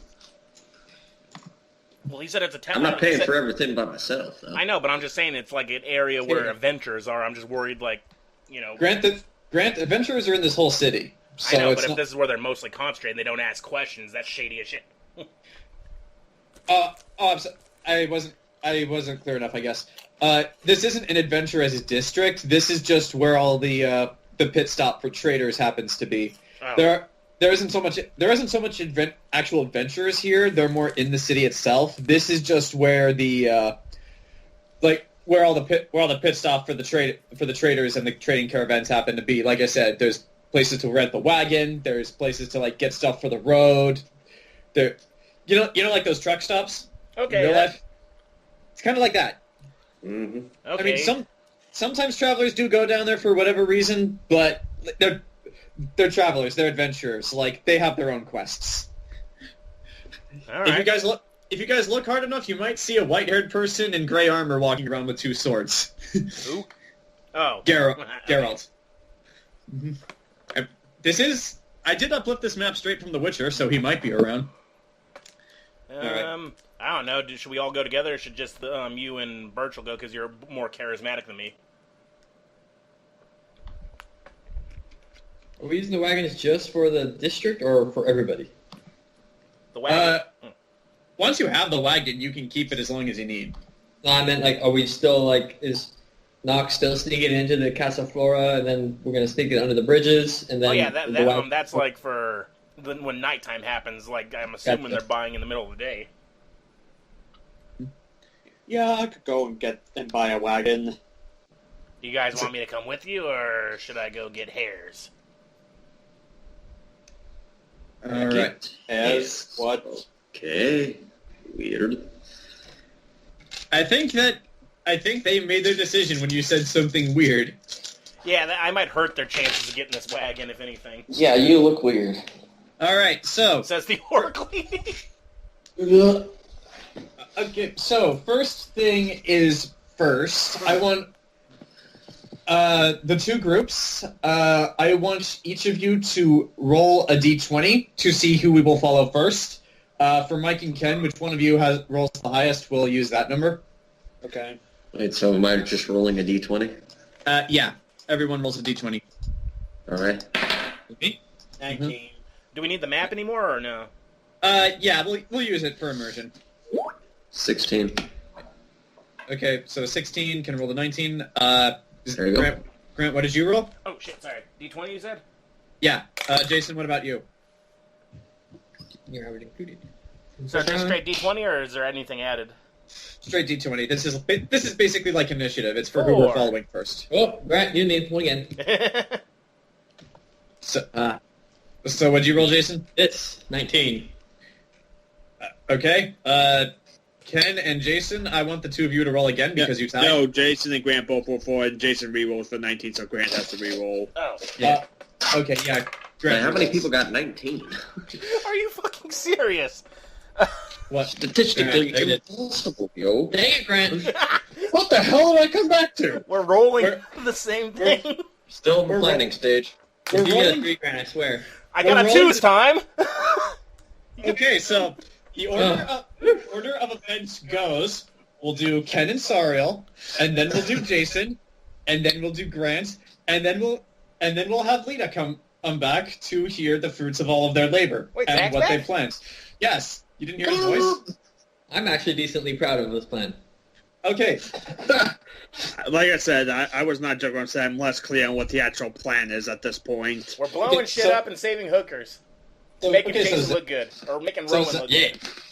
Well, he said it's a town. I'm not paying for everything by myself, though. I know, but I'm just saying it's like an area where adventurers are. I'm just worried, Grant, adventurers are in this whole city. So I know, but if this is where they're mostly concentrated, they don't ask questions. That's shady as shit. I wasn't clear enough, I guess. This isn't an adventurers district. This is just where all the pit stop for traders happens to be. Oh. There isn't so much actual adventurers here. They're more in the city itself. This is just where where all the pit stop for the traders and the trading caravans happen to be. Like I said, there's places to rent the wagon. There's places to get stuff for the road. There, like those truck stops. Okay. In real life? It's kind of like that. Mm-hmm. Okay. I mean, sometimes travelers do go down there for whatever reason, but they're travelers, they're adventurers. Like, they have their own quests. All right. If you guys look hard enough, you might see a white-haired person in gray armor walking around with 2 swords. Who? Oh. Geralt. Mm-hmm. I did uplift this map straight from The Witcher, so he might be around. I don't know. Should we all go together, or should just you and Burchill go because you're more charismatic than me? Are we using the wagons just for the district or for everybody? The wagon. Once you have the wagon, you can keep it as long as you need. No, I meant, like, are we still, like, is Nox still sneaking into the Casa Flora, and then we're going to sneak it under the bridges, and then... Oh, yeah, that's, like, for when nighttime happens, like, I'm assuming they're buying in the middle of the day. Yeah, I could go and buy a wagon. Do you guys want me to come with you, or should I go get hares? Alright. As what? Okay. Weird. I think they made their decision when you said something weird. Yeah, I might hurt their chances of getting this wagon, if anything. Yeah, you look weird. Alright, so... Says the orc lady. Okay, so first thing is first. I want the 2 groups. I want each of you to roll a d20 to see who we will follow first. For Mike and Ken, which one of you rolls the highest, we'll use that number. Okay. Wait, so am I just rolling a d20? Yeah, everyone rolls a d20. All right. Me? 19. Mm-hmm. Do we need the map anymore, or no? Yeah, we'll use it for immersion. 16. Okay, so 16 can roll the 19. There you go. Grant, what did you roll? Oh, shit, sorry. D20 you said? Yeah. Jayson, what about you? You're already included. So just straight D20, or is there anything added? Straight d20. This is basically like initiative. It's for who we're following first. Oh, Grant, you need one again. So what'd you roll, Jayson? It's 19. Okay. Ken and Jayson, I want the 2 of you to roll again because you tied. No, Jayson and Grant both roll 4, and Jayson re-rolls for 19, so Grant has to re-roll. Oh. Yeah. Okay, yeah. Grant, How many people got 19? Are you fucking serious? What? Statistically Grant, impossible, yo. Dang it, Grant. What the hell did I come back to? We're rolling the same thing. Still in the planning stage. If you get a 3, Grant, I swear. I got a rolling 2 this time. Okay, so the order of events goes, we'll do Ken and Sarael, and then we'll do Jayson, and then we'll do Grant, and then we'll have Lita come back to hear the fruits of all of their labor. Wait, and Zach's what they back? planned. Yes, you didn't hear his voice? I'm actually decently proud of this plan. Okay. Like I said, I was not joking. I'm less clear on what the actual plan is at this point. We're blowing Okay, shit so- up and saving hookers. So, Making okay, Jayson so, look good. Or making so Rowan Za- look Yeah.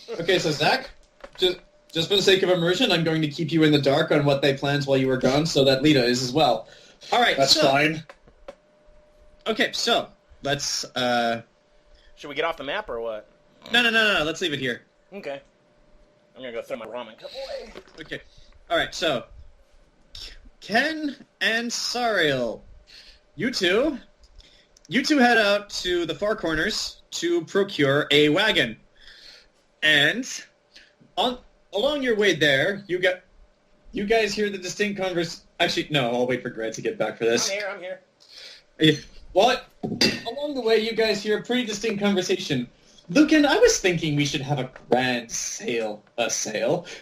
good. okay, so Zach, just for the sake of immersion, I'm going to keep you in the dark on what they planned while you were gone, so that Lita is as well. All right, That's fine. Okay, so let's. Should we get off the map or what? No. Let's leave it here. Okay. I'm gonna go throw my ramen cup away. Okay. All right. So, Ken and Sarael, you two head out to the far corners to procure a wagon, and along your way there, you guys hear the distinct converse. Actually, no. I'll wait for Grant to get back for this. I'm here. What? Along the way, you guys hear a pretty distinct conversation. Lucan, I was thinking we should have a grand sale.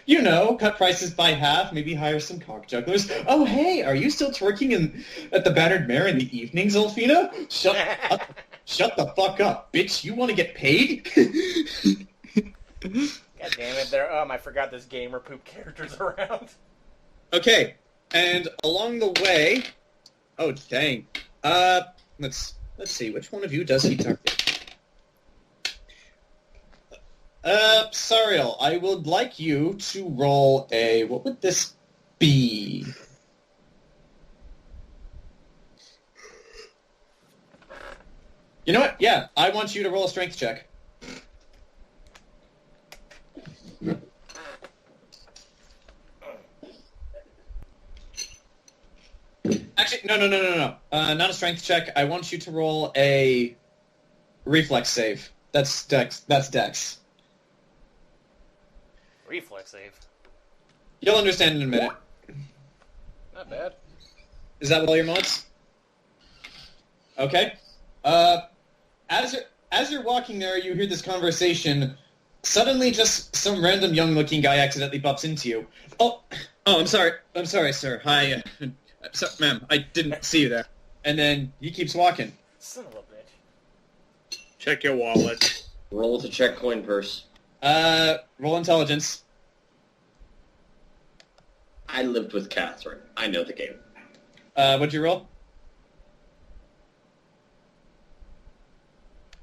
You know, cut prices by half, maybe hire some cock jugglers. Oh, hey, are you still twerking at the Battered Mare in the evenings, Elfina? Shut the fuck up, bitch. You want to get paid? God damn it! I forgot this gamer poop character's around. Okay, and along the way... Oh, dang. Let's see, which one of you does he talk to? Sarael, I would like you to roll a... What would this be? You know what? Yeah, I want you to roll a strength check. Actually, no. Not a strength check. I want you to roll a reflex save. That's Dex. That's Dex. Reflex save. You'll understand in a minute. Not bad. Is that with all your mods? Okay. As you're walking there, you hear this conversation. Suddenly, just some random young-looking guy accidentally bumps into you. Oh, I'm sorry. I'm sorry, sir. Hi, ma'am. I didn't see you there. And then he keeps walking. Son of a bitch. Check your wallet. Roll to check coin purse. Roll intelligence. I lived with Catherine. I know the game. What'd you roll?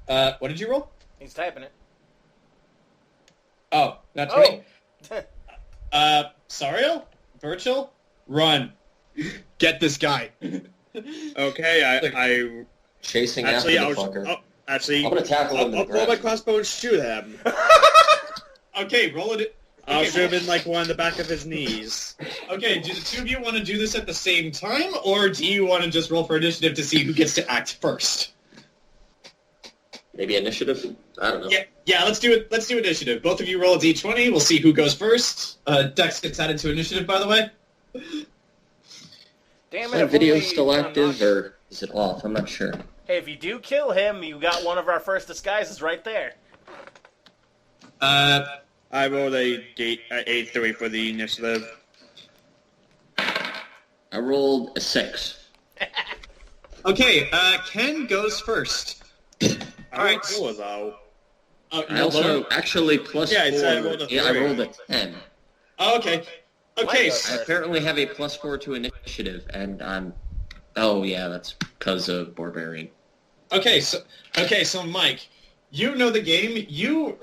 What did you roll? He's typing it. Oh, not 20. Sarael? Burchill? Run. Get this guy. Okay, I Chasing actually, after the fucker. I'm gonna tackle him. I'll pull my crossbow and shoot him. Okay, roll it. I'll Okay, shoot him in like one in the back of his knees. Okay, do the two of you want to do this at the same time, or do you want to just roll for initiative to see who gets to act first? Maybe initiative? I don't know. Yeah, let's do it. Let's do initiative. Both of you roll a d20. We'll see who goes first. Dex gets added to initiative, by the way. Damn Is it! that if video only still I'm active, not- or is it off? I'm not sure. Hey, if you do kill him, you got one of our first disguises right there. I rolled a 8-3 for the initiative. I rolled a 6. Okay, Ken goes first. All right, cool though. I also actually plus Yeah, I 4. said I rolled a Yeah, I 3. rolled a 10. Oh, okay. Okay, What? I apparently have a plus 4 to initiative, and I'm... Oh, yeah, that's because of Barbarian. so Mike, you know the game. You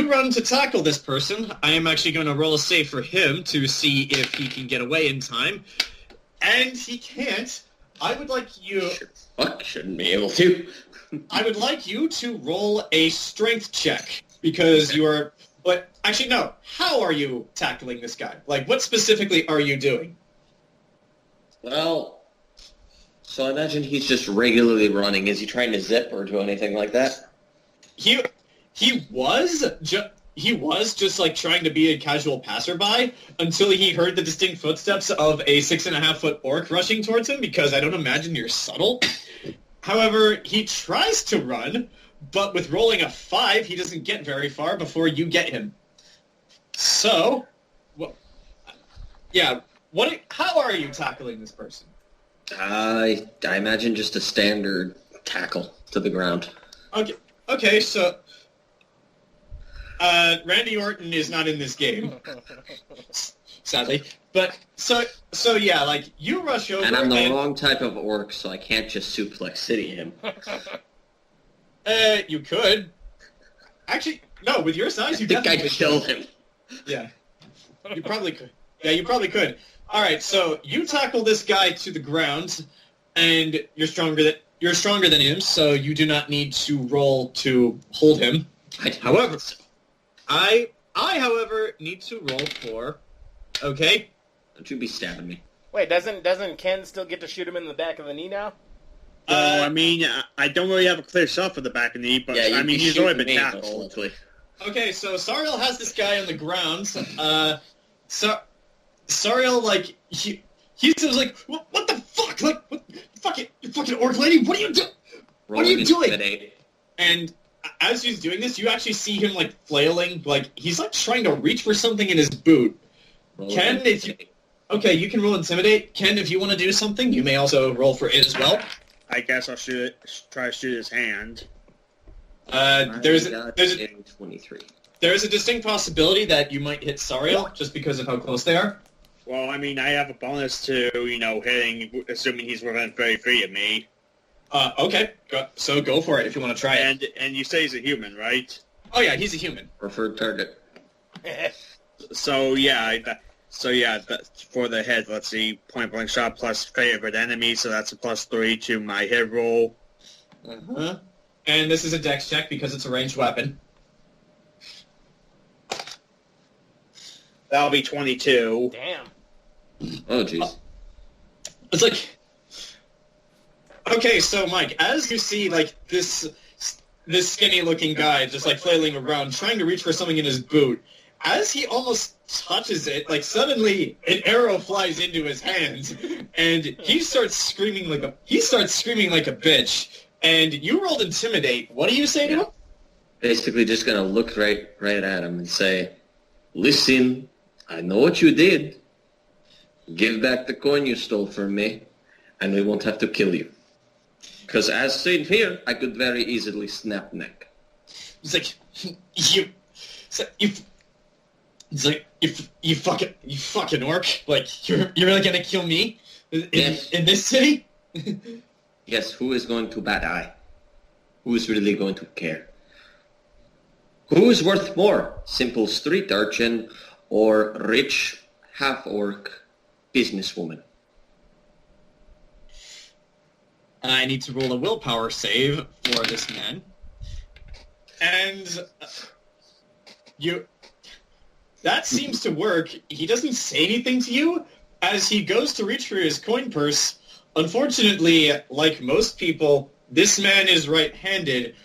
run to tackle this person. I am actually going to roll a save for him to see if he can get away in time, and he can't. I would like you. Shouldn't be able to. I would like you to roll a strength check because you are. But actually, no. How are you tackling this guy? Like, what specifically are you doing? Well, so I imagine he's just regularly running. Is he trying to zip or do anything like that? He was just like trying to be a casual passerby until he heard the distinct footsteps of a 6.5-foot orc rushing towards him, because I don't imagine you're subtle. However, he tries to run, but with rolling a 5, he doesn't get very far before you get him. So, how are you tackling this person? I imagine just a standard tackle to the ground. Okay, so Randy Orton is not in this game, sadly. But so yeah, like you rush over, And I'm the wrong type of orc, so I can't just suplex city him. You could. Actually, no. With your size, you I think I'd definitely kill could. him. Yeah, you probably could. Yeah, you probably could. All right, so you tackle this guy to the ground, and you're stronger than him, so you do not need to roll to hold him. However, I however need to roll for. Okay. Don't you be stabbing me. Wait, doesn't Ken still get to shoot him in the back of the knee now? I mean, I don't really have a clear shot for the back of the knee, but Yeah, I mean, he's already been me, tackled. most likely. Okay, so Sarael has this guy on the ground. Sarael, like, he's just like, what the fuck? Like, what, you fucking orc lady, what are you doing? What are you doing? Intimidate. And as he's doing this, you actually see him, like, flailing. Like, he's, like, trying to reach for something in his boot. Roll Ken, if you... intimidate. Okay, you can roll Intimidate. Ken, if you want to do something, you may also roll for it as well. I guess I'll try to shoot his hand. There's a 23. distinct possibility that you might hit Sarael, just because of how close they are. Well, I mean, I have a bonus to, hitting, assuming he's within 30 feet of me. Okay, so go for it if you want to try it. And you say he's a human, right? Oh yeah, he's a human. Preferred target. So that's for the head, let's see, point blank shot plus favorite enemy, so that's a +3 to my hit roll. Uh-huh. And this is a dex check because it's a ranged weapon. That'll be 22. Damn. Oh, jeez. It's like, Okay, so Mike, as you see, like, this skinny-looking guy just, like, flailing around, trying to reach for something in his boot, as he almost touches it, like, suddenly an arrow flies into his hands, and he starts screaming like a bitch. And you rolled Intimidate. What do you say to him? Basically just gonna look right at him and say, listen, I know what you did. Give back the coin you stole from me, and we won't have to kill you. Because as seen here, I could very easily snap neck. He's like, you fucking orc. Like, you're really gonna kill me in this city? Yes, who is going to bat eye? Who is really going to care? Who is worth more? Simple street urchin or rich half-orc businesswoman? I need to roll a willpower save for this man. And that seems to work. He doesn't say anything to you as he goes to reach for his coin purse. Unfortunately, like most people, this man is right-handed,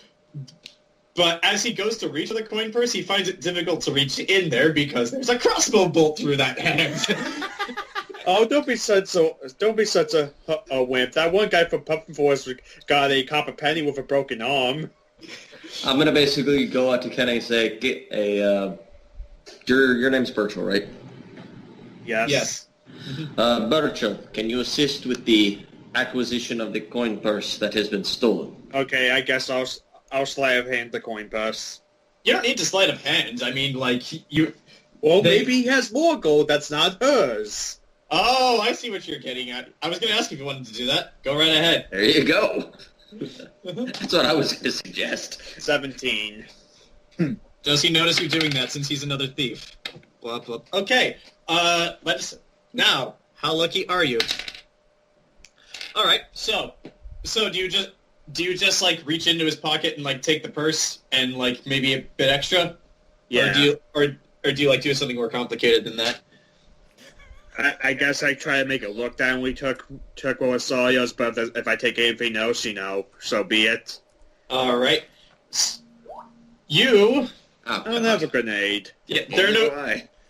but as he goes to reach for the coin purse, he finds it difficult to reach in there because there's a crossbow bolt through that hand. Oh, don't be such a wimp. That one guy from Puffin Forest got a copper penny with a broken arm. I'm gonna basically go out to Kenny and say, get a, your name's Burchill, right? Yes. Burchill, can you assist with the acquisition of the coin purse that has been stolen? Okay, I guess I'll sleight of hand the coin purse. You don't need to sleight of hand. I mean, like, you... Well, maybe he has more gold that's not hers. Oh, I see what you're getting at. I was going to ask if you wanted to do that. Go right ahead. There you go. That's what I was going to suggest. 17. Does he notice you doing that since he's another thief? Blah, blah. Okay, now, how lucky are you? All right, so do you just like reach into his pocket and like take the purse and like maybe a bit extra? Yeah. Or do you like do something more complicated than that? I guess I try to make it look that we took what was Sarael's, but if I take anything else, so be it. All right. You... I don't have a grenade. Yeah,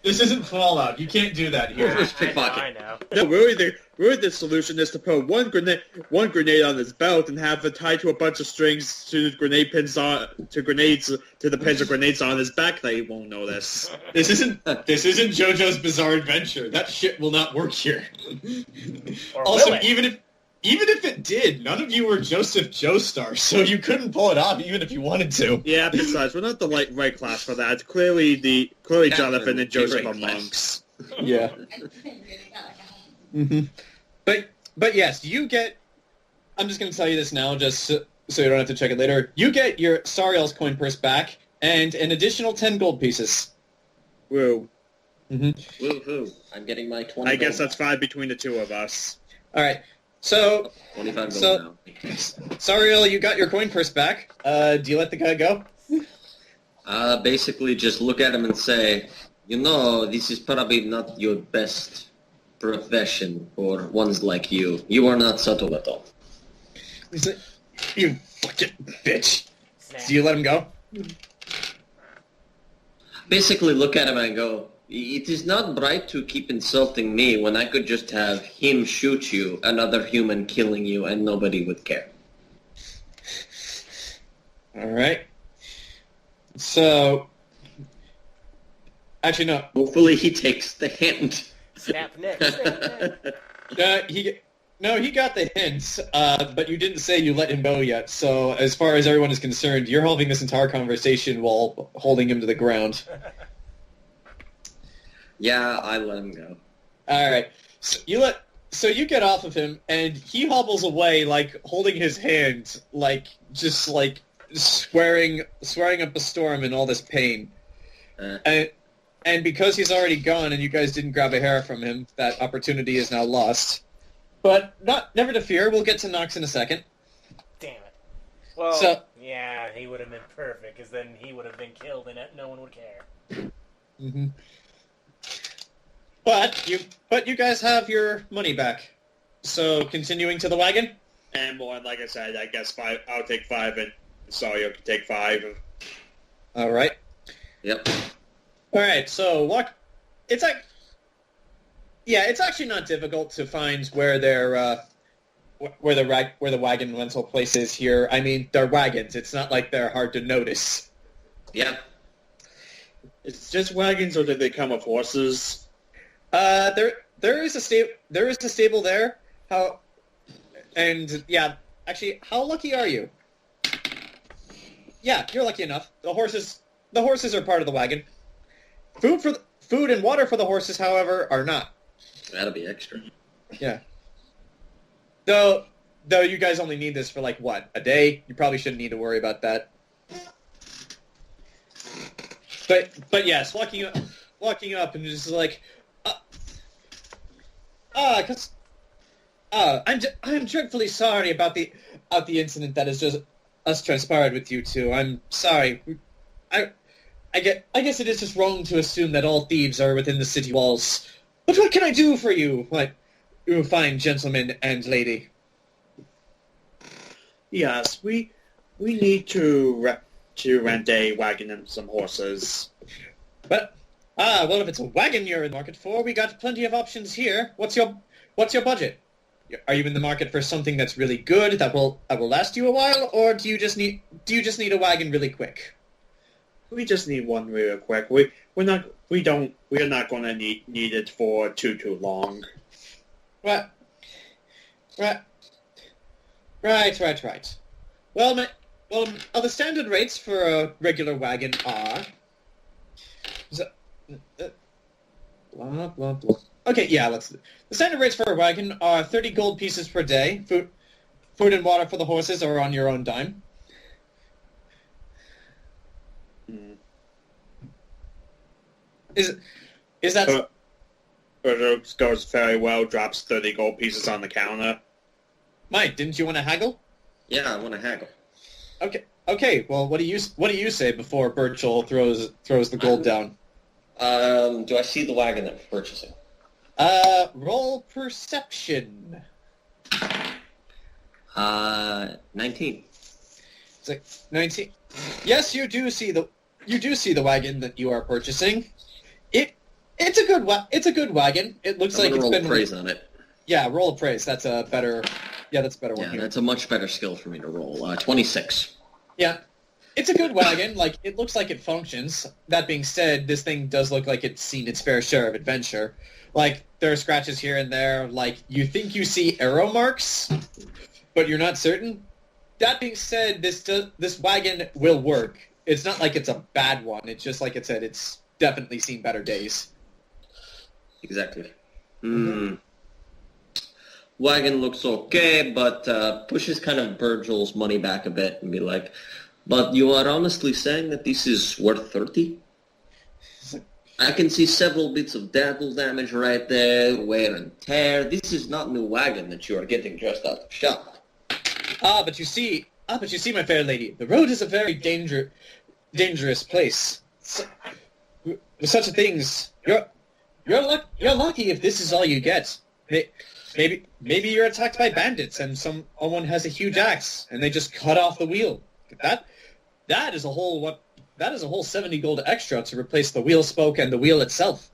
this isn't Fallout. You can't do that here. I know. No, really, the solution is to put one grenade on his belt and have it tied to a bunch of strings to the pins of grenades on his back that he won't notice. This isn't JoJo's Bizarre Adventure. That shit will not work here. Or Also, will it? even if it did, none of you were Joseph Joestar, so you couldn't pull it off even if you wanted to. Yeah, besides, we're not the right class for that. Clearly Jonathan and Joseph are monks. Yeah. Mm-hmm. But yes, you get... I'm just going to tell you this now, just so you don't have to check it later. You get your Sarael's coin purse back, and an additional 10 gold pieces. Woo. Mm-hmm. Woohoo. I'm getting my 20 I guess gold. that's 5 between the two of us. All right. So, 25 gold now. Sarael, you got your coin purse back. Do you let the guy go? Basically just look at him and say, this is probably not your best profession for ones like you. You are not subtle at all. He's like, you fucking bitch. Snap. Do you let him go? Basically look at him and go, it is not right to keep insulting me when I could just have him shoot you, another human killing you, and nobody would care. All right. So, actually, no. Hopefully he takes the hint. Snap next. He got the hints, but you didn't say you let him go yet. So, as far as everyone is concerned, you're holding this entire conversation while holding him to the ground. Yeah, I let him go. All right. So you get off of him, and he hobbles away, like holding his hand, like just like swearing up a storm in all this pain. And because he's already gone, and you guys didn't grab a hair from him, that opportunity is now lost. But never to fear. We'll get to Nox in a second. Damn it. Well, yeah, he would have been perfect, because then he would have been killed, and no one would care. Mm-hmm. But you guys have your money back. So continuing to the wagon. And more, like I said, I guess 5. I'll take 5, and Sawyer can take 5. All right. Yep. All right. So walk. It's like. Yeah, it's actually not difficult to find where their where the wagon rental place is here. I mean, they're wagons. It's not like they're hard to notice. Yeah. It's just wagons, or do they come with horses? There is a stable there. Actually, how lucky are you? Yeah, you're lucky enough. The horses are part of the wagon. Food and water for the horses, however, are not. That'll be extra. Yeah. Though you guys only need this for like what, a day? You probably shouldn't need to worry about that. But yes, walking up and just like, I'm dreadfully sorry about the incident that has just transpired with you two. I'm sorry. I guess it is just wrong to assume that all thieves are within the city walls. But what can I do for you, you fine gentleman and lady? Yes, we need to rent a wagon and some horses. But well, if it's a wagon you're in the market for, we got plenty of options here. What's your budget? Are you in the market for something that's really good that will last you a while, or do you just need a wagon really quick? We just need one real quick. We are not going to need it for too long. Right. Well, the standard rates for a regular wagon are. Blah blah blah. Okay, yeah. The standard rates for a wagon are 30 gold pieces per day. Food and water for the horses are on your own dime. Is that? It goes very well. Drops 30 gold pieces on the counter. Mike, didn't you want to haggle? Yeah, I want to haggle. Okay. Well, what do you say before Burchill throws the gold down? Do I see the wagon that we're purchasing? Roll perception. 19. It's like 19. Yes, you do see the wagon that you are purchasing. It's a good wagon. It looks like it's roll been praise on it. Yeah, roll appraise. That's a better. Yeah, that's a better one. Yeah, here. that's a much better skill for me to roll. 26. Yeah, it's a good wagon. Like, it looks like it functions. That being said, this thing does look like it's seen its fair share of adventure. Like, there are scratches here and there. Like, you think you see arrow marks, but you're not certain. That being said, this wagon will work. It's not like it's a bad one. It's just like it said. It's definitely seen better days. Exactly. Wagon looks okay, but pushes kind of Burchill's money back a bit and be like, but you are honestly saying that this is worth 30? I can see several bits of battle damage right there, wear and tear. This is not new wagon that you are getting just out of shop. But you see, my fair lady, the road is a very dangerous place. With such things, you're lucky if this is all you get. Maybe you're attacked by bandits and someone has a huge axe and they just cut off the wheel. That is a whole 70 gold extra to replace the wheel spoke and the wheel itself.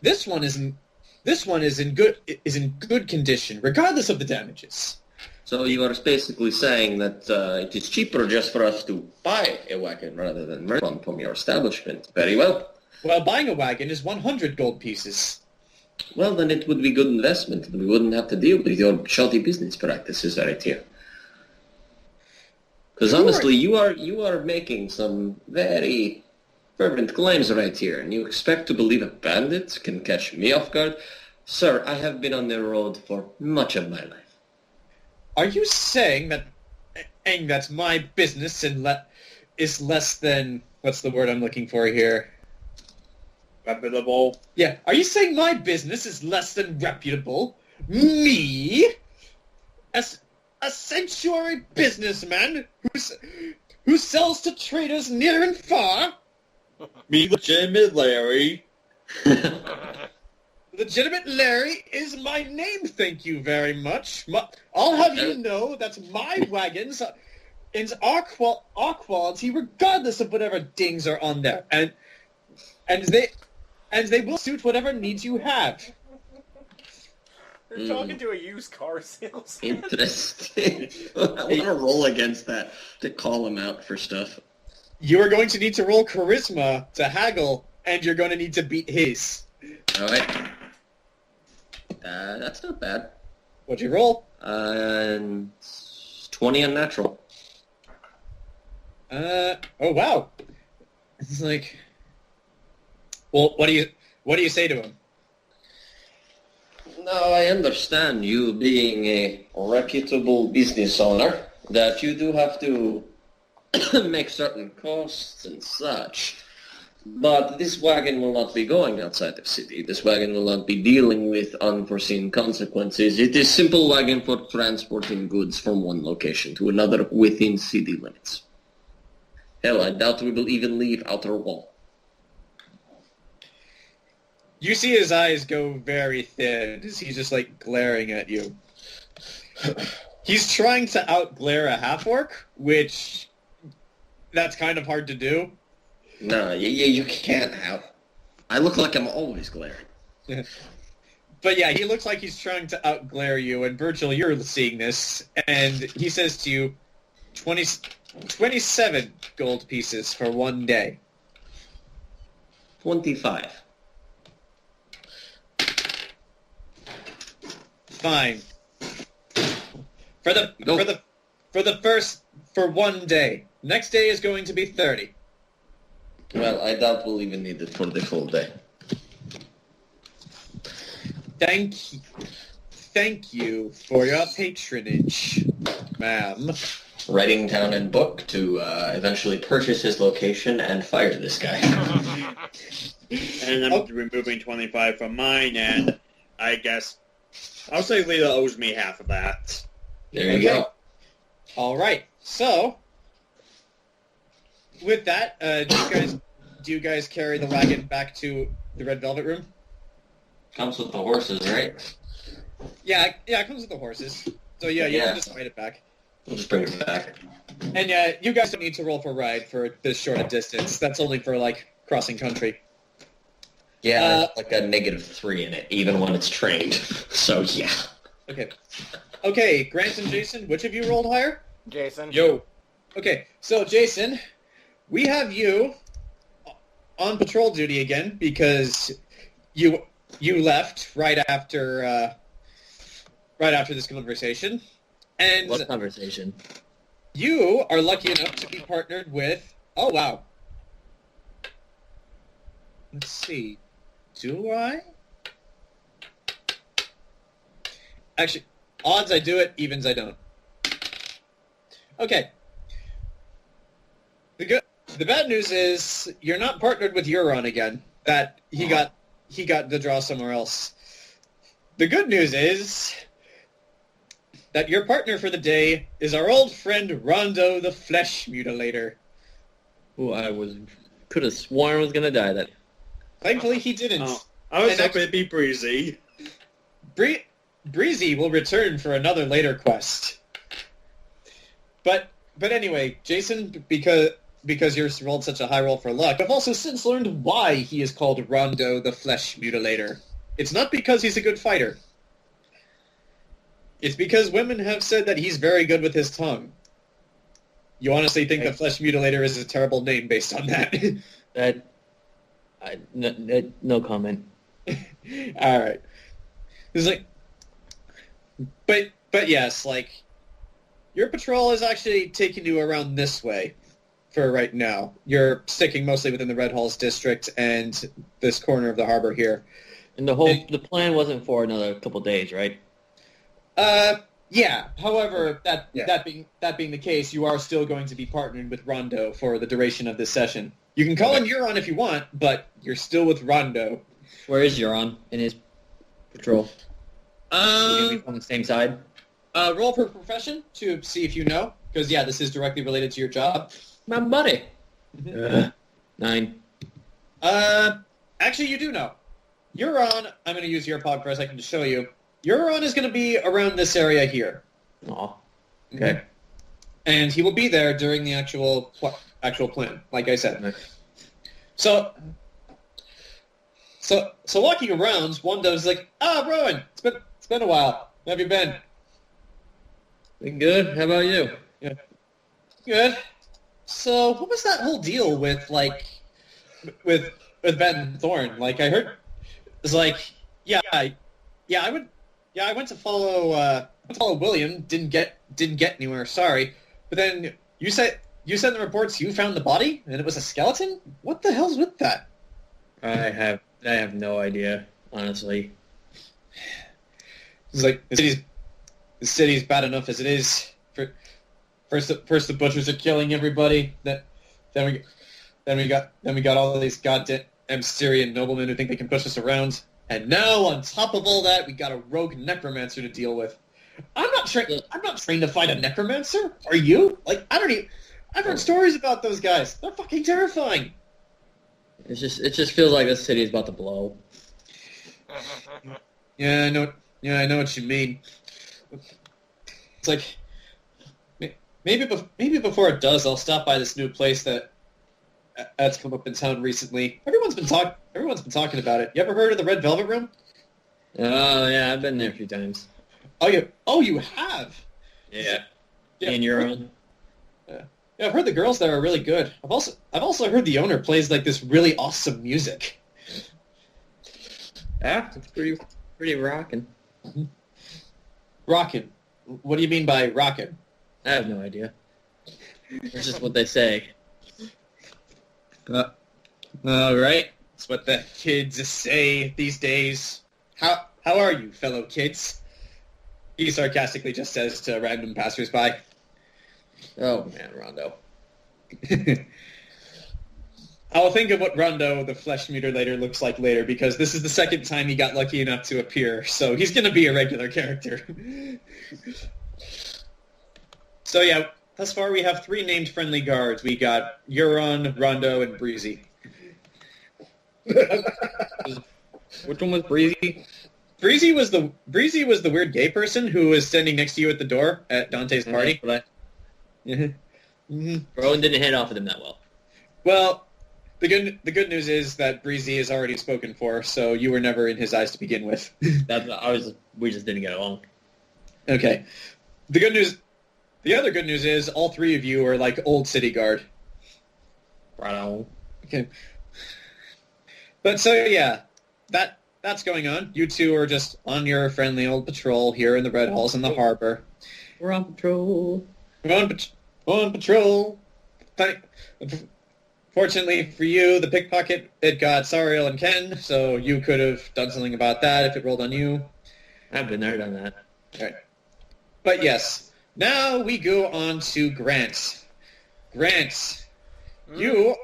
This one is in good condition, regardless of the damages. So you are basically saying that it is cheaper just for us to buy a wagon rather than rent one from your establishment. Very well. Well, buying a wagon is 100 gold pieces. Well, then it would be good investment. We wouldn't have to deal with your shoddy business practices right here. Because honestly, you are making some very fervent claims right here, and you expect to believe a bandit can catch me off guard? Sir, I have been on the road for much of my life. Are you saying that my business is less than, what's the word I'm looking for here? Reputable? Yeah. Are you saying my business is less than reputable? Me? A sanctuary businessman who sells to traders near and far? Me legitimate, Larry. Legitimate Larry is my name, thank you very much. I'll have you know that my wagons is our quality regardless of whatever dings are on there. And they will suit whatever needs you have. You're talking to a used car salesman. Interesting. I want to roll against that to call him out for stuff. You are going to need to roll charisma to haggle, and you're going to need to beat his. All right. That's not bad. What'd you roll? 20 unnatural. Oh wow. It's like, well, what do you say to him? No, I understand you being a reputable business owner, that you do have to make certain costs and such. But this wagon will not be going outside the city. This wagon will not be dealing with unforeseen consequences. It is simple wagon for transporting goods from one location to another within city limits. Hell, I doubt we will even leave Outer Wall. You see his eyes go very thin as he's just like glaring at you. He's trying to outglare a half-orc, which that's kind of hard to do. No, you can't have. I look like I'm always glaring. But yeah, he looks like he's trying to outglare you, and Burchill, you're seeing this, and he says to you, 27 gold pieces for one day. 25. Fine. For one day. Next day is going to be 30. Well, I doubt we'll even need it for the full day. Thank you for your patronage, ma'am. Writing down in book to eventually purchase his location and fire this guy. And I'm removing 25 from mine, and I guess I'll say Lita owes me half of that. There you go. All right. So, with that, do you guys carry the wagon back to the Red Velvet Room? Comes with the horses, right? Yeah, it comes with the horses. So yeah, you can just ride it back. We'll just bring it back. And you guys don't need to roll for ride for this short a distance. That's only for like crossing country. Yeah, there's like a -3 in it, even when it's trained. So yeah. Okay, Grant and Jayson, which of you rolled higher? Jayson. Yo. Okay, so Jayson, we have you on patrol duty again because you left right after this conversation. And What conversation? you are lucky enough to be partnered with... Oh, wow. Let's see. Do I? Actually, odds I do it, evens I don't. Okay. The bad news is you're not partnered with Euron again. That he got the draw somewhere else. The good news is that your partner for the day is our old friend Rondo the Flesh Mutilator. Who could have sworn was gonna die that. Thankfully, he didn't. Oh, I was And hoping it'd be Breezy. Breezy will return for another later quest. But anyway, Jayson, because you're rolled such a high roll for luck, I've also since learned why he is called Rondo the Flesh Mutilator. It's not because he's a good fighter. It's because women have said that he's very good with his tongue. You honestly think the Flesh Mutilator is a terrible name based on that? No comment. All right. It's like, but yes, like, your patrol is actually taking you around this way for right now. You're sticking mostly within the Red Halls district and this corner of the harbor here. And the plan wasn't for another couple days, right? Yeah. However, that being the case, you are still going to be partnered with Rondo for the duration of this session. You can call him Euron if you want, but you're still with Rondo. Where is Euron in his patrol? Are you gonna be on the same side? Roll for profession to see if you know, because this is directly related to your job. My buddy. 9. Actually, you do know. Euron, I'm going to use your pod for a second to show you. Euron is going to be around this area here. Aw. Okay. And he will be there during the actual plan, like I said. So walking around, Wando's like, Rowan, it's been a while. How have you been? Been good. How about you? Yeah. Good. So what was that whole deal with Ben Thorne? Like I heard, it's like, I went to follow William. Didn't get anywhere. Sorry, but then you said in the reports you found the body and it was a skeleton. What the hell's with that? I have no idea, honestly. It's like the city's bad enough as it is. First the butchers are killing everybody. Then we got all of these goddamn Syrian noblemen who think they can push us around. And now on top of all that, we got a rogue necromancer to deal with. I'm not trained to fight a necromancer. Are you? Like I've heard stories about those guys. They're fucking terrifying. It just feels like this city is about to blow. Yeah, I know what you mean. It's like maybe before it does, I'll stop by this new place that's come up in town recently. Everyone's been talking about it. You ever heard of the Red Velvet Room? Oh yeah, I've been there a few times. Oh, you have? Yeah. Yeah. And your own. Yeah, I've heard the girls there are really good. I've also heard the owner plays like this really awesome music. Yeah, it's pretty rocking. Rockin'? What do you mean by rockin'? I have no idea. It's just what they say. All right. That's what the kids say these days. How are you, fellow kids? He sarcastically just says to random passersby. Oh man, Rondo. I'll think of what Rondo, the flesh mutilator, looks like later, because this is the second time he got lucky enough to appear, so he's going to be a regular character. So yeah, thus far we have 3 named friendly guards. We got Euron, Rondo, and Breezy. Which one was Breezy? Breezy was the weird gay person who was standing next to you at the door at Dante's party. Mm-hmm. Rowan didn't hit off of them that well. Well, the good news is that Breezy is already spoken for, so you were never in his eyes to begin with. We just didn't get along. Okay. The other good news is all 3 of you are like old city guard. Right on. Okay. But so yeah, that's going on. You 2 are just on your friendly old patrol here in the Red Halls in the harbor. We're on patrol. We're on patrol. Fortunately for you, the pickpocket, it got Sarael and Ken, so you could have done something about that if it rolled on you. I've been there, done that. All right. But yes, now we go on to Grant. Grant, you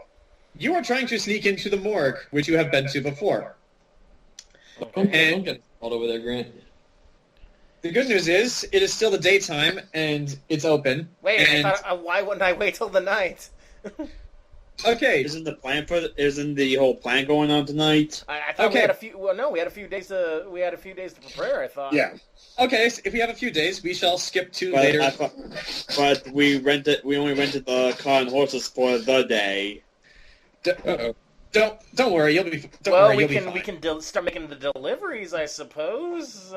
are trying to sneak into the morgue, which you have been to before. Don't get called over there, Grant. The good news is, it is still the daytime, and it's open. Wait, and... why wouldn't I wait till the night? Okay. Isn't the whole plan going on tonight? I thought we had a few. Well, no, we had a few days to prepare. I thought. Yeah. Okay, so if we have a few days, we shall skip to later. But we only rented the car and horses for the day. Don't worry, you'll be. We can start making the deliveries, I suppose.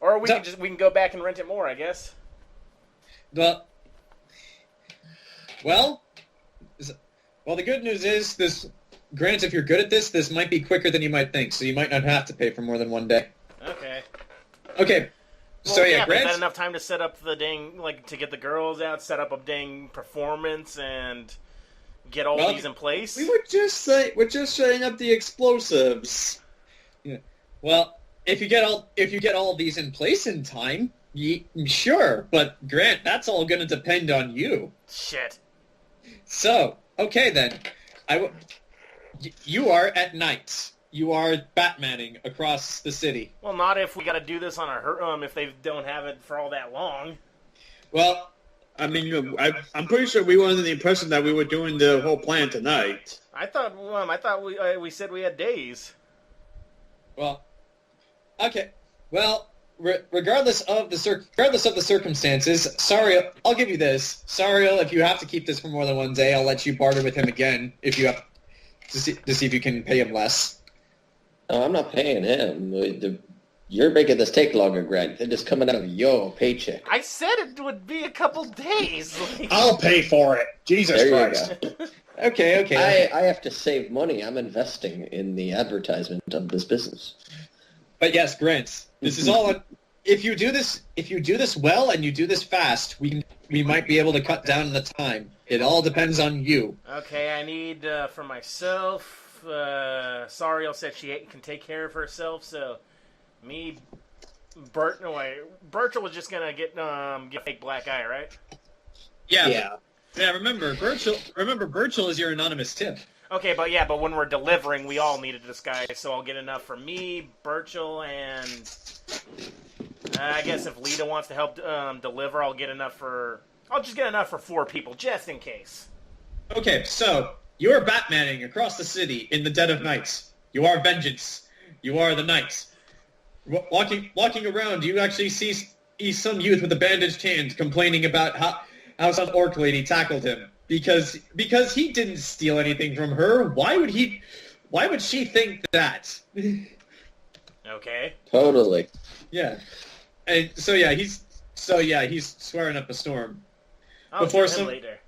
Or we can go back and rent it more, I guess. Well, the good news is this. Grant, if you're good at this might be quicker than you might think, so you might not have to pay for more than one day. Okay. Okay. Well, so yeah, Grant. Is that enough time to set up the dang, to get the girls out, set up a dang performance, and get all these in place? We're just setting up the explosives. Yeah. Well, if you get all these in place in time, sure. But Grant, that's all going to depend on you. Shit. So, okay then. You are at night. You are Batmaning across the city. Well, not if we got to do this on if they don't have it for all that long. Well, I mean, I'm pretty sure we were under the impression that we were doing the whole plan tonight. I thought we said we had days. Well, okay. Well, regardless of the circumstances, Sarael, I'll give you this. Sarael, if you have to keep this for more than one day, I'll let you barter with him again if you have to see if you can pay him less. No, I'm not paying him. You're making this take longer, Grant. It is coming out of your paycheck. I said it would be a couple days. I'll pay for it. Jesus There Christ. you go. Okay. I have to save money. I'm investing in the advertisement of this business. But yes, Grant, this is all on... If you do this well and you do this fast, we might be able to cut down the time. It all depends on you. Okay, I need for myself. Sarael said she can take care of herself, so Burchill was just gonna get fake black eye, right? Yeah. Remember, Burchill is your anonymous tip. Okay, but when we're delivering, we all need a disguise, so I'll get enough for me, Burchill, and I guess if Lita wants to help deliver, I'll just get enough for 4 people, just in case. Okay, so you are Batmaning across the city in the dead of night. You are vengeance. You are the knight. Walking around, you actually see some youth with a bandaged hand complaining about how some orc lady tackled him because he didn't steal anything from her. Why would she think that? Okay. Totally. Yeah. And he's swearing up a storm. I'll Before get him later.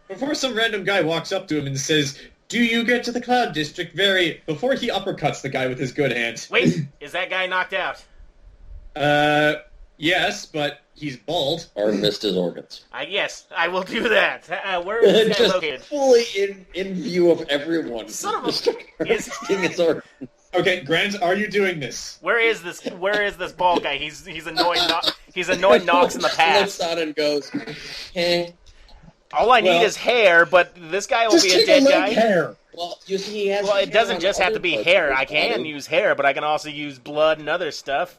Before some random guy walks up to him and says, "Do you get to the Cloud District before he uppercuts the guy with his good hand. Wait, is that guy knocked out? Yes, but he's bald. Or missed his organs. Yes, I will do that. Where is that Just located? fully in view of everyone. Son of a- Just harvesting his organs. Okay, Grant, are you doing this? Where is this bald guy? He's annoying. He's annoyed Knox in the past. Looks out and goes, "Hey." All I need is hair, but this guy will be a dead guy. Hair. Well, you see, he has. Well, it doesn't just have to be hair. I can body. use hair, but I can also use blood and other stuff.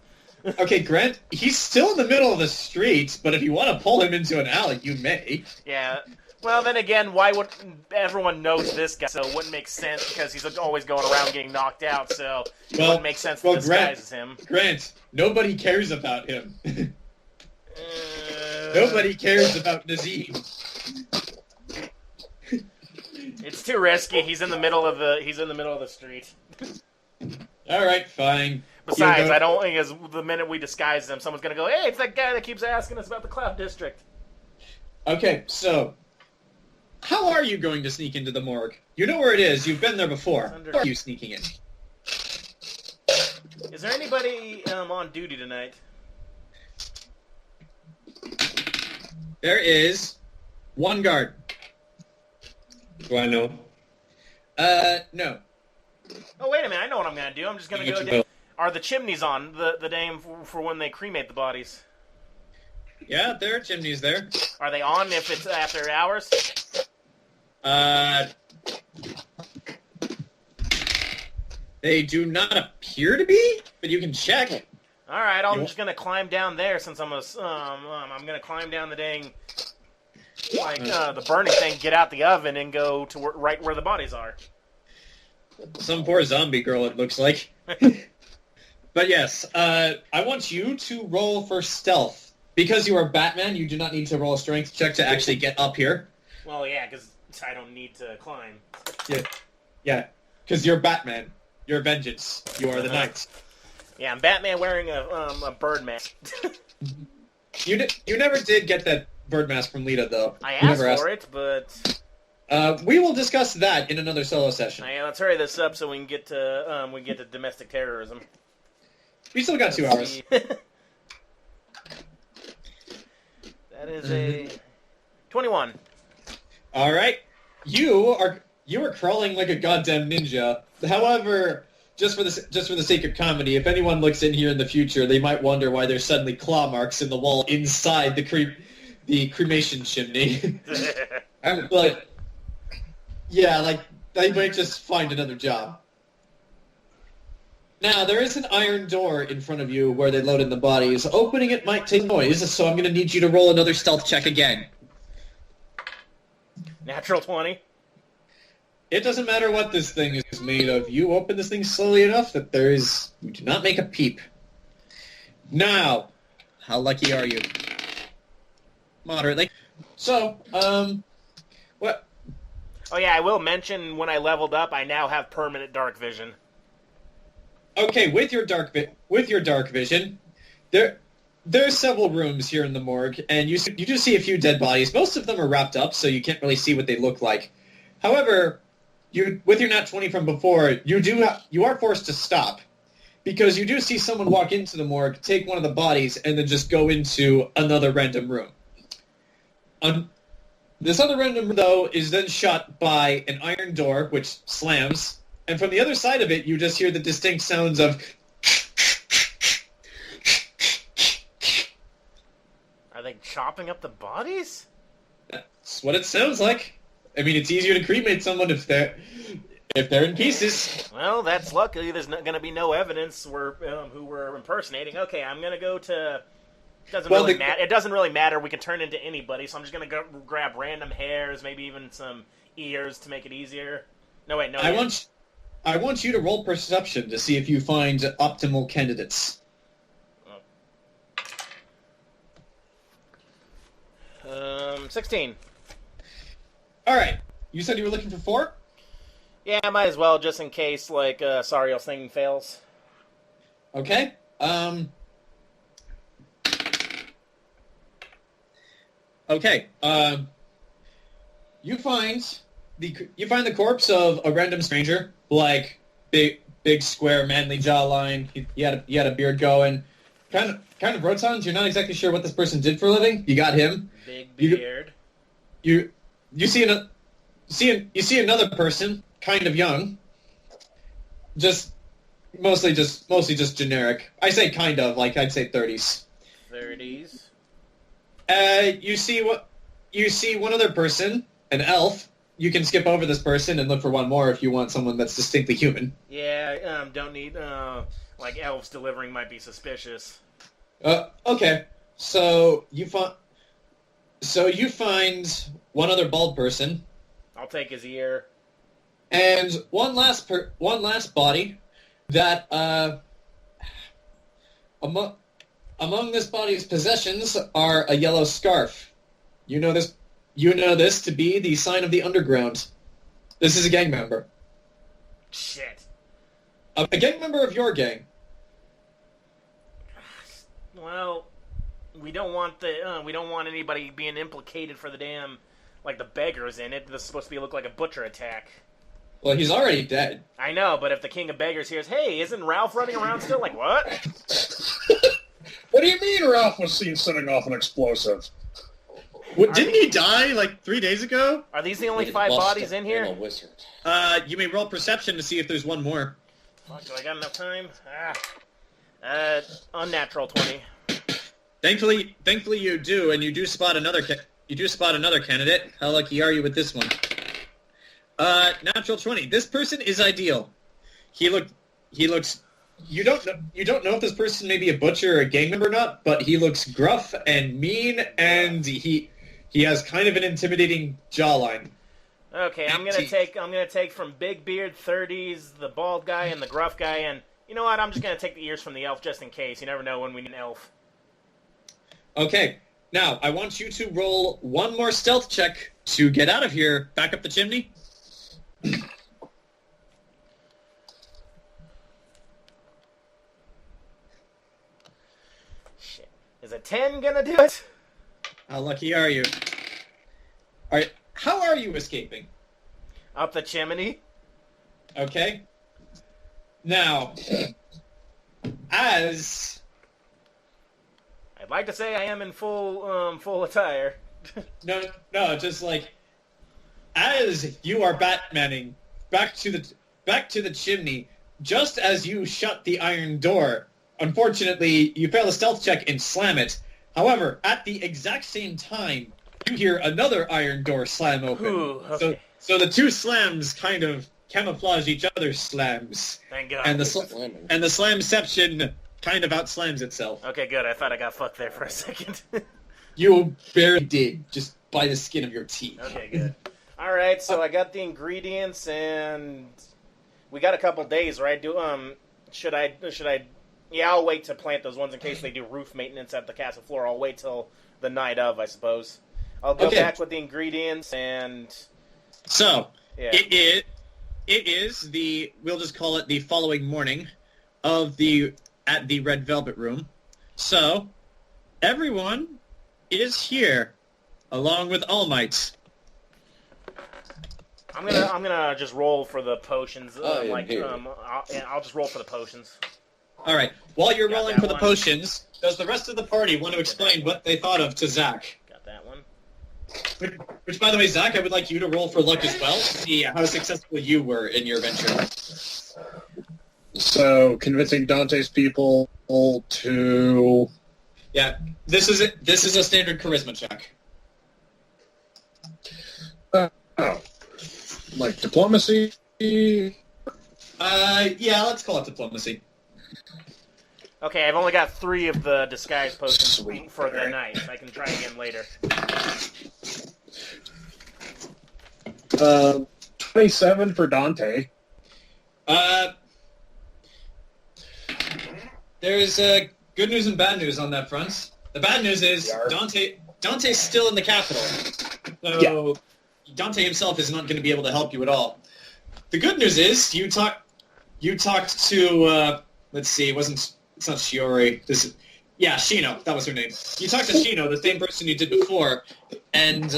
Okay, Grant, he's still in the middle of the street, but if you want to pull him into an alley, you may. Yeah. Well, then again, why would everyone knows this guy? So it wouldn't make sense because he's always going around getting knocked out. So it wouldn't make sense to disguise as him. Grant, nobody cares about him. Nobody cares about Nazim. It's too risky. He's in the middle of the street. All right, fine. Besides, I don't think as the minute we disguise him, someone's gonna go, "Hey, it's that guy that keeps asking us about the Cloud District." Okay, so how are you going to sneak into the morgue? You know where it is. You've been there before. How are you sneaking in? Is there anybody on duty tonight? There is one guard. Do I know? No. Oh, wait a minute. I know what I'm going to do. I'm just going to go down. Are the chimneys on the day for when they cremate the bodies? Yeah, there are chimneys there. Are they on if it's after hours? They do not appear to be, but you can check. All right, I'm just going to climb down there since I'm going to climb down the dang, the burning thing, get out the oven, and go to right where the bodies are. Some poor zombie girl, it looks like. But yes, I want you to roll for stealth. Because you are Batman, you do not need to roll a strength check to actually get up here. Well, yeah, because I don't need to climb. Yeah, because you're Batman. You're vengeance. You are the knight. Yeah, I'm Batman wearing a bird mask. You never did get that bird mask from Lita, though. I You asked never for it, but... We will discuss that in another solo session. Yeah, let's hurry this up so we can get to domestic terrorism. We still got 2 hours. That is a 21. All right, you are crawling like a goddamn ninja. However, just for the sake of comedy, if anyone looks in here in the future, they might wonder why there's suddenly claw marks in the wall inside the cremation chimney. I'm like, yeah, like they might just find another job. Now, there is an iron door in front of you where they load in the bodies. Opening it might take noise, so I'm going to need you to roll another stealth check again. Natural 20. It doesn't matter what this thing is made of. You open this thing slowly enough that you do not make a peep. Now, how lucky are you? Moderately. So, what? Oh yeah, I will mention when I leveled up, I now have permanent dark vision. Okay, with your dark vision, there's several rooms here in the morgue, and you do see a few dead bodies. Most of them are wrapped up, so you can't really see what they look like. However, with your nat 20 from before, you are forced to stop because you do see someone walk into the morgue, take one of the bodies, and then just go into another random room. This other random room, though, is then shut by an iron door, which slams, and from the other side of it, you just hear the distinct sounds of... Are they chopping up the bodies? That's what it sounds like. I mean, it's easier to cremate someone if they're in pieces. Well, that's luckily. There's going to be no evidence who we're impersonating. Okay, I'm going to go to... It doesn't really matter. We can turn into anybody, so I'm just going to go grab random hairs, maybe even some ears to make it easier. No, wait, no. I want you to roll perception to see if you find optimal candidates. 16. All right. You said you were looking for 4? Yeah, I might as well, just in case, Sarael's thing fails. Okay. Okay. You find the corpse of a random stranger, like big square manly jawline. He had a beard going. Kind of rotund. You're not exactly sure what this person did for a living. You got him. Big beard. You see another person, kind of young. Mostly just generic. I say kind of, like I'd say 30s. 30s. You see one other person, an elf. You can skip over this person and look for one more if you want someone that's distinctly human. Yeah, don't need, elves delivering might be suspicious. Okay. So you find one other bald person. I'll take his ear. And one last body that, among this body's possessions are a yellow scarf. You know this to be the sign of the underground. This is a gang member. Shit. A gang member of your gang. Well, we don't want anybody being implicated for the damn, the beggars in it. This is supposed to look like a butcher attack. Well, he's already dead. I know, but if the king of beggars hears, hey, isn't Ralph running around still? Like, what? What do you mean Ralph was seen setting off an explosive? Didn't he die 3 days ago? Are these the only 5 bodies in here? You may roll perception to see if there's one more. Fuck, do I got enough time? Unnatural 20. Thankfully you do, and you do spot another candidate. How lucky are you with this one? Natural 20. This person is ideal. He looks. You don't know if this person may be a butcher or a gang member or not, but he looks gruff and mean, and he has kind of an intimidating jawline. Okay, I'm gonna take from Big Beard 30s, the bald guy and the gruff guy, and you know what? I'm just gonna take the ears from the elf just in case. You never know when we need an elf. Okay, now I want you to roll one more stealth check to get out of here. Back up the chimney. Shit. Is a 10 gonna do it? How lucky are you? Alright, how are you escaping? Up the chimney. Okay. Now, as... I'd like to say I am in full attire. No, just as you are Batmaning back to the chimney, just as you shut the iron door, unfortunately, you fail a stealth check and slam it. However, at the exact same time, you hear another iron door slam open. Ooh, okay. So the two slams kind of camouflage each other's slams. Thank God. And the slamception kind of outslams itself. Okay, good. I thought I got fucked there for a second. You barely did, just by the skin of your teeth. Okay, good. All right, so I got the ingredients, and we got a couple days, right? Should I? Yeah, I'll wait to plant those ones in case they do roof maintenance at the castle floor. I'll wait till the night of, I suppose. I'll go back with the ingredients, and so yeah. it is the, we'll just call it the following morning at the Red Velvet Room. So everyone is here, along with All Might. I'm gonna just roll for the potions. I'll just roll for the potions. All right. While you're rolling for the one. potions, does the rest of the party want to explain what they thought of to Zach? Got that one. Which, by the way, Zach, I would like you to roll for luck as well to see how successful you were in your venture. So, convincing Dante's people to... Yeah, this is a standard charisma check. Like diplomacy? Yeah, let's call it diplomacy. Okay, I've only got 3 of the disguise potions Sweet. for the night. I can try again later. 27 for Dante. There's good news and bad news on that front. The bad news is Dante's still in the capital. So Dante himself is not going to be able to help you at all. The good news is you talked to let's see, it's not Shiori. Shino, that was her name. You talked to Shino, the same person you did before, and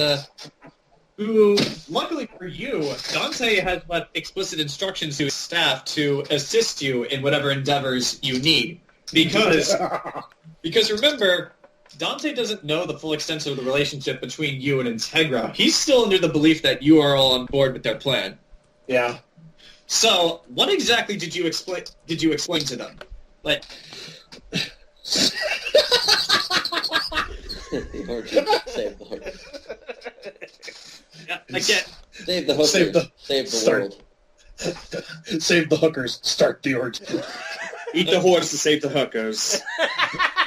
who, luckily for you, Dante has left explicit instructions to his staff to assist you in whatever endeavors you need. Because remember, Dante doesn't know the full extent of the relationship between you and Integra. He's still under the belief that you are all on board with their plan. Yeah. So, what exactly did you explain to them? Like, Save the hookers. Again, Save the hookers. Save the world. Save the hookers. Start the orgy. Eat the horse to save the hookers.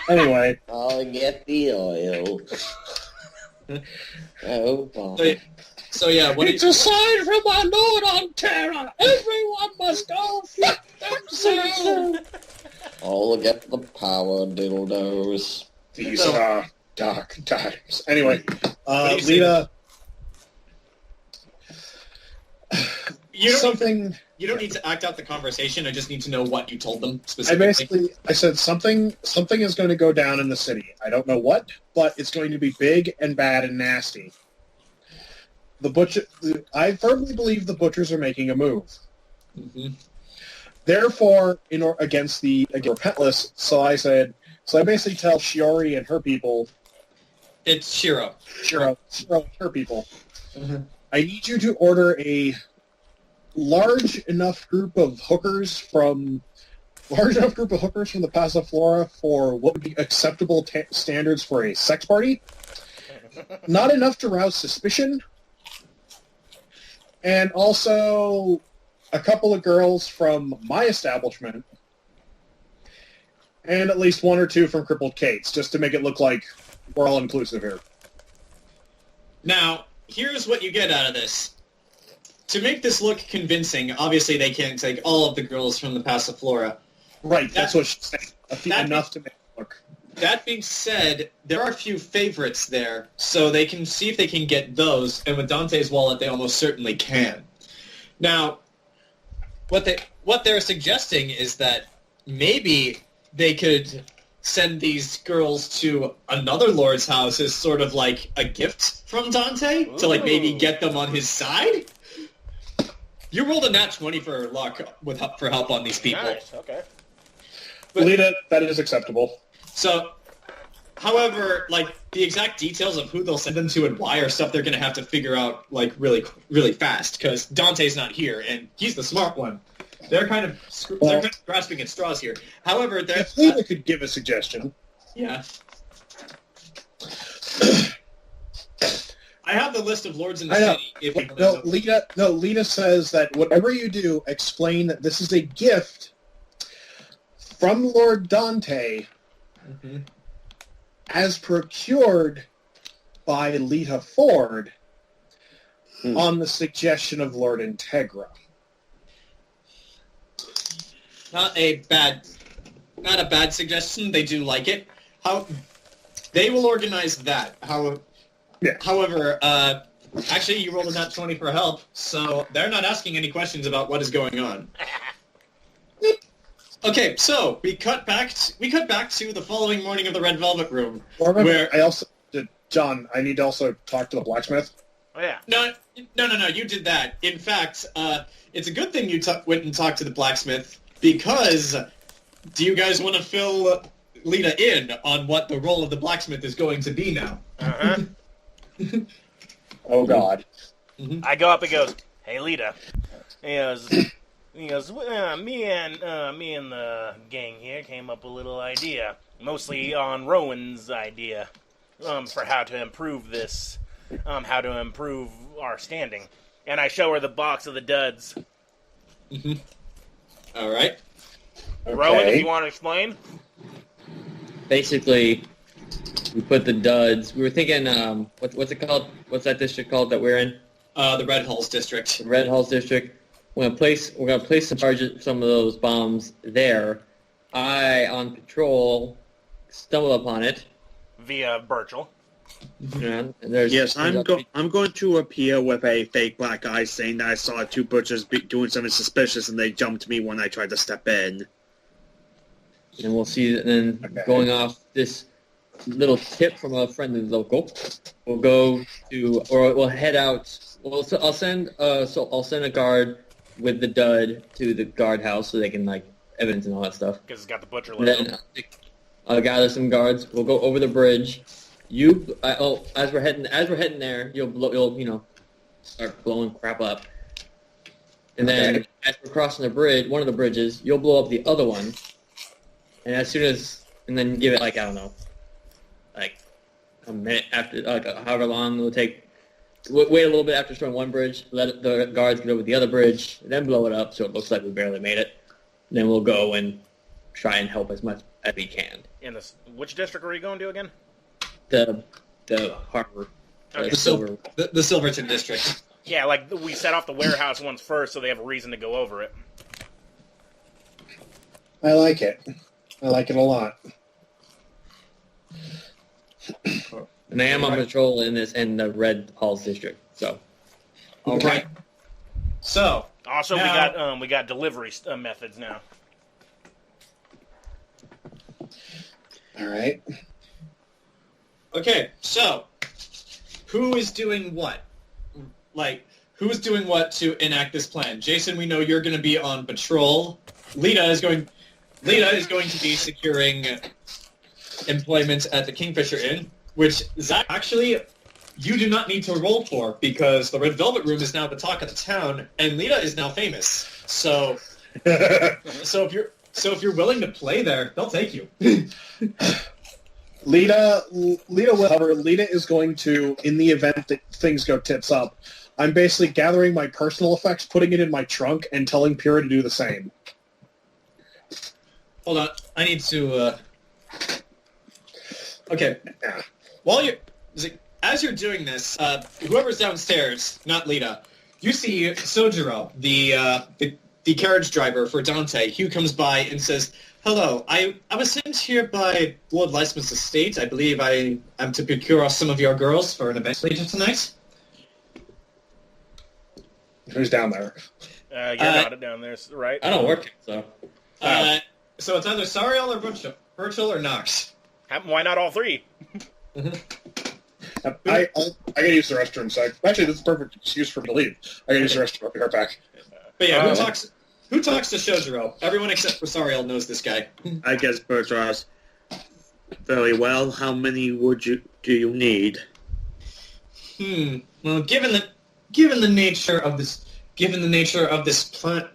Anyway. I'll get the oil. Oh, boy. So yeah, It's a sign from our Lord on Terra. Everyone must go fuck themselves. I'll get the power dildos. These are dark times. Anyway, What do you Lita. you Something. You don't need to act out the conversation. I just need to know what you told them specifically. I said something is going to go down in the city. I don't know what, but it's going to be big and bad and nasty. I firmly believe the butchers are making a move. Mm-hmm. Therefore, against repentless, so I basically tell Shiori and her people. It's Shiro. Shiro and her people. Mm-hmm. I need you to order a large enough group of hookers from the Passa Flora for what would be acceptable standards for a sex party. Not enough to rouse suspicion. And also a couple of girls from my establishment. And at least 1 or 2 from Crippled Kate's, just to make it look like we're all inclusive here. Now, here's what you get out of this. To make this look convincing, obviously they can't take all of the girls from the Passa Flora. Right, that's what she's saying. Enough to make it look. That being said, there are a few favorites there, so they can see if they can get those, and with Dante's wallet, they almost certainly can. Now, what they're suggesting is that maybe they could send these girls to another lord's house as sort of like a gift from Dante to like maybe get them on his side. You rolled a nat 20 for luck for help on these people. Nice. Okay. But, Lita, that is acceptable. So, however, like the exact details of who they'll send them to and why are stuff they're going to have to figure out like really, really fast because Dante's not here and he's the smart one. They're kind of grasping at straws here. However, if Lita could give a suggestion. Yeah. I have the list of lords in the city. If Lita says that whatever you do, explain that this is a gift from Lord Dante as procured by Lita Ford, on the suggestion of Lord Integra. Not a bad suggestion. They do like it. They will organize that. However, actually, you rolled a nat 20 for help, so they're not asking any questions about what is going on. Okay, so we cut back to the following morning of the Red Velvet Room, where John, I need to also talk to the blacksmith. Oh yeah. No, you did that. In fact, it's a good thing you went and talked to the blacksmith, because do you guys want to fill Lita in on what the role of the blacksmith is going to be now? Uh-huh. Oh, God. I go up and goes, "Hey, Lita." He goes, me and the gang here came up with a little idea, mostly on Rowan's idea, for how to improve this, how to improve our standing. And I show her the box of the duds. Mm-hmm. All right. Okay. Rowan, if you want to explain. Basically, we put the duds. We were thinking, what's it called? What's that district called that we're in? The Red Halls district. The Red Halls district. We're gonna place some of those bombs there. I, on patrol, stumble upon it. Via Burchill. And there's, Yes, I'm going to appear with a fake black eye saying that I saw two butchers doing something suspicious and they jumped me when I tried to step in. And we'll see. Then going off this little tip from a friendly local, we'll go to, or we'll head out. I'll send a guard with the dud to the guardhouse so they can evidence and all that stuff. Because it's got the butcher And logo. then I'll gather some guards. We'll go over the bridge. As we're heading there, you'll start blowing crap up. And then as we're crossing the bridge, one of the bridges, you'll blow up the other one. And then give it a minute after, however long it'll take. Wait a little bit after destroying one bridge, let the guards get over the other bridge, and then blow it up so it looks like we barely made it. And then we'll go and try and help as much as we can. Which district are you going to again? The harbor. Okay. The Silverton district. Yeah, we set off the warehouse ones first so they have a reason to go over it. I like it. I like it a lot. And I am on patrol in the Red Halls district. So, all right. So also now, we got delivery methods now. All right. Okay, so who is doing what? Who's doing what to enact this plan? Jayson, we know you're going to be on patrol. Lita is going to be securing employment at the Kingfisher Inn, which, Zach, actually, you do not need to roll for, because the Red Velvet Room is now the talk of the town, and Lita is now famous. So if you're willing to play there, they'll take you. Lita will, however, Lita is going to, in the event that things go tits up, I'm basically gathering my personal effects, putting it in my trunk, and telling Pyrrha to do the same. Hold on, I need to. Okay, as you're doing this, whoever's downstairs, not Lita, you see Sojiro, the carriage driver for Dante. Hugh comes by and says, "Hello, I was sent here by Lord Lysman's estate. I believe I am to procure some of your girls for an event later tonight." Who's down there? You're not down there, right? I don't work here, so. So it's either Sarael or Burchill or Nox. Why not all three? I gotta use the restroom, so actually this is a perfect excuse for me to leave. I gotta use the restroom. I'll be right back. But yeah, who talks to Shojiro? Everyone except for Sarael knows this guy. I guess Bertraz. Very well. How many do you need? Well, given the nature of this plant,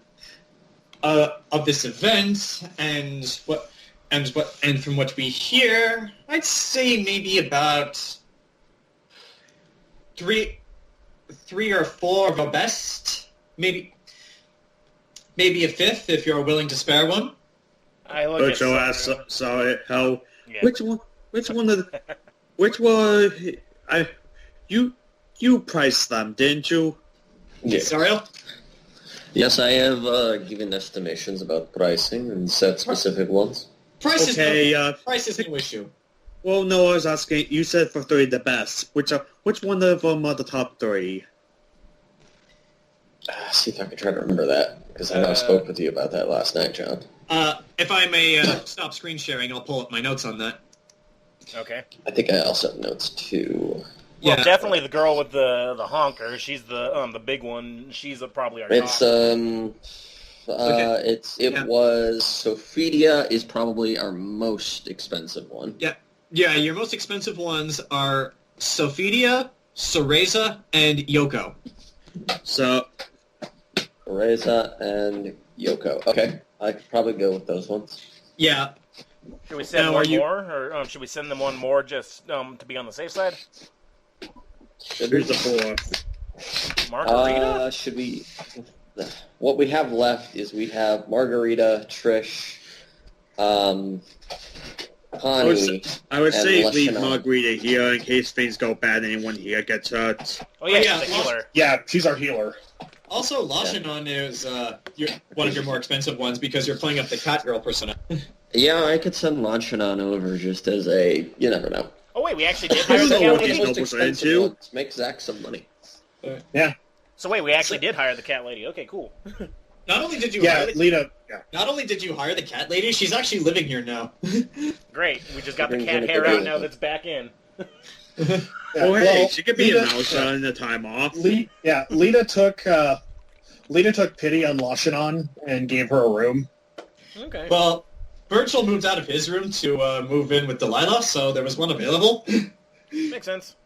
of this event, and from what we hear, I'd say maybe about three or four of our best, maybe a fifth if you're willing to spare one. I look at Sarael. Yeah. Which one? You you priced them, didn't you? Yeah. Sarael? Yes, I have given estimations about pricing and set specific ones. Price Okay, price is no issue. well, no, I was asking, you said for 3 the best. Which one of them are the top 3? See if I can try to remember that, because I know I spoke with you about that last night, John. If I may stop screen sharing, I'll pull up my notes on that. Okay. I think I also have notes, too. Well, Yeah. definitely the girl with the honker. She's the big one. She's probably our It's, top. It Yeah. was Sophidia is probably our most expensive one. Yeah, your most expensive ones are Sophidia, Cereza, and Yoko. So, Reza and Yoko. Okay, I could probably go with those ones. Yeah. Should we send Now, one are you- more, or should we send them one more just to be on the safe side? Should here's we? the 4. Margarita. Should we? What we have left is we have Margarita, Trish, Connie. I would and say leave Lashana. Margarita here in case things go bad and anyone here gets hurt. Oh yeah, yeah, she's a healer. Yeah, she's our healer. Also, Lashanon is one of your more expensive ones because you're playing up the Catgirl persona. Yeah, I could send Lanshanon over just as a. You never know. Oh wait, we actually did I hire don't the know cat what lady. these Most nobles are expensive into. ones. Make Zach some money. So wait, we actually did hire the cat lady. Okay, cool. Not only did you Yeah, hire the, Lita. Yeah. not only did you hire the cat lady, she's actually living here now. Great. We just got the Brings cat in a hair good out deal. now that's back in. Yeah, Oh, hey, well, she could be a Lita- mouse in the time off. Lita took pity on Lashanon and gave her a room. Okay. Well, Burchill moved out of his room to move in with Delilah, so there was one available. Makes sense.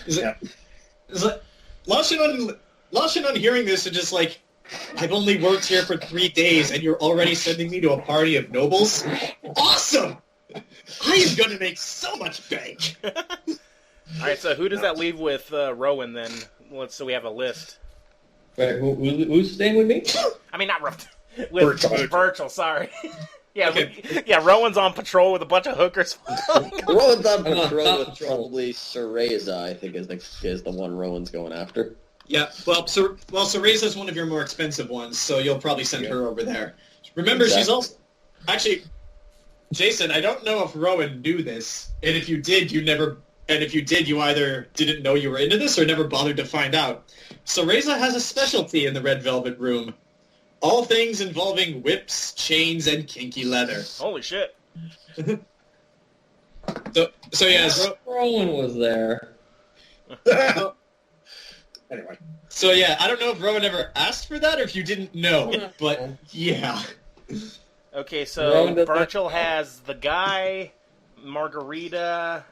Is it? Yeah. Is it? Lashanon hearing this is just like, I've only worked here for 3 days, and you're already sending me to a party of nobles? Awesome! I am gonna make so much bank. All right. So who does that leave with Rowan then? So we have a list. Wait, who's staying with me? I mean, not Rowan. With Burchill. Burchill, sorry. Yeah, Okay. Rowan's on patrol with a bunch of hookers. Rowan's on Not patrol with patrol. probably Cereza, I think, is the one Rowan's going after. Yeah, Cereza's one of your more expensive ones, so you'll probably send her over there. Remember, she's Exactly. also... Actually, Jayson, I don't know if Rowan knew this, and if you did, you either didn't know you were into this or never bothered to find out. Cereza has a specialty in the Red Velvet Room. All things involving whips, chains, and kinky leather. Holy shit. So yeah, Rowan was there. Anyway, so yeah, I don't know if Rowan ever asked for that or if you didn't know, but yeah. Okay, so Rowan does not- Burchill has the guy, Margarita,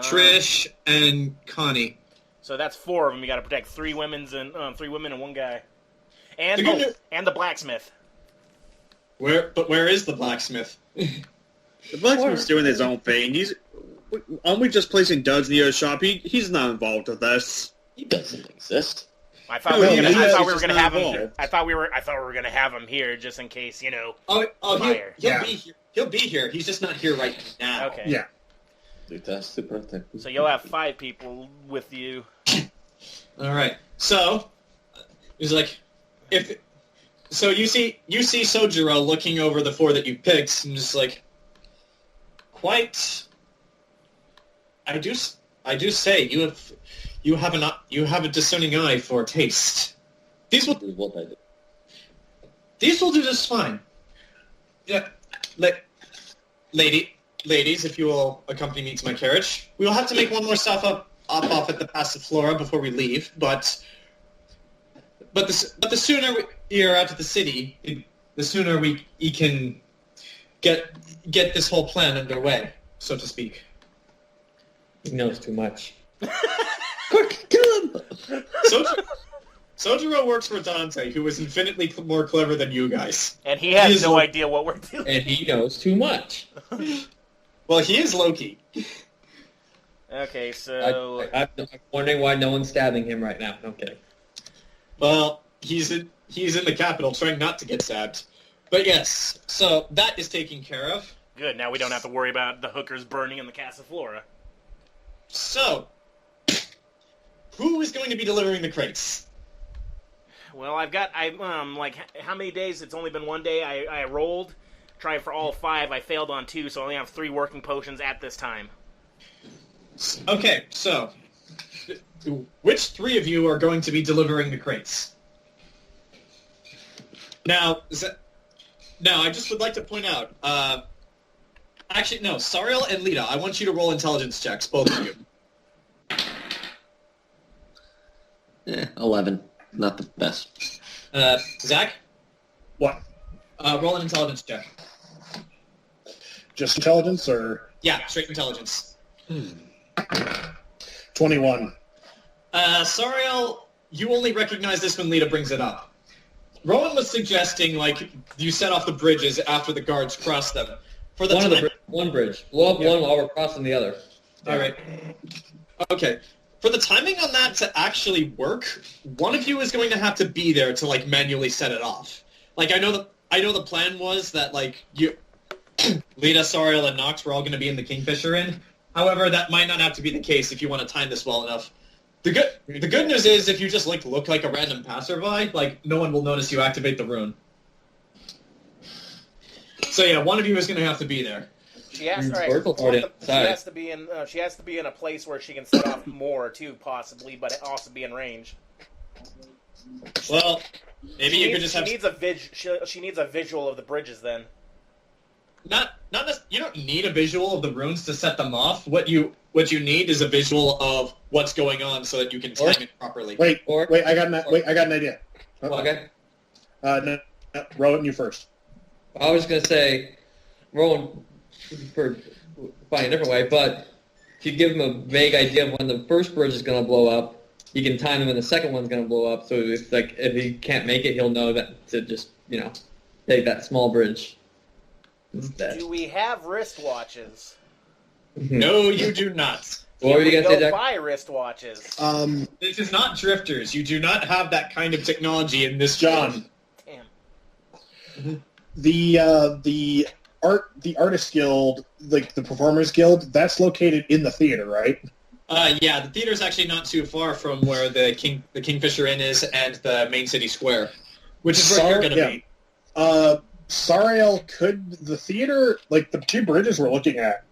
Trish and Connie. So that's 4 of them. You got to protect 3 women and 1 guy, and The good news- and the blacksmith. Where is the blacksmith? The blacksmith's doing his own thing. Aren't we just placing duds near his shop? He's not involved with this. He doesn't exist. I thought No, we were he's gonna just have not him. involved. I thought we were gonna have him here just in case, Oh, Fire. he'll Yeah. be here. He'll be here. He's just not here right now. Okay. yeah. Lita has to protect. So you'll have 5 people with you. All right. So he's like, so you see Sojiro looking over the 4 that you picked, and just like, quite. I do say you have a discerning eye for taste. These will Is what I do. do just fine. Yeah, ladies, if you will accompany me to my carriage, we will have to make one more stop off at the Pass of Flora before we leave. But the sooner we are out of the city, the sooner we can get this whole plan underway, so to speak. He knows too much. Quick, kill him! Sojiro works for Dante, who is infinitely more clever than you guys. And he has He is no like- idea what we're doing. And he knows too much. Well, he is Loki. Okay, so I'm wondering why no one's stabbing him right now. No kidding. Well, he's in the capital, trying not to get stabbed. But yes, so that is taken care of. good. Now we don't have to worry about the hookers burning in the Casa Flora. So, who is going to be delivering the crates? Well, how many days? It's only been one day. I rolled, tried for all 5. I failed on 2, so I only have 3 working potions at this time. Okay, so which 3 of you are going to be delivering the crates? Now, I just would like to point out. Actually, no, Sarael and Lita. I want you to roll intelligence checks, both of you. 11. Not the best. Zach, What? roll an intelligence check. Just intelligence or Yeah, straight intelligence. 21? Sarael, you only recognize this when Lita brings it up. Rowan was suggesting, you set off the bridges after the guards cross them. For the One bridge. Blow up one while we're crossing the other. All right. Okay. For the timing on that to actually work, one of you is going to have to be there to manually set it off. I know the plan was that you, Lita, Sarael, and Nox were all going to be in the Kingfisher Inn. However, that might not have to be the case if you want to time this well enough. The good news is if you just look like a random passerby, no one will notice you activate the rune. So yeah, one of you is going to have to be there. She has, to be in. She has to be in a place where she can set off more too, possibly, but also be in range. Well, maybe you could just have. She needs a visual of the bridges. Then. You don't need a visual of the runes to set them off. What you need is a visual of what's going on so that you can time it properly. Wait, I got an idea. Okay. No, Rowan, you first. I was going to say, Rowan, for find a different way, but if you give him a vague idea of when the first bridge is going to blow up, you can time him when the second one's going to blow up. So if he can't make it, he'll know that to just take that small bridge instead. Do we have wristwatches? No, you do not. What were you going to say, Jack? Buy wristwatches. This is not drifters. You do not have that kind of technology in this John. Damn. The artist guild, the performers guild, that's located in the theater, right? Yeah, the theater's actually not too far from where the Kingfisher Inn is and the main city square, which is where you're going to be. Sarael, could the theater, the 2 bridges we're looking at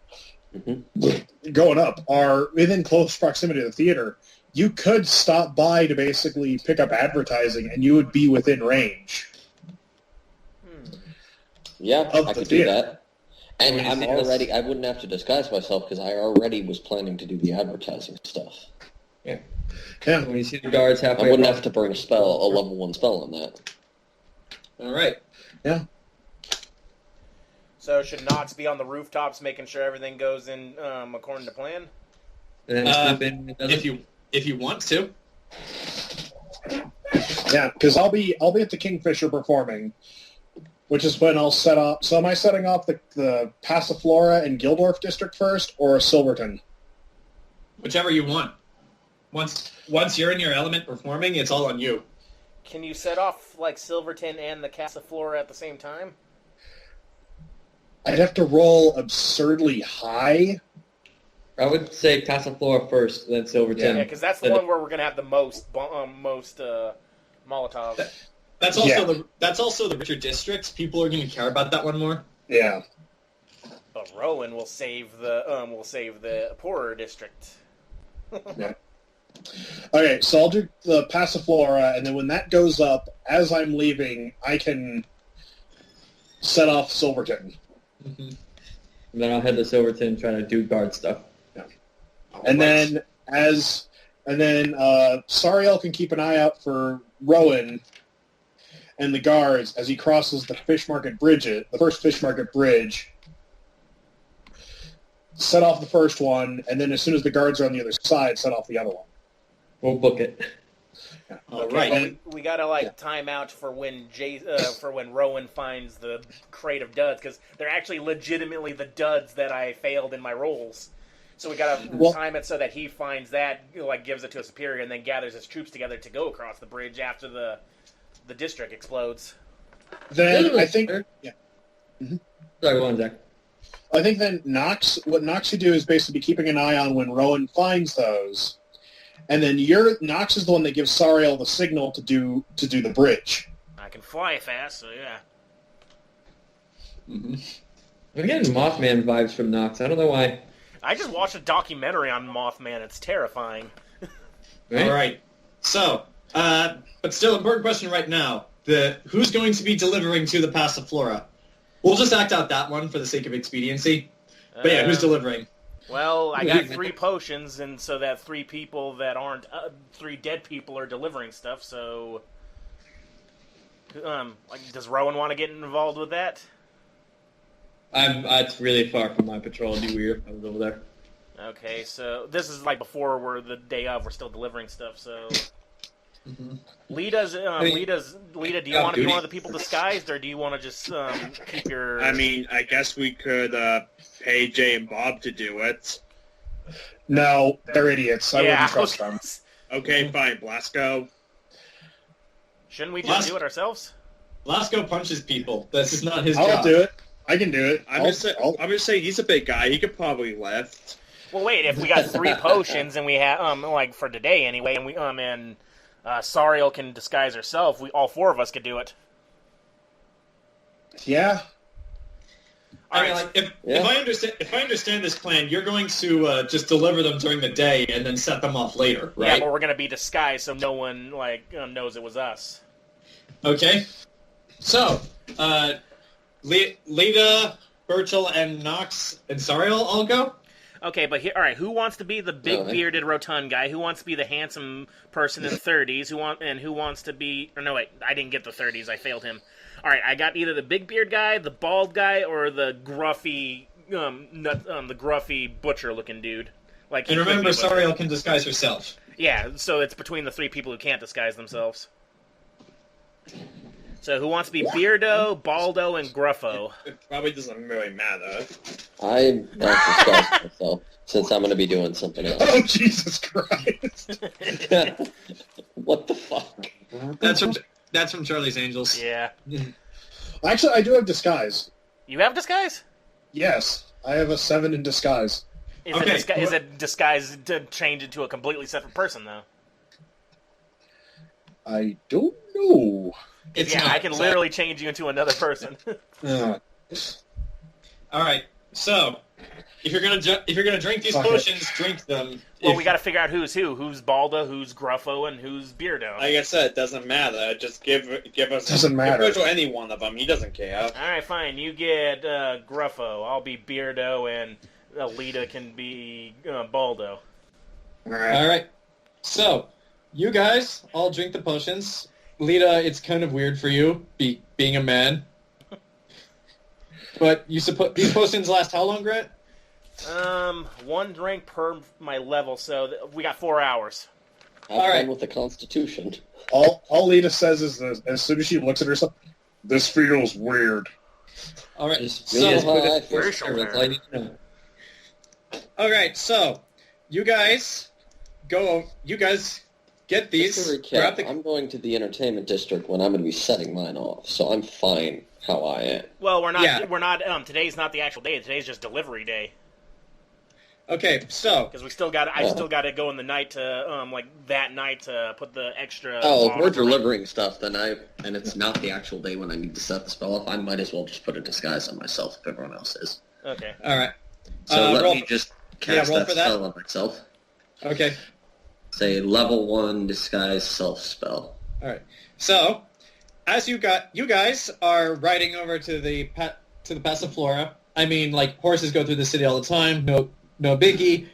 going up are within close proximity to the theater. You could stop by to basically pick up advertising, and you would be within range. Yeah, I could do that. And I wouldn't have to disguise myself because I already was planning to do the advertising stuff. Yeah. When you see the guards halfway I wouldn't have to burn a level 1 spell on that. All right. Yeah. So should Nox be on the rooftops making sure everything goes in according to plan? If you want to. Yeah, because I'll be at the Kingfisher performing, which is when I'll set off. So am I setting off the Passiflora and Gildorf district first, or Silverton? Whichever you want. Once you're in your element performing, it's all on you. Can you set off Silverton and the Passiflora at the same time? I'd have to roll absurdly high. I would say Passiflora first, then Silverton. Yeah, because that's the one where we're going to have the most Molotovs. That's also the richer districts. People are going to care about that one more. Yeah. But Rowan will save the poorer district. Yeah. Okay, so I'll do the Passiflora, and then when that goes up, as I'm leaving, I can set off Silverton. Mm-hmm. And then I'll head to Silverton trying to do guard stuff. Yeah. And then Sarael can keep an eye out for Rowan and the guards as he crosses the first fish market bridge. Set off the first one, and then as soon as the guards are on the other side, set off the other one. We'll book it. Yeah. Right. We gotta time out for when Rowan finds the crate of duds, because they're actually legitimately the duds that I failed in my rolls. So we gotta time it so that he finds that, gives it to a superior, and then gathers his troops together to go across the bridge after the district explodes. Then I think, yeah. Mm-hmm. Sorry, go on, Zach. I think then what Nox should do is basically be keeping an eye on when Rowan finds those, and then Nox is the one that gives Sarael the signal to do the bridge. I can fly fast, so yeah. Mm-hmm. I'm getting Mothman vibes from Nox. I don't know why. I just watched a documentary on Mothman. It's terrifying. Right? All right. So, but still, important question right now: who's going to be delivering to the Passiflora? We'll just act out that one for the sake of expediency. But yeah, who's delivering? Well, I got 3 potions, and so that 3 people that aren't 3 dead people are delivering stuff. So, does Rowan want to get involved with that? It's really far from my patrol. It'd be weird if I was over there. Okay, so this is like before we're the day of. We're still delivering stuff. So, Lita, do you want to be one of the people disguised, or do you want to just keep your? I mean, I guess we could pay Jay and Bob to do it. No, they're idiots. I wouldn't trust them. Okay, fine, Blasco. Shouldn't we just do it ourselves? Blasco punches people. This is not his job. I'll do it. I can do it. I'm just saying he's a big guy. He could probably lift. Well, wait. If we got 3 potions and we have like for today anyway, and we and Sarael can disguise herself, all 4 of us could do it. Yeah. I mean, like, if I understand this plan, you're going to just deliver them during the day and then set them off later, right? Yeah, but we're going to be disguised so no one knows it was us. Okay. So, Lita, Burchill, and Nox and Sarael all go? Okay, but here, all right. Who wants to be the big bearded rotund guy? Who wants to be the handsome person in the 30s? Who wants to be? Or no, wait, I didn't get the 30s. I failed him. All right, I got either the big beard guy, the bald guy, or the gruffy, the gruffy butcher looking dude. Like, and remember, Sarael can disguise herself. Yeah, so it's between the 3 people who can't disguise themselves. So who wants to be Beardo, Baldo, and Gruffo? It probably doesn't really matter. I'm not disguising myself, since I'm going to be doing something else. Oh, Jesus Christ. What the fuck? That's from Charlie's Angels. Yeah. Actually, I do have disguise. You have disguise? Yes. I have a 7 in disguise. Is it disguise to change into a completely separate person, though? I don't know. I can literally change you into another person. All right. So, if you're gonna drink these potions, drink them. Well, we got to figure out who's who. Who's Baldo, who's Gruffo, and who's Beardo. Like I said, it doesn't matter. Just give us. Doesn't matter. Give Virgil any one of them. He doesn't care. All right, fine. You get Gruffo. I'll be Beardo, and Lita can be Baldo. All right. So, you guys all drink the potions. Lita, it's kind of weird for you, being a man. But you suppose these potions last how long, Grant? 1 drink per my level, so we got 4 hours. Have fun with the Constitution. All Lita says is this, as soon as she looks at herself, this feels weird. All right. All right. So, you guys get these. Just to recap, I'm going to the entertainment district when I'm going to be setting mine off, so I'm fine how I am. Well, we're not. Yeah. We're not. Today's not the actual day. Today's just delivery day. Okay, so because we still got. I still got to go in the night to that night to put the extra. Oh, if we're delivering stuff, then and it's not the actual day when I need to set the spell off. I might as well just put a disguise on myself if everyone else is. Okay. All right. So let me just cast that spell on myself. Okay. Say level 1 disguise self spell. All right. So, as you guys are riding over to the Passiflora. I mean, like horses go through the city all the time. No biggie.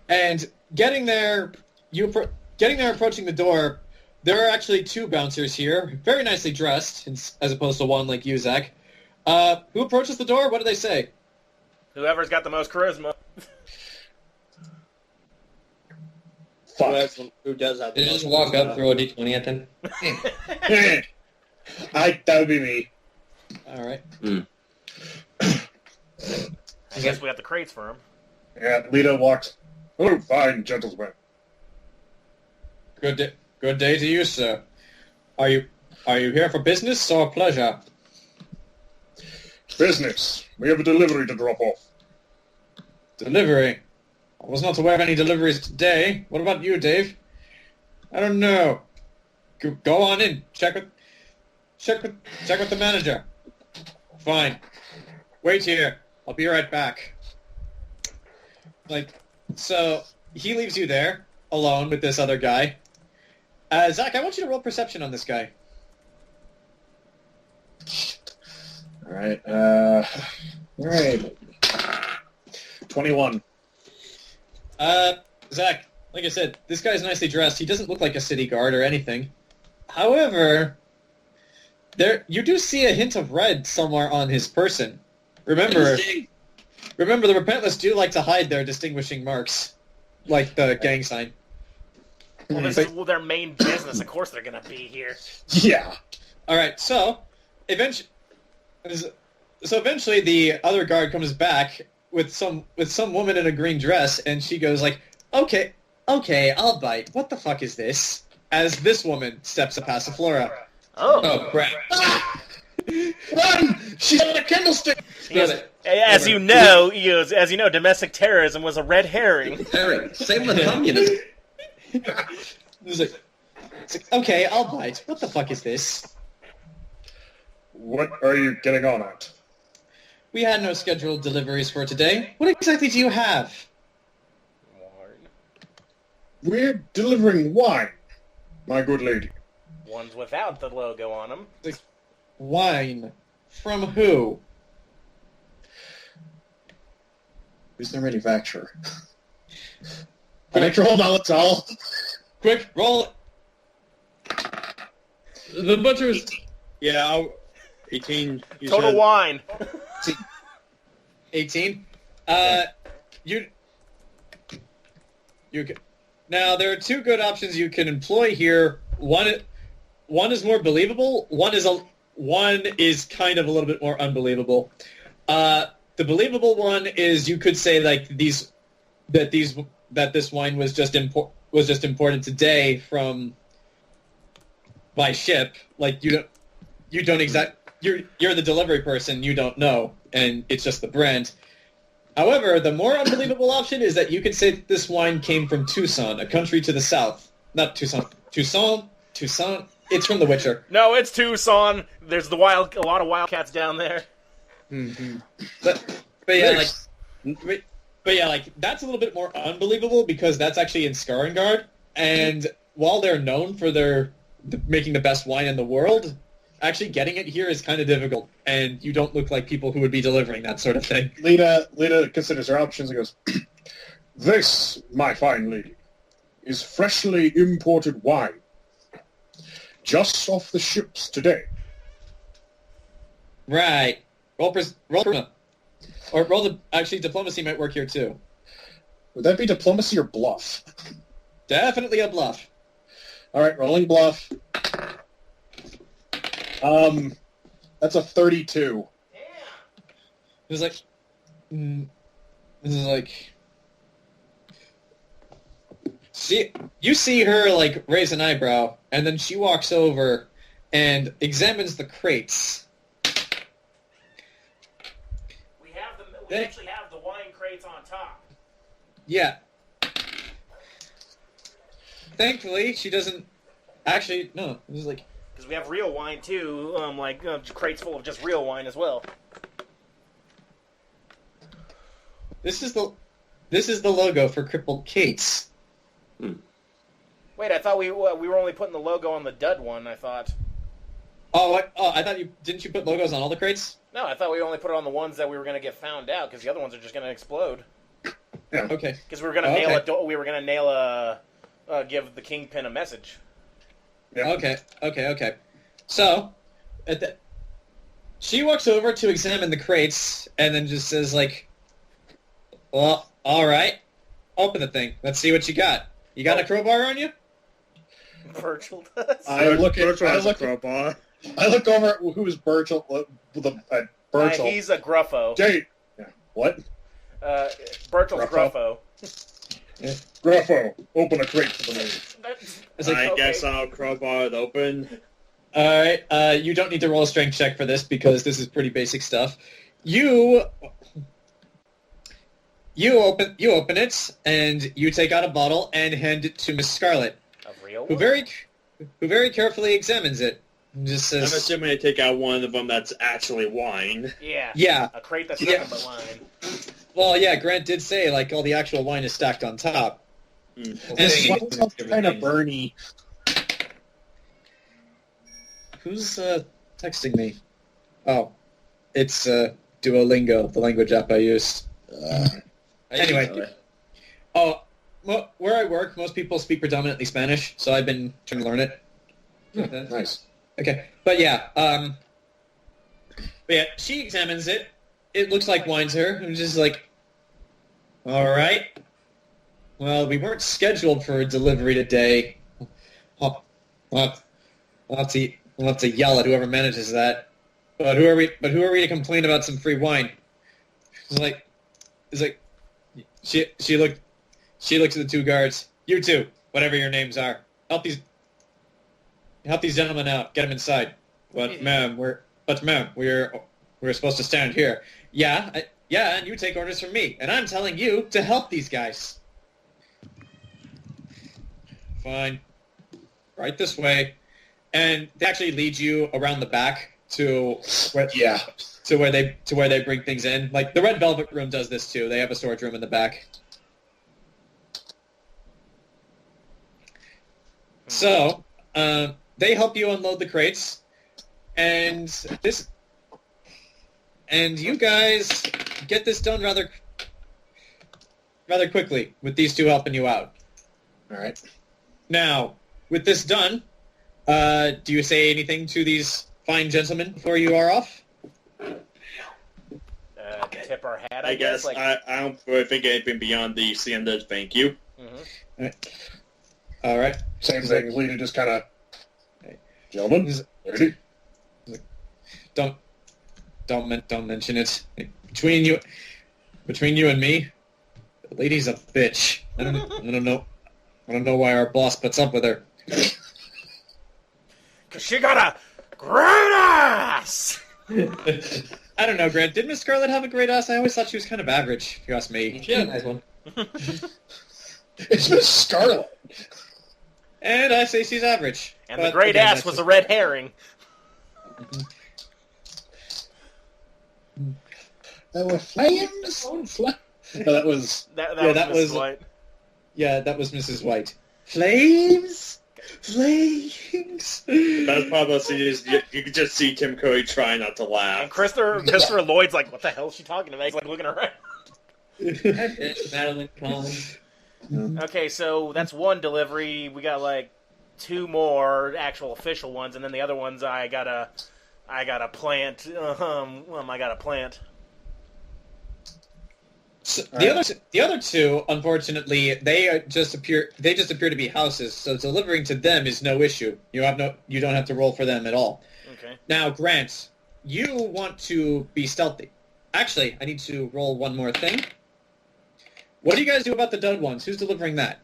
And getting there, approaching the door. There are actually 2 bouncers here, very nicely dressed, as opposed to one like you, Zach. Who approaches the door? What do they say? Whoever's got the most charisma. Fuck. Who does that? Did you just walk up, throw a d20 at them? That would be me. All right. I guess we got the crates for him. Yeah, Lita walks. Oh, fine, gentlemen. Good day to you, sir. Are you here for business or pleasure? Business. We have a delivery to drop off. Delivery? I was not aware of any deliveries today. What about you, Dave? I don't know. Go on in. Check with the manager. Fine. Wait here. I'll be right back. So he leaves you there alone with this other guy. Zach, I want you to roll perception on this guy. All right. 21. Zach, like I said, this guy's nicely dressed. He doesn't look like a city guard or anything. However, you do see a hint of red somewhere on his person. Remember, the Repentless do like to hide their distinguishing marks, like the gang sign. Well, this is their main business. Of course they're going to be here. Yeah. All right, so eventually the other guard comes back with some woman in a green dress, and she goes like, okay, I'll bite. What the fuck is this? As this woman steps up Passiflora. Oh, crap. Run! She's on a candlestick! As you know, domestic terrorism was a red herring. Same with communism. It's like, okay, I'll bite. What the fuck is this? What are you getting on at? We had no scheduled deliveries for today. What exactly do you have? We're delivering wine, my good lady. Ones without the logo on them. Wine. From who? Who's their manufacturer? Quick, roll Molotov. Quick, roll. The butcher's... Yeah, 18. Total wine. 18. You. Now there are two good options you can employ here. One is more believable. One is kind of a little bit more unbelievable. The believable one is you could say like that this wine was just imported today by ship. Like you're the delivery person. You don't know, and it's just the brand. However, the more unbelievable option is that you could say that this wine came from Tucson, a country to the south. Not Tucson. Tucson. It's from The Witcher. No, it's Tucson. There's a lot of wildcats down there. Mm-hmm. But that's a little bit more unbelievable because that's actually in Skarengard, and while they're known for making the best wine in the world, actually getting it here is kind of difficult, and you don't look like people who would be delivering that sort of thing. Lita considers her options and goes, "This, my fine lady, is freshly imported wine. Just off the ships today." Right. Actually, diplomacy might work here too. Would that be diplomacy or bluff? Definitely a bluff. All right, rolling bluff. That's a 32. This is like, you see her like raise an eyebrow, and then she walks over and examines the crates. We actually have the wine crates on top. Yeah. Thankfully, she doesn't. Actually, no. This is like. Because we have real wine too, crates full of just real wine as well. This is the logo for Crippled Kate's. Wait, I thought we were only putting the logo on the dud one. I thought. I thought didn't you put logos on all the crates? No, I thought we only put it on the ones that we were going to get found out because the other ones are just going to explode. Yeah. Okay. Because we were going to give the Kingpin a message. Yeah. Okay. So, she walks over to examine the crates and then just says like, "Well, all right, open the thing. Let's see what you got. You got a crowbar on you?" Burchill does. I look crowbar. I look over at who's Burchill. Burchill. He's a Gruffo. Jay. Yeah. What? Burchill's Gruffo. Gruffo, open a crate for the lady. I guess I'll crowbar it open. All right. You don't need to roll a strength check for this because this is pretty basic stuff. You open it and you take out a bottle and hand it to Miss Scarlet. Of real who wine? very carefully examines it. And just I'm says, assuming they take out one of them that's actually wine. Yeah. Yeah. A crate that's Yeah. nothing but wine. well, yeah, Grant did say, like, all the actual wine is stacked on top. Mm. And This she- smells kind of burny. Who's texting me? Oh, it's Duolingo, the language app I use. Anyway. Oh, well, where I work, most people speak predominantly Spanish, so I've been trying to learn it. Nice. Okay, but yeah, she examines it. It looks like wine to her. I'm just like, all right. Well, we weren't scheduled for a delivery today. We'll have to yell at whoever manages that. But who are we to complain about some free wine? It's like, she looks at the two guards. You two, whatever your names are, help these gentlemen out. Get them inside. But ma'am, we're supposed to stand here. Yeah, and you take orders from me, and I'm telling you to help these guys. Fine. Right this way. And they actually lead you around the back to where they bring things in. Like the Red Velvet Room does this too. They have a storage room in the back. So, they help you unload the crates, and you guys get this done rather quickly with these two helping you out. All right. Now, with this done, do you say anything to these fine gentlemen before you are off? Tip our hat, I guess. Like... I don't really think anything beyond the standard thank you. Mm-hmm. All right. Same thing. Lita just kind of, gentlemen, ready? Don't mention it. Between you and me, the lady's a bitch. I don't know why our boss puts up with her. 'Cause she got a great ass! I don't know, Grant. Did Miss Scarlet have a great ass? I always thought she was kind of average, if you ask me. She had a nice one. It's Miss Scarlet. And I say she's average. And But, the great again, ass that's was just- a red herring. There were flames on flames. No, that was... That that was was- Mrs. White. Yeah, that was Mrs. White. Flames? Flames? Best part of the scene is you can just see Tim Curry trying not to And laugh. Christopher Lloyd's like, what the hell is she talking about? He's like looking around. Madeline Collins. Okay, so that's one delivery. We got like two more actual official ones, and then the other ones I gotta plant. I gotta plant. So the other two, unfortunately, they just appear to be houses. So delivering to them is no issue. You don't have to roll for them at all. Okay. Now, Grant, you want to be stealthy. Actually, I need to roll one more thing. What do you guys do about the dud ones? Who's delivering that?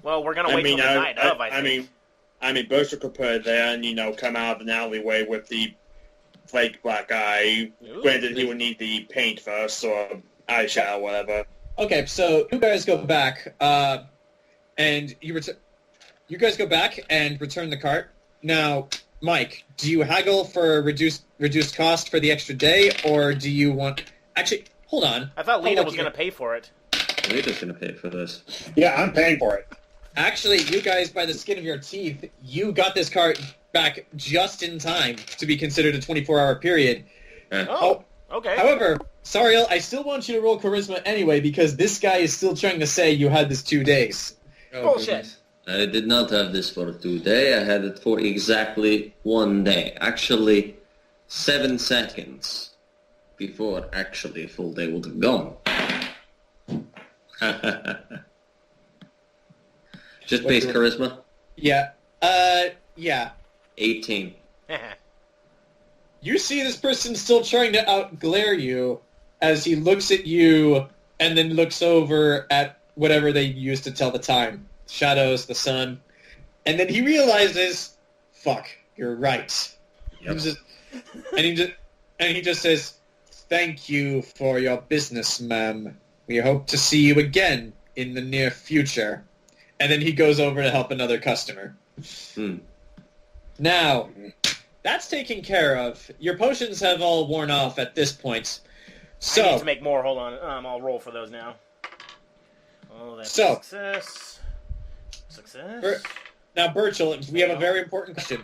Well, we're gonna wait till the night of. I think. Burchill could put it there and come out of an alleyway with the flake black eye. Ooh. Granted, he would need the paint first or eyeshadow, whatever. Okay, so you guys go back, and you guys go back and return the cart. Now, Mike, do you haggle for reduced cost for the extra day, or do you want? Actually, hold on. I thought Lita was gonna pay for it. Lita's gonna pay for this. Yeah, I'm paying for it. Actually, you guys, by the skin of your teeth, you got this cart back just in time to be considered a 24-hour period. Oh, okay. However, Sarael, I still want you to roll charisma anyway, because this guy is still trying to say you had this 2 days. Bullshit. I did not have this for 2 days. I had it for exactly 1 day. Actually, 7 seconds before actually a full day would have gone. Just base charisma? Yeah. Yeah. 18. You see this person still trying to outglare you as he looks at you and then looks over at whatever they use to tell the time. Shadows, the sun. And then he realizes, fuck, you're right. Yep. He just says, thank you for your business, ma'am. We hope to see you again in the near future. and then he goes over to help another customer. Now, that's taken care of. Your potions have all worn off at this point. So, I need to make more. Hold on. I'll roll for those now. Oh, that's success. Success. Now, Burchill, we have a very important question.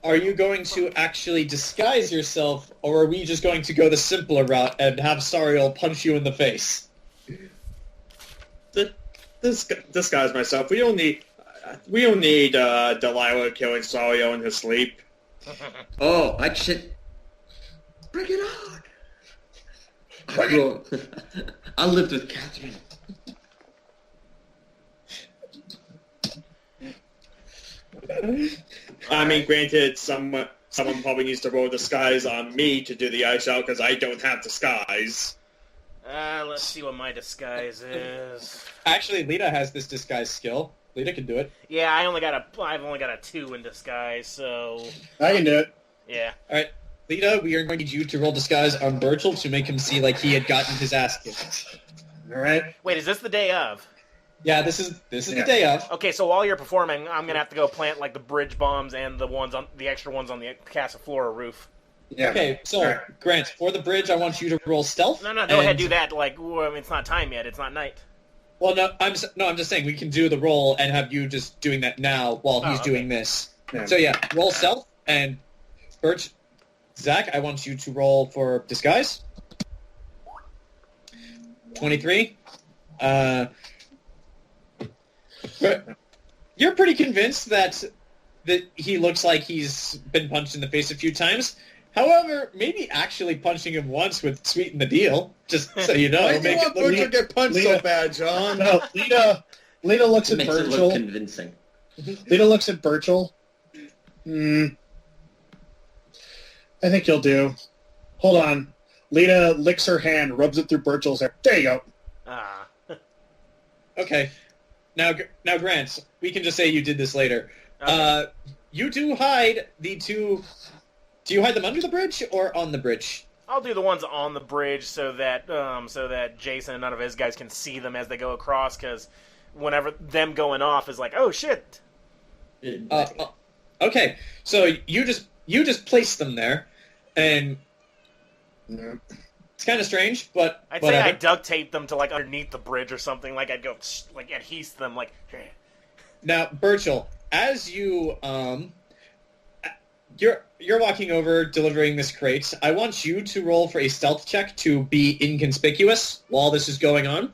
Are you going to actually disguise yourself, or are we just going to go the simpler route and have Sarael punch you in the face? Disguise myself. We don't need Delilah killing Sarael in his sleep. Oh, I should... Bring it on! I lived with Catherine. I mean, granted, someone probably needs to roll disguise on me to do the ice out because I don't have disguise. Let's see what my disguise is. Actually, Lita has this disguise skill. Lita can do it. Yeah, I've only got a 2 in disguise, so I can do it. yeah. All right, Lita, we are going to need you to roll disguise on Burchill to make him see like he had gotten his ass kicked. All right. Wait, is this the day of? Yeah, this is the day of. Okay, so while you're performing, I'm gonna have to go plant like the bridge bombs and the extra ones on the Casa Flora roof. Yeah. Okay, so Grant, for the bridge, I want you to roll stealth. No, go ahead, do that. Like, I mean, it's not time yet. It's not night. Well, no, I'm just saying we can do the roll and have you just doing that now while he's doing this. Yeah. So yeah, roll stealth and Zach, I want you to roll for disguise. 23. You're pretty convinced that he looks like he's been punched in the face a few times. However, maybe actually punching him once would sweeten the deal, just so you know. Why do you want Burchill get punched so bad, John? No, Lita looks at Makes it look Burchill. convincing. Lita looks at Burchill. I think you'll do. Hold on. Lita licks her hand, rubs it through Burchill's hair. There you go. Okay. Now, Grant, we can just say you did this later. Okay. You do hide the two... Do you hide them under the bridge or on the bridge? I'll do the ones on the bridge so that Jayson and none of his guys can see them as they go across. Because whenever them going off is like, oh shit. Okay, so you just place them there, and it's kind of strange, but I'd whatever. say I duct tape them to like underneath the bridge or something. Like I'd go like adhese them like. Now, Burchill, as you you're walking over delivering this crate. I want you to roll for a stealth check to be inconspicuous while this is going on.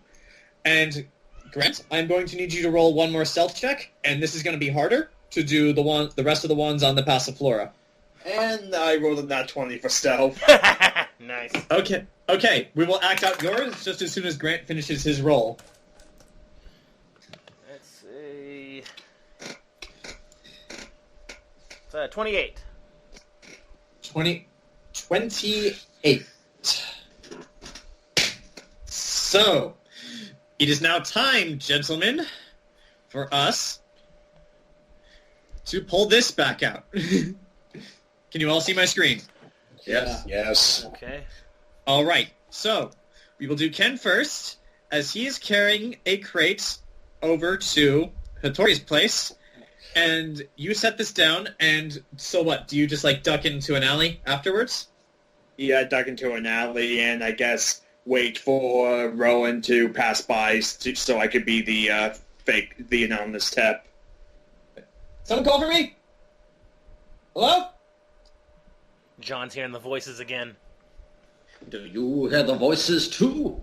And Grant, I'm going to need you to roll one more stealth check, and this is going to be harder to do the rest of the ones on the Passiflora. And I rolled a nat 20 for stealth. Nice. Okay. We will act out yours just as soon as Grant finishes his roll. Let's see. It's 28. 28. So, it is now time, gentlemen, for us to pull this back out. Can you all see my screen? Yes. Yes. Okay. All right. So, we will do Ken first, as he is carrying a crate over to Hattori's place. And you set this down, and so what? Do you just, duck into an alley afterwards? Yeah, duck into an alley and I guess wait for Rowan to pass by so I could be the anonymous tip. Someone call for me? Hello? John's hearing the voices again. Do you hear the voices too?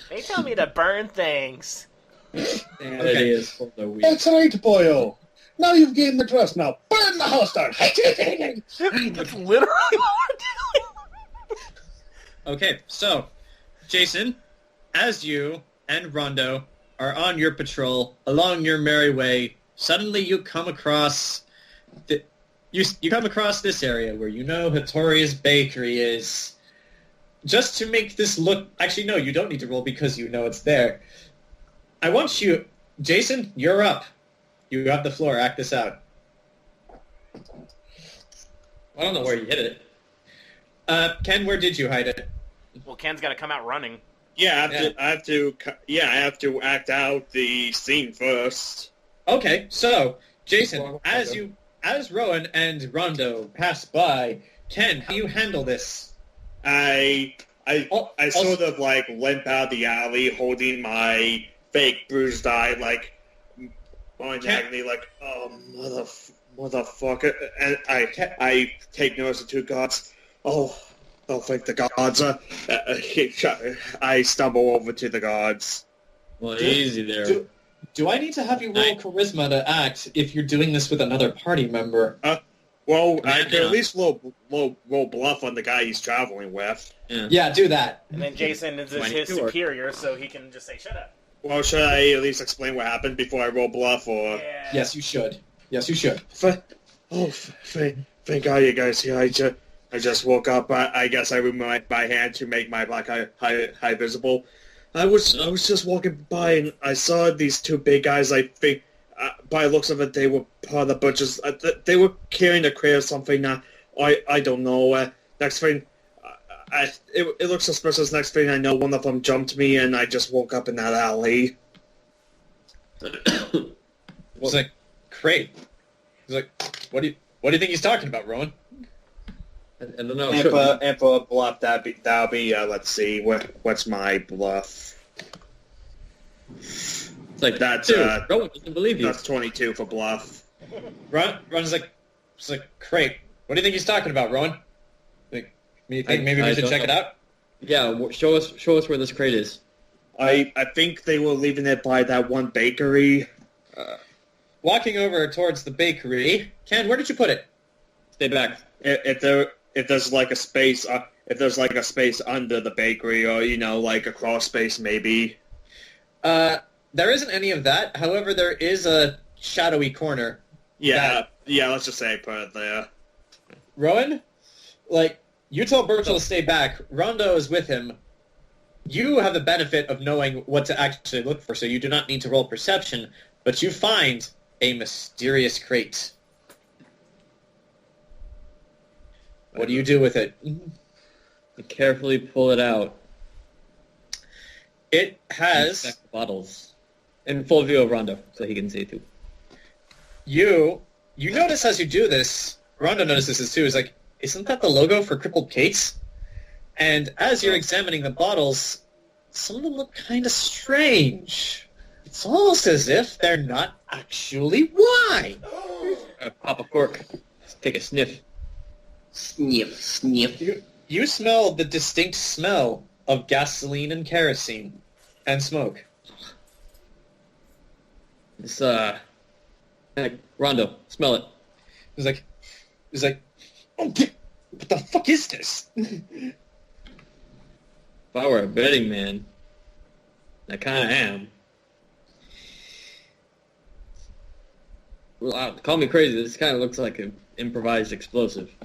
They tell me to burn things. Okay. Is for the week. That's right, boyo. Now you've gained the trust. Now burn the house down. That's literally what we're doing. Okay, so, Jayson, as you and Rondo are on your patrol, along your merry way, suddenly you come across you come across this area where you know Hattori's bakery is. Just to make this look... Actually, no, you don't need to roll because you know it's there. I want you... Jayson, you're up. You got the floor. Act this out. I don't know where you hid it. Ken, where did you hide it? Well, Ken's got to come out running. I have to act out the scene first. Okay, so Jayson, as Rowan and Rondo pass by, Ken, how do you handle this? I sort of like limp out the alley, holding my fake bruised eye, like going agony, like motherfucker. And I take notice of two gods. Oh, thank the gods. I stumble over to the gods. Well, easy there. Do I need to have you roll charisma to act if you're doing this with another party member? Well, I can at least roll bluff on the guy he's traveling with. Yeah, do that. And then Jayson is his superior, so he can just say, shut up. Well, should I at least explain what happened before I roll bluff, or...? Yeah. Yes, you should. Thank God you guys here. I just woke up. I guess I removed my hand to make my black eye visible. I was just walking by and I saw these two big guys. I think, by the looks of it, they were part of the butchers. They were carrying a crate or something. I don't know. Next thing, it looks suspicious. Next thing I know, one of them jumped me and I just woke up in that alley. It's like, crate. He's like, what do you think he's talking about, Rowan? I don't know. And for bluff, that'll be let's see, what's my bluff? It's like That's Rowan doesn't believe you. That's 22 for bluff. Ron's like, it's like, crate. What do you think he's talking about, Rowan? Like, you think maybe we should check it out? Yeah, show us where this crate is. I think they were leaving it by that one bakery. Walking over towards the bakery, Ken, where did you put it? Stay back. If there's like a space, under the bakery, or like a crawl space, maybe. There isn't any of that. However, there is a shadowy corner. Yeah. Let's just say I put it there. Rowan, you told Burchill to stay back. Rondo is with him. You have the benefit of knowing what to actually look for, so you do not need to roll perception. But you find a mysterious crate. What do you do with it? You carefully pull it out. It has the bottles in full view of Rondo, so he can see it too. You notice as you do this. Rondo notices this too. Is like, isn't that the logo for Crippled Kate's? And as you're examining the bottles, some of them look kind of strange. It's almost as if they're not actually wine. Pop a cork. Take a sniff. Sniff. You smell the distinct smell of gasoline and kerosene and smoke. This, hey, Rondo, smell it. He's like, oh, what the fuck is this? If I were a betting man, I kind of am. Well, call me crazy. This kind of looks like an improvised explosive.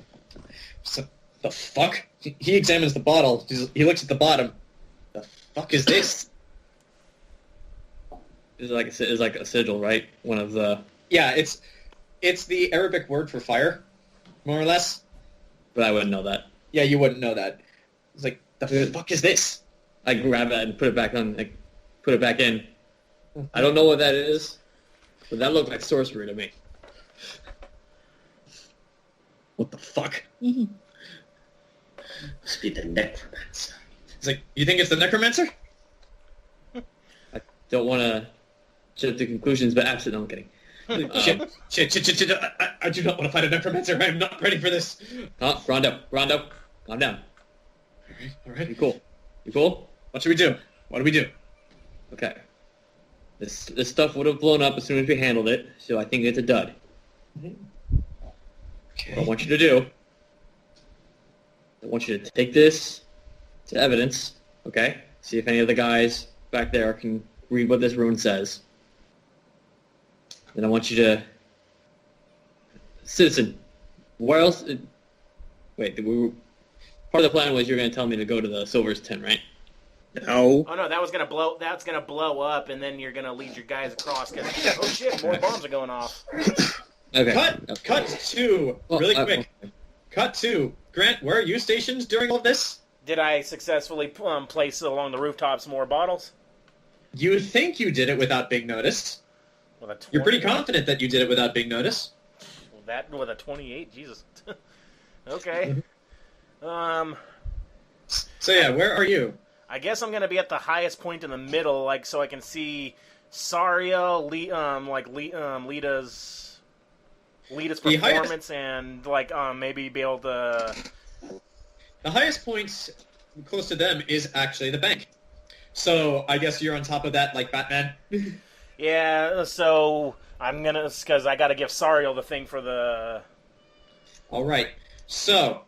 So, the fuck? He examines the bottle. He looks at the bottom. The fuck is this? It's like a sigil, right? One of the... Yeah, it's the Arabic word for fire, more or less. But I wouldn't know that. Yeah, you wouldn't know that. It's like, the fuck is this? I grab it and put it back on. Put it back in. I don't know what that is, but that looked like sorcery to me. What the fuck? Must be the necromancer. It's like, you think it's the necromancer? I don't want to jump to conclusions, but absolutely, no, I'm kidding. Shit. I do not want to fight a necromancer. I am not ready for this. Rondo, calm down. All right. You cool? What should we do? Okay. This stuff would have blown up as soon as we handled it, so I think it's a dud. Okay. What I want you to do, I want you to take this to evidence, okay? See if any of the guys back there can read what this rune says. Then I want you to... Citizen, where else... Wait, part of the plan was you were going to tell me to go to the Silver's tent, right? No. Oh no, that's gonna blow up, and then you're gonna lead your guys across. Cause oh shit, more bombs are going off. Okay. Cut to really quick. Cut to Grant. Where are you stationed during all of this? Did I successfully place along the rooftops more bottles? You think you did it without being noticed? With a 20? You're pretty confident that you did it without being noticed. That with a 28? Jesus. Okay. So yeah, where are you? I guess I'm gonna be at the highest point in the middle, like so I can see Sarael, Lita's The performance, and like maybe be able to. The highest point close to them is actually the bank. So I guess you're on top of that like Batman. Yeah, so I'm gonna because I gotta give Sarael the thing for the. All right. So,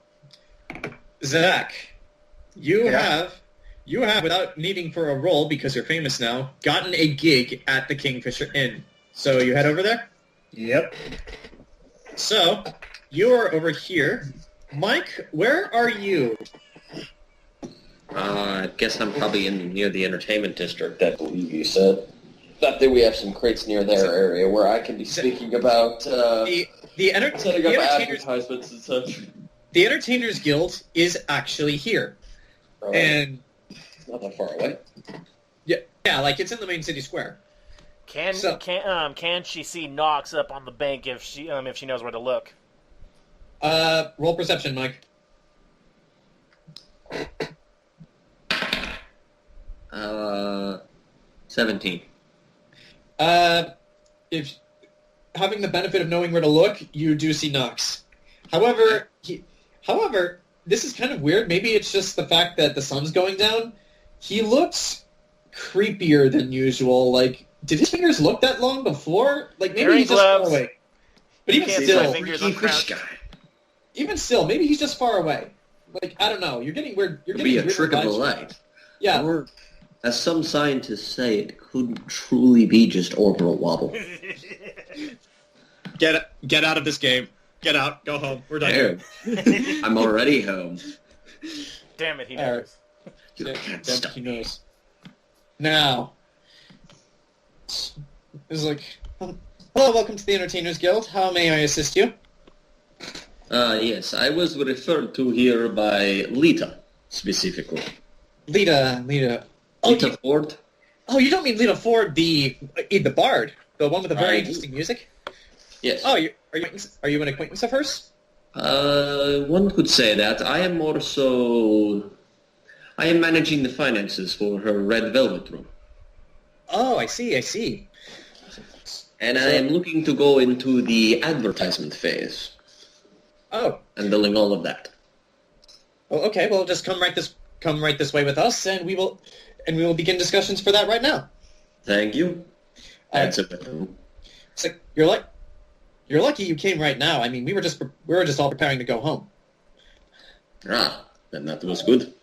Zach, you have, without needing for a roll because you're famous now, gotten a gig at the Kingfisher Inn. So you head over there? Yep. So, you are over here. Mike, where are you? I guess I'm probably near the entertainment district, I believe you said. Not that we have some crates near their area where I can be speaking about The setting up entertainers, advertisements and such. the Entertainers Guild is actually here. Right. And, Not that far away. yeah, like it's in the main city square. Can she see Nox up on the bank if she knows where to look? Roll perception, Mike. 17. If having the benefit of knowing where to look, you do see Nox. However, this is kind of weird. Maybe it's just the fact that the sun's going down. He looks creepier than usual. Like, did his fingers look that long before? Like, maybe Wearing he's just far gloves. away. But even Can't see my still, fingers on Fish crouch. guy. maybe he's just far away. Like, I don't know. You're getting weird. You're Could getting be a weird trick of the vibes. light. Yeah. Or, as some scientists say, it could truly be just orbital wobble. Get out of this game. Get out. Go home. We're done here. There. I'm already home. Damn it, he All right. knows. You can't Damn, stop he me. knows. Now, it's like, hello, welcome to the Entertainers Guild. How may I assist you? Yes, I was referred to here by Lita, specifically. Lita. Oh, Lita Ford? you don't mean Lita Ford, the bard, the one with the very I do. interesting music? Yes. Oh, are you an acquaintance of hers? One could say that. I am more so... I am managing the finances for her Red Velvet room. Oh, I see. And I am looking to go into the advertisement phase. Oh, And billing all of that. okay. Well, just come right this way with us, and we will begin discussions for that right now. Thank you. Uh, That's it. It's like you're lucky you came right now. I mean, we were just all preparing to go home. Then that was good.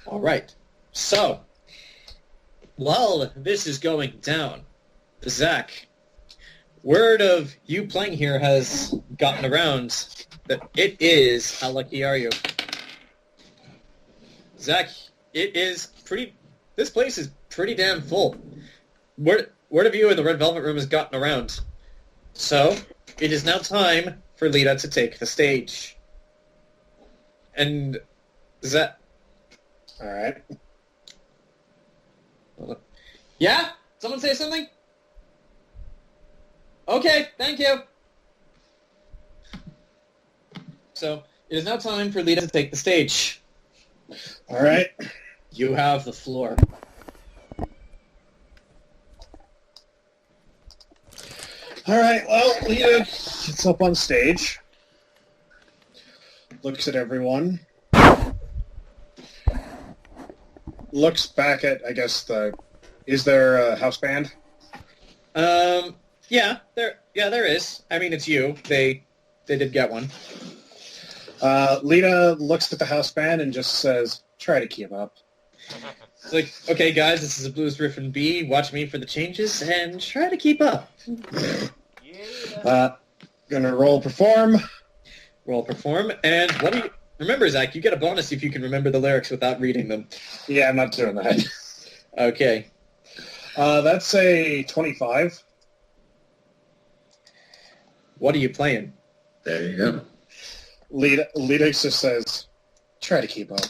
All right. So, while this is going down, Zach, word of you playing here has gotten around that it is. How lucky are you, Zach? It is pretty. This place is pretty damn full. Word of you in the Red Velvet Room has gotten around. So, it is now time for Lita to take the stage. And Zach. All right. Yeah? Someone say something? Okay, thank you. So, it is now time for Lita to take the stage. All right. You have the floor. All right. Well, Lita gets up on stage, looks at everyone, looks back at, I guess, is there a house band? Yeah, there is. I mean, it's you. They did get one. Lita looks at the house band and just says, try to keep up. It's like, okay, guys, this is a Blues Riff and B. Watch me for the changes and try to keep up. Gonna roll perform. Roll perform. And what do you... Remember, Zach, you get a bonus if you can remember the lyrics without reading them. Yeah, I'm not doing that. Okay. That's a 25. What are you playing? There you go. Lita just says, try to keep up.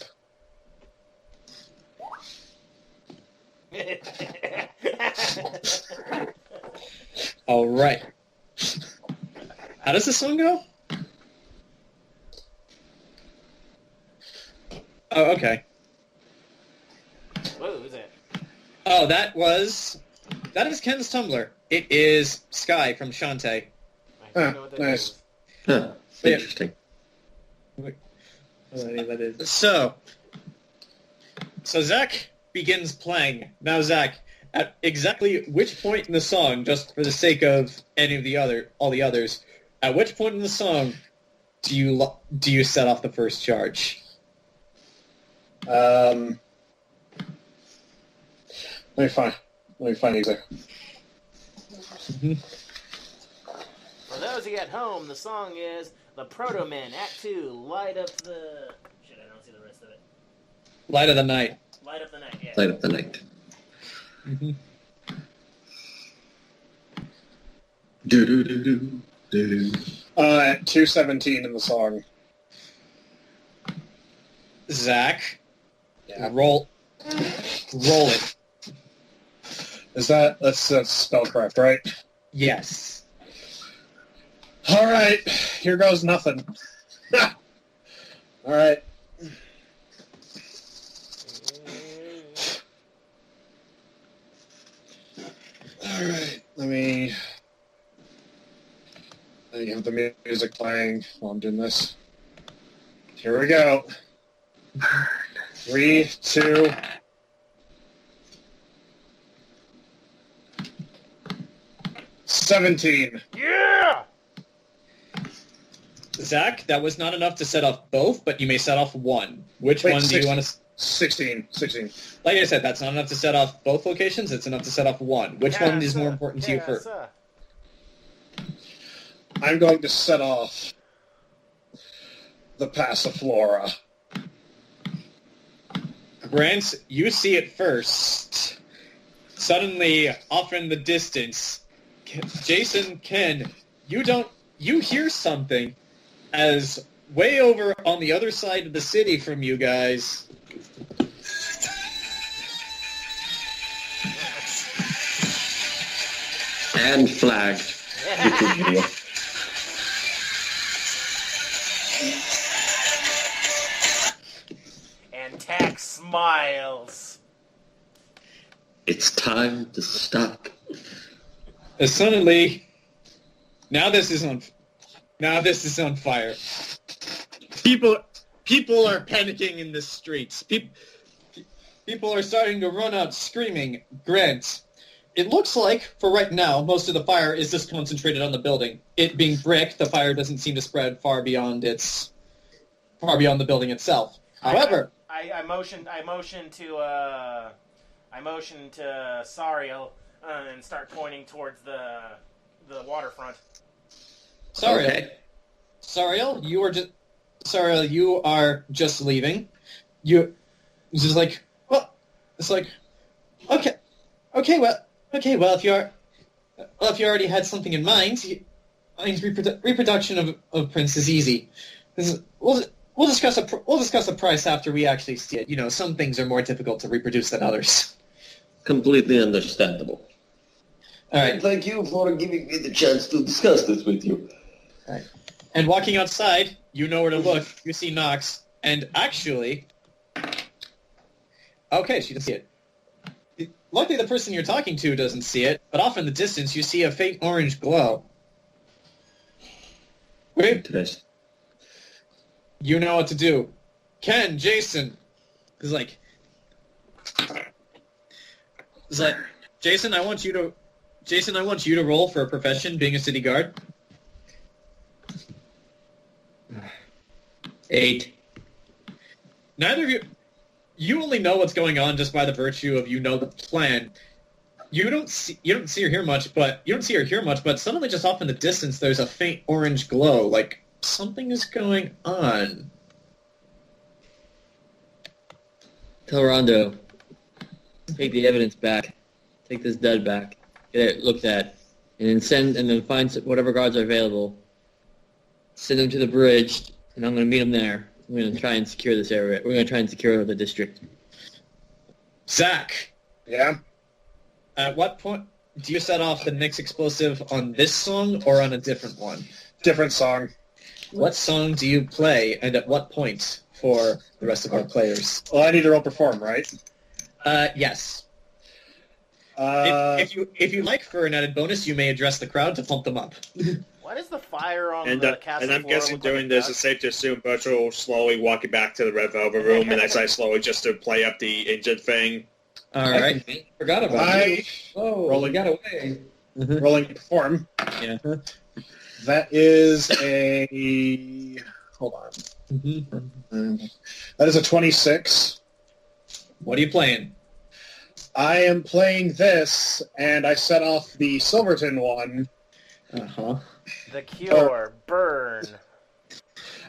All right. How does this song go? Oh, okay. Whoa, who's that? Oh, that is Ken's Tumblr. It is Sky from Shantae. I don't know what that nice. is. Huh. Interesting. So Zach begins playing. Now, Zach, at exactly which point in the song, just for the sake of all the others, at which point in the song do you set off the first charge? Let me find exactly. For those of you at home, the song is The Proto Men, Act 2, Light Up the... Shit, I don't see the rest of it. Light of the Night. Light Up the Night, yeah. Light up the night. Mm-hmm. Do do do do do. At 2:17 in the song. Zach, Yeah. roll it. That's spellcraft, right? Yes. All right, here goes nothing. All right. All right, let me have the music playing while I'm doing this. Here we go. 3, 2... $17. Yeah! Zach, that was not enough to set off both, but you may set off one. Which Wait, one do you want to... 16. Like I said, that's not enough to set off both locations. It's enough to set off one. Which one is more important to you first? I'm going to set off the Passiflora. Grant, you see it first. Suddenly, off in the distance, Jayson, Ken, you hear something as way over on the other side of the city from you guys. And flagged. YouTube video. And Tax smiles. It's time to stop. Suddenly, now this is on fire. People are panicking in the streets. People are starting to run out screaming. Grant, it looks like, for right now, most of the fire is just concentrated on the building. It being brick, the fire doesn't seem to spread far beyond the building itself. However, I motion to Sarael and start pointing towards the waterfront. Sarael, Okay. Sarael, you are just leaving. It's just like, well, it's like, okay, well, if you already had something in mind, reproduction of Prince is easy. We'll discuss the price after we actually see it. You know, some things are more difficult to reproduce than others. Completely understandable. All right. Thank you for giving me the chance to discuss this with you. All right. And walking outside, you know where to look. You see Nox, and actually, okay, she doesn't see it. Luckily, the person you're talking to doesn't see it, but off in the distance, you see a faint orange glow. Wait. Interesting. You know what to do. Ken, Jayson. It's like, Jayson, I want you to roll for a profession, being a city guard. 8. Neither of you only know what's going on just by the virtue of the plan. You don't see or hear much, but suddenly just off in the distance there's a faint orange glow, like something is going on. Tell Rondo, take the evidence back. Take this dud back. Get it looked at. And then find whatever guards are available. Send them to the bridge, and I'm going to meet them there. We're going to try and secure this area. We're going to try and secure the district. Zach. Yeah? At what point do you set off the next explosive on this song or on a different one? Different song. What song do you play, and at what point for the rest of our players? Well, I need to roll perform, right? Yes. Uh, If you like for an added bonus, you may address the crowd to pump them up. Why does the fire on And, the castle and I'm floor guessing look like doing a this, duck? it's safe to assume Burchill will slowly walking back to the Red Velvet Room, and as I slowly just to play up the injured thing. All right. Forgot about you. Oh, Rolling. you got away. rolling perform. Yeah. That is a... Hold on. That is a 26. What are you playing? I am playing this, and I set off the Silverton one Uh-huh. The Cure, Burn.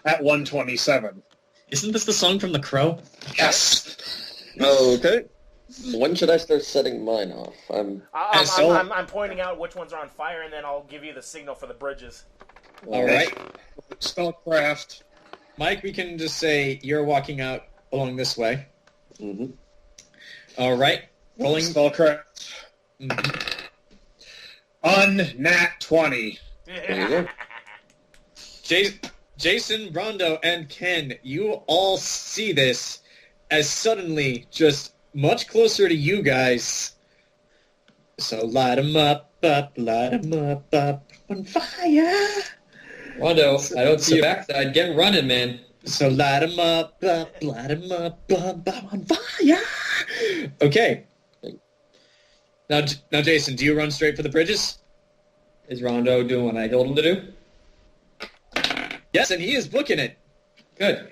at 127. Isn't this the song from The Crow? Yes! Okay. When should I start setting mine off? I'm pointing out which ones are on fire, and then I'll give you the signal for the bridges. All right. Spellcraft. Mike, we can just say you're walking out along this way. Mm-hmm. All right. Rolling. Spellcraft. Mhm. Unnat 20. There you go. Jayson, Rondo, and Ken, you all see this as suddenly just much closer to you guys. So light 'em up, light 'em up, on fire. Rondo, I don't see your backside. Get running, man. So light 'em up, light 'em up, on fire. Okay. Now, Jayson, do you run straight for the bridges? Is Rondo doing what I told him to do? Yes, and he is booking it. Good.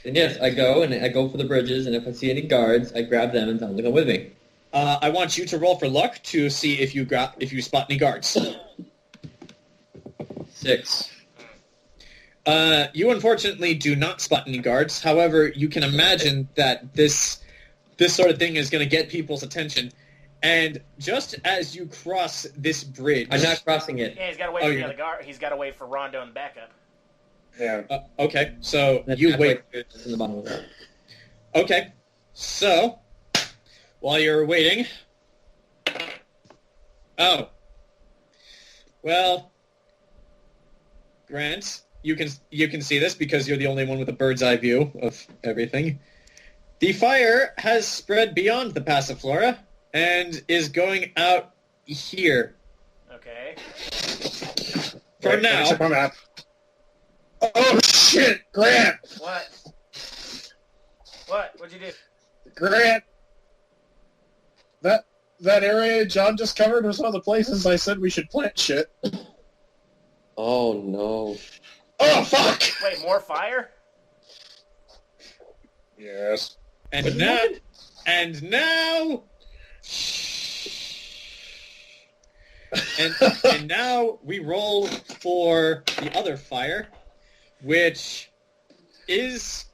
And yes, I go for the bridges, and if I see any guards, I grab them and tell them to come with me. I want you to roll for luck to see if you spot any guards. 6. You unfortunately do not spot any guards. However, you can imagine that this sort of thing is going to get people's attention. And just as you cross this bridge, I'm not crossing it. Yeah, he's got to wait for the other guard. He's got to wait for Rondo and backup. Yeah. Okay, so That's you halfway wait. through, just in the bottom of that. Okay, so while you're waiting, well, Grant, you can see this because you're the only one with a bird's eye view of everything. The fire has spread beyond the Passiflora and is going out here. Okay. For now. Check my map. Oh, shit! Grant! What? What'd you do? Grant! That area John just covered was one of the places I said we should plant shit. Oh, no. Oh, fuck! Wait, more fire? Yes. And now, and now we roll for the other fire, which is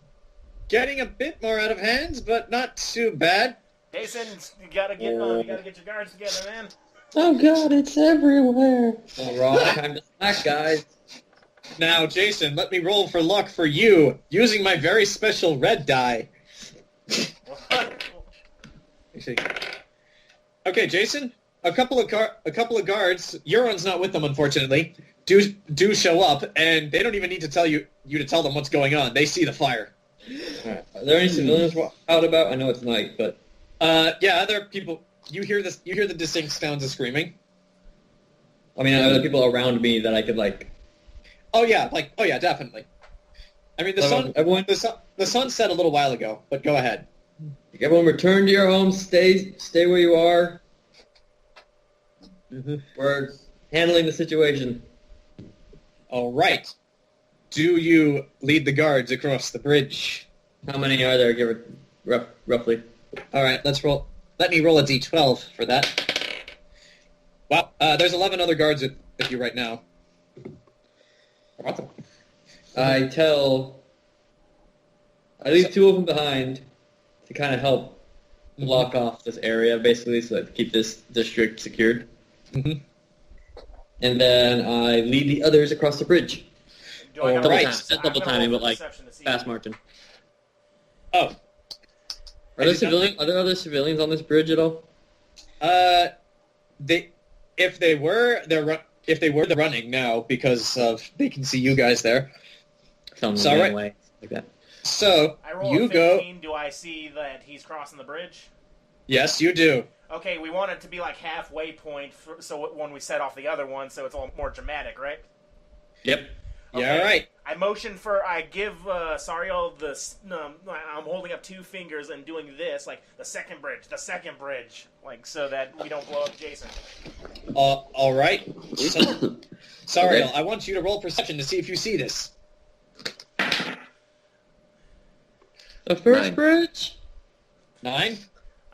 getting a bit more out of hand, but not too bad. Jason, you gotta get your guards together, man. Oh god, it's everywhere. All wrong time to slack, guys. Now, Jayson, let me roll for luck for you, using my very special red die. Okay, Jayson, a couple of guards. Euron's not with them, unfortunately. Do show up, and they don't even need to tell you to tell them what's going on. They see the fire. Right. Are there any civilians out about? I know it's night, but yeah, there are people. You hear this? You hear the distinct sounds of screaming. I mean, are there people around me that I could like? Oh yeah, definitely. I mean, the sun set a little while ago, but go ahead. Everyone, return to your homes. Stay where you are. Mm-hmm. We're handling the situation. All right. Do you lead the guards across the bridge? How many are there? Give it roughly. All right, let's roll. Let me roll a d12 for that. Wow, there's 11 other guards with you right now. Awesome. I leave 2 of them behind to kind of help block off this area, basically, so that to keep this district secured. Mm-hmm. And then I lead the others across the bridge. Do I have Double a- time- I'm double gonna timing, roll but, like, perception to see. Fast marching. Oh. Are there other civilians on this bridge at all? They if they were, they're running now because they can see you guys there. So right way like that. So I roll you a 15. Do I see that he's crossing the bridge? Yes, you do. Okay, we want it to be like halfway point, so when we set off the other one, so it's a little more dramatic, right? Yep. Okay. Yeah, right. I give Sarael I'm holding up 2 fingers and doing this, like, the second bridge, like, so that we don't blow up Jayson. All right. So, Sarael, Okay. I want you to roll perception to see if you see this. The first 9. bridge? 9?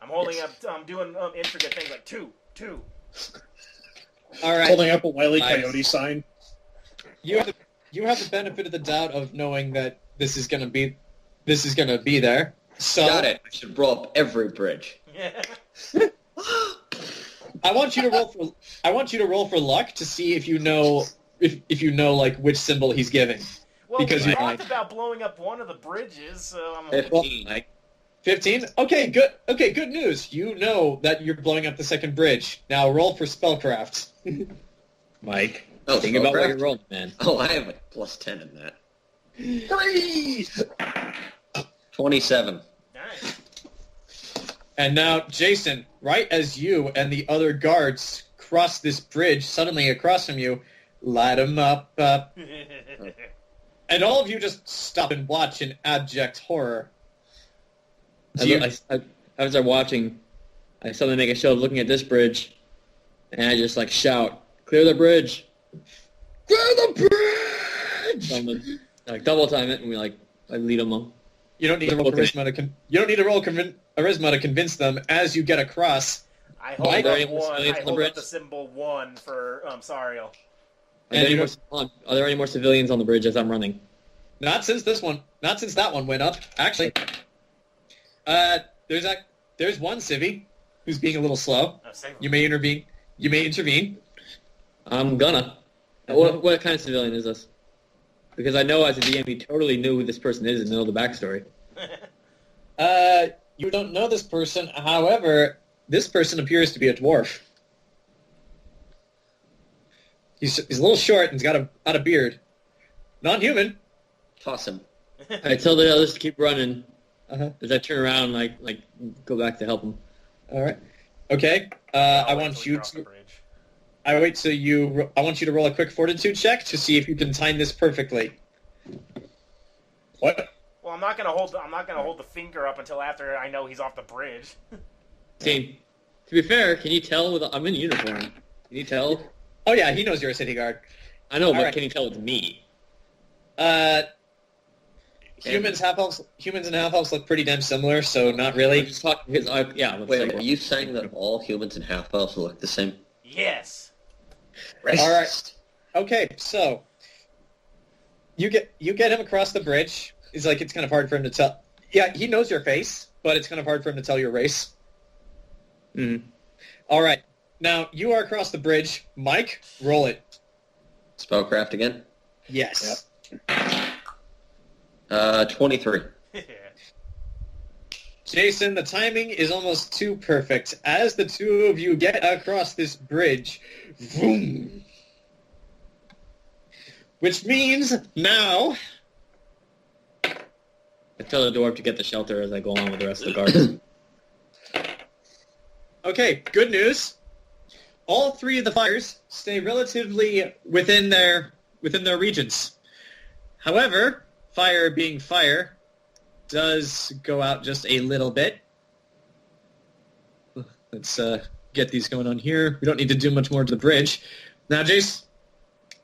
I'm holding up, I'm doing intricate things like 2. All right. Holding up a Wile E. Nice. Coyote sign. You have the benefit of the doubt of knowing that this is gonna be there. So Got it. I should roll up every bridge. I want you to roll for luck to see if you know like which symbol he's giving. Well, Because we you talked might. about blowing up one of the bridges, so I'm... 15. Like 15? Okay, good. Okay, good news. You know that you're blowing up the second bridge. Now roll for spellcraft. Mike, Oh, think about what spellcraft? you're rolling, man. Oh, I have a plus 10 in that. 3! 27. Nice. And now, Jayson, right as you and the other guards cross this bridge, suddenly across from you, light 'em up. And all of you just stop and watch in abject horror. As I was watching, I suddenly make a show of looking at this bridge, and I just like shout, "Clear the bridge! Clear the bridge!" So like double time it, and I lead them on. You don't need to roll charisma charisma to convince them as you get across. I hold Mike, up are there any more one. civilians I on the hold bridge? up the symbol 1 for Sarael. Are there any more civilians on the bridge as I'm running? Not since that one went up. Actually, there's one civvy who's being a little slow. Oh, save him. You may intervene. I'm gonna. What kind of civilian is this? Because I know as a DM, you totally knew who this person is and know the backstory. You don't know this person. However, this person appears to be a dwarf. He's a little short and he's got a beard. Non-human. Toss him. I tell the others to keep running. Uh-huh. As I turn around, like go back to help them. All right. Okay. I'll I wait want till we you cross the to. bridge. I want you to roll a quick fortitude check to see if you can time this perfectly. What? Well, I'm not gonna hold the finger up until after I know he's off the bridge. Team, to be fair, can you tell I'm in uniform? Can you tell? Oh yeah, he knows you're a city guard. I know, but right. can you tell it's me? Humans and half elves look pretty damn similar, so not I'm really. just talking because Wait, are you saying that all humans and half-elves look the same? Yes. All right. Okay, so you get him across the bridge. It's like it's kind of hard for him to tell. Yeah, he knows your face, but it's kind of hard for him to tell your race. Mm-hmm. All right. Now you are across the bridge. Mike, roll it. Spellcraft again? Yes. 23. Jayson, the timing is almost too perfect. As the two of you get across this bridge, vroom, which means now... I tell the dwarf to get the shelter as I go on with the rest of the guards. Okay, good news. All three of the fires stay relatively within their regions. However, fire being fire does go out just a little bit. Let's get these going on here. We don't need to do much more to the bridge. Now, Jace,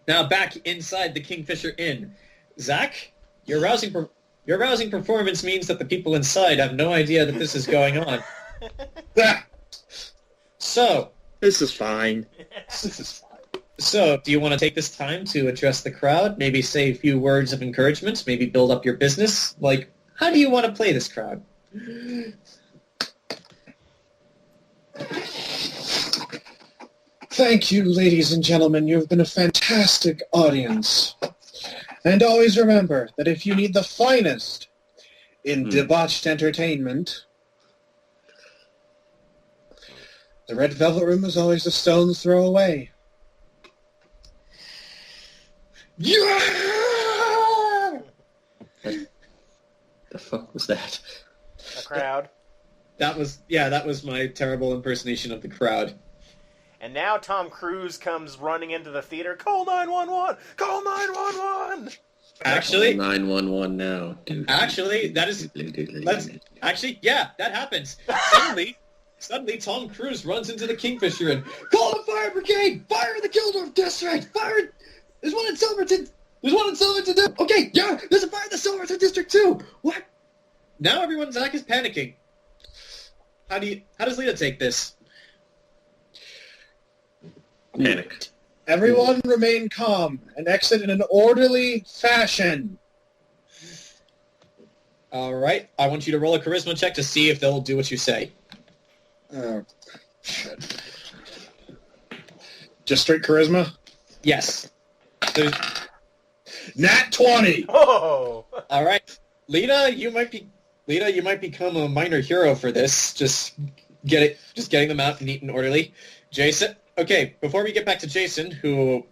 back inside the Kingfisher Inn. Zach, your rousing performance means that the people inside have no idea that this is going on. So, This is fine. So, do you want to take this time to address the crowd? Maybe say a few words of encouragement? Maybe build up your business? Like, how do you want to play this crowd? Thank you, ladies and gentlemen. You have been a fantastic audience. And always remember that if you need the finest in debauched entertainment, The Red Velvet Room is always a stone's throw away. Yeah! The fuck was that? A crowd. That was my terrible impersonation of the crowd. And now Tom Cruise comes running into the theater. Call 911! Call 911! Actually, 911 now. actually, that happens. Suddenly, Tom Cruise runs into the Kingfisher and call the fire brigade! Fire in the Gildorf district! Fire! There's one in Silverton! There's one in Silverton too! Okay, yeah, there's a fire in the Silverton district too! What? Now everyone's Zach is panicking. How does Lita take this? Panic. Everyone remain calm and exit in an orderly fashion. Alright, I want you to roll a charisma check to see if they'll do what you say. Oh, shit. Just straight charisma? Yes. There's... Nat 20! Oh! Alright. Lita, you might become a minor hero for this. Just getting them out neat and orderly. Jayson, okay, before we get back to Jayson, who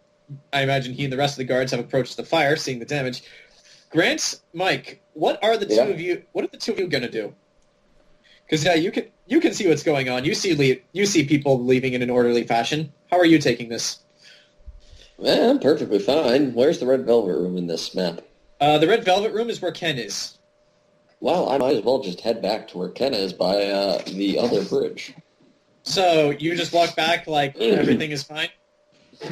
I imagine he and the rest of the guards have approached the fire, seeing the damage. Grant, Mike, what are the two of you gonna do? Because you can see what's going on. You see people leaving in an orderly fashion. How are you taking this? Well, I'm perfectly fine. Where's the Red Velvet Room in this map? The Red Velvet Room is where Ken is. Well, I might as well just head back to where Ken is by the other bridge. So you just walk back like everything is fine?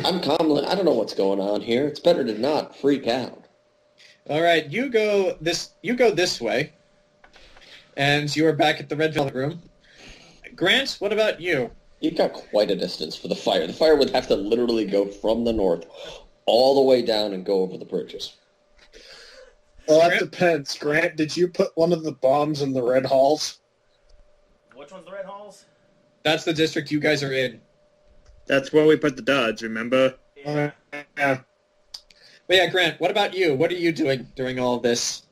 I'm calmly... I don't know what's going on here. It's better to not freak out. All right, you go this way, and you are back at the Red Velvet Room. Grant, what about you? You've got quite a distance for the fire. The fire would have to literally go from the north all the way down and go over the bridges. Well, that depends. Grant, did you put one of the bombs in the red halls? Which one's the Red Halls? That's the district you guys are in. That's where we put the duds, remember? Yeah. Yeah. But yeah, Grant, what about you? What are you doing during all of this?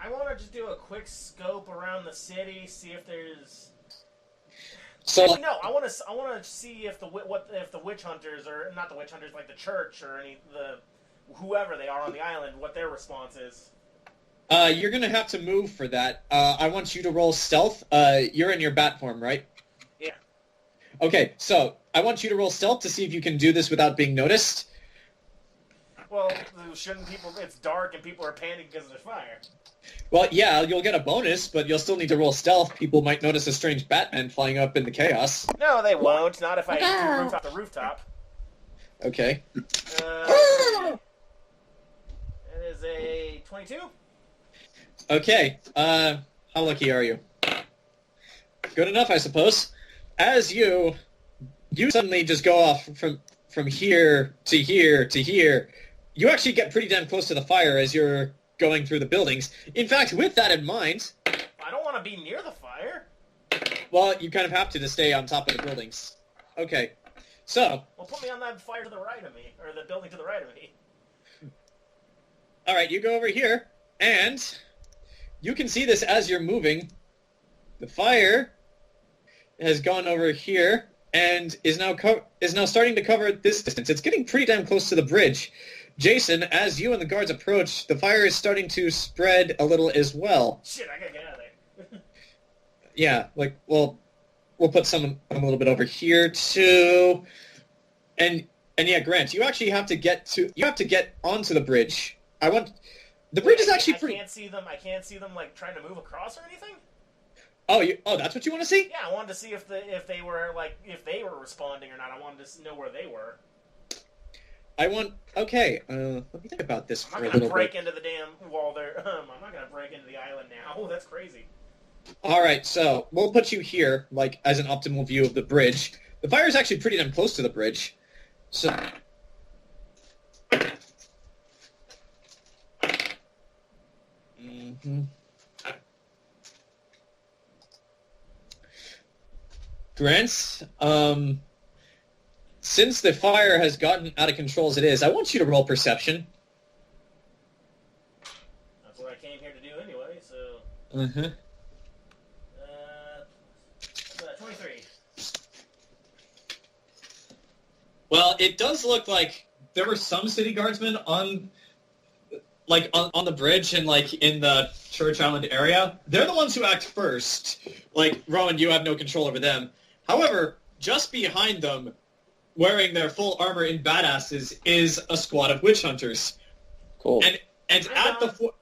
I want to just do a quick scope around the city, see if there's... So, Actually, no, I want to see if the witch hunters, or not the witch hunters, like the church or whoever they are on the island, what their response is. You're gonna have to move for that. I want you to roll stealth. You're in your bat form, right? Yeah. Okay, so I want you to roll stealth to see if you can do this without being noticed. Well, shouldn't people... It's dark and people are panicking because there's fire. Well, yeah, you'll get a bonus, but you'll still need to roll stealth. People might notice a strange Batman flying up in the chaos. No, they won't. Not if I do roof off the rooftop. Okay. It is a 22. Okay. How lucky are you? Good enough, I suppose. As you suddenly just go off from here to here to here. You actually get pretty damn close to the fire as you're going through the buildings. In fact, with that in mind... I don't want to be near the fire. Well, you kind of have to stay on top of the buildings. Okay. So... Well, put me on that fire to the right of me, or the building to the right of me. Alright, you go over here, and you can see this as you're moving. The fire has gone over here and is now starting to cover this distance. It's getting pretty damn close to the bridge. Jayson, as you and the guards approach, the fire is starting to spread a little as well. Shit, I gotta get out of there. Yeah, like, well, we'll put some a little bit over here too. And yeah, Grant, you actually have to get onto the bridge. The bridge is actually pretty... I can't see them like trying to move across or anything? Oh, that's what you want to see? Yeah, I wanted to see if they were responding or not. I wanted to know where they were. Okay, let me think about this for a I'm not little gonna break bit. into the damn wall there. I'm not gonna break into the island now. Oh, that's crazy. Alright, so we'll put you here, like, as an optimal view of the bridge. The fire is actually pretty damn close to the bridge. So... Grant, since the fire has gotten out of control as it is, I want you to roll perception. That's what I came here to do anyway, so... 23. Well, it does look like there were some city guardsmen on the bridge and like in the Church Island area. They're the ones who act first. Like, Rowan, you have no control over them. However, just behind them, wearing their full armor in badasses, is a squad of witch hunters. Cool. And at the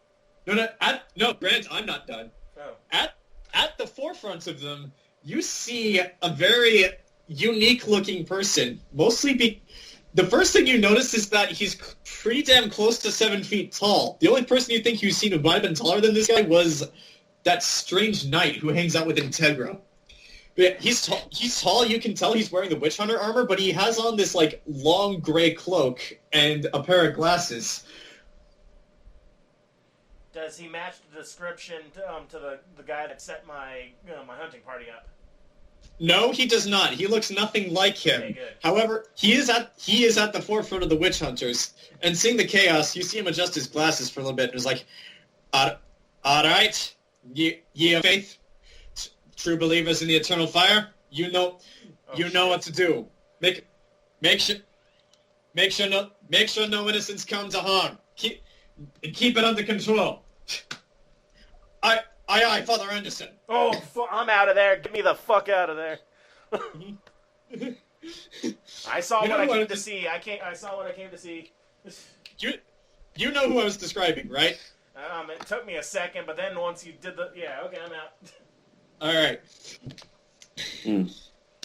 Grant, I'm not done. Oh. At the forefront of them, you see a very unique-looking person. The first thing you notice is that he's pretty damn close to 7 feet tall. The only person you think you've seen who might have been taller than this guy was that strange knight who hangs out with Integra. But he's tall. You can tell he's wearing the witch hunter armor, but he has on this like long gray cloak and a pair of glasses. Does he match the description to the guy that set my my hunting party up? No, he does not. He looks nothing like him. Okay, good. However, he is at the forefront of the witch hunters, and seeing the chaos, you see him adjust his glasses for a little bit, and is like, "All right, ye of faith, true believers in the eternal fire. You know what to do. Make sure no innocents come to harm. Keep it under control. Aye, Father Anderson." Oh, I'm out of there. Get me the fuck out of there. I saw what I came to see. I saw what I came to see. You know who I was describing, right? It took me a second, but then once you did okay, I'm out. All right.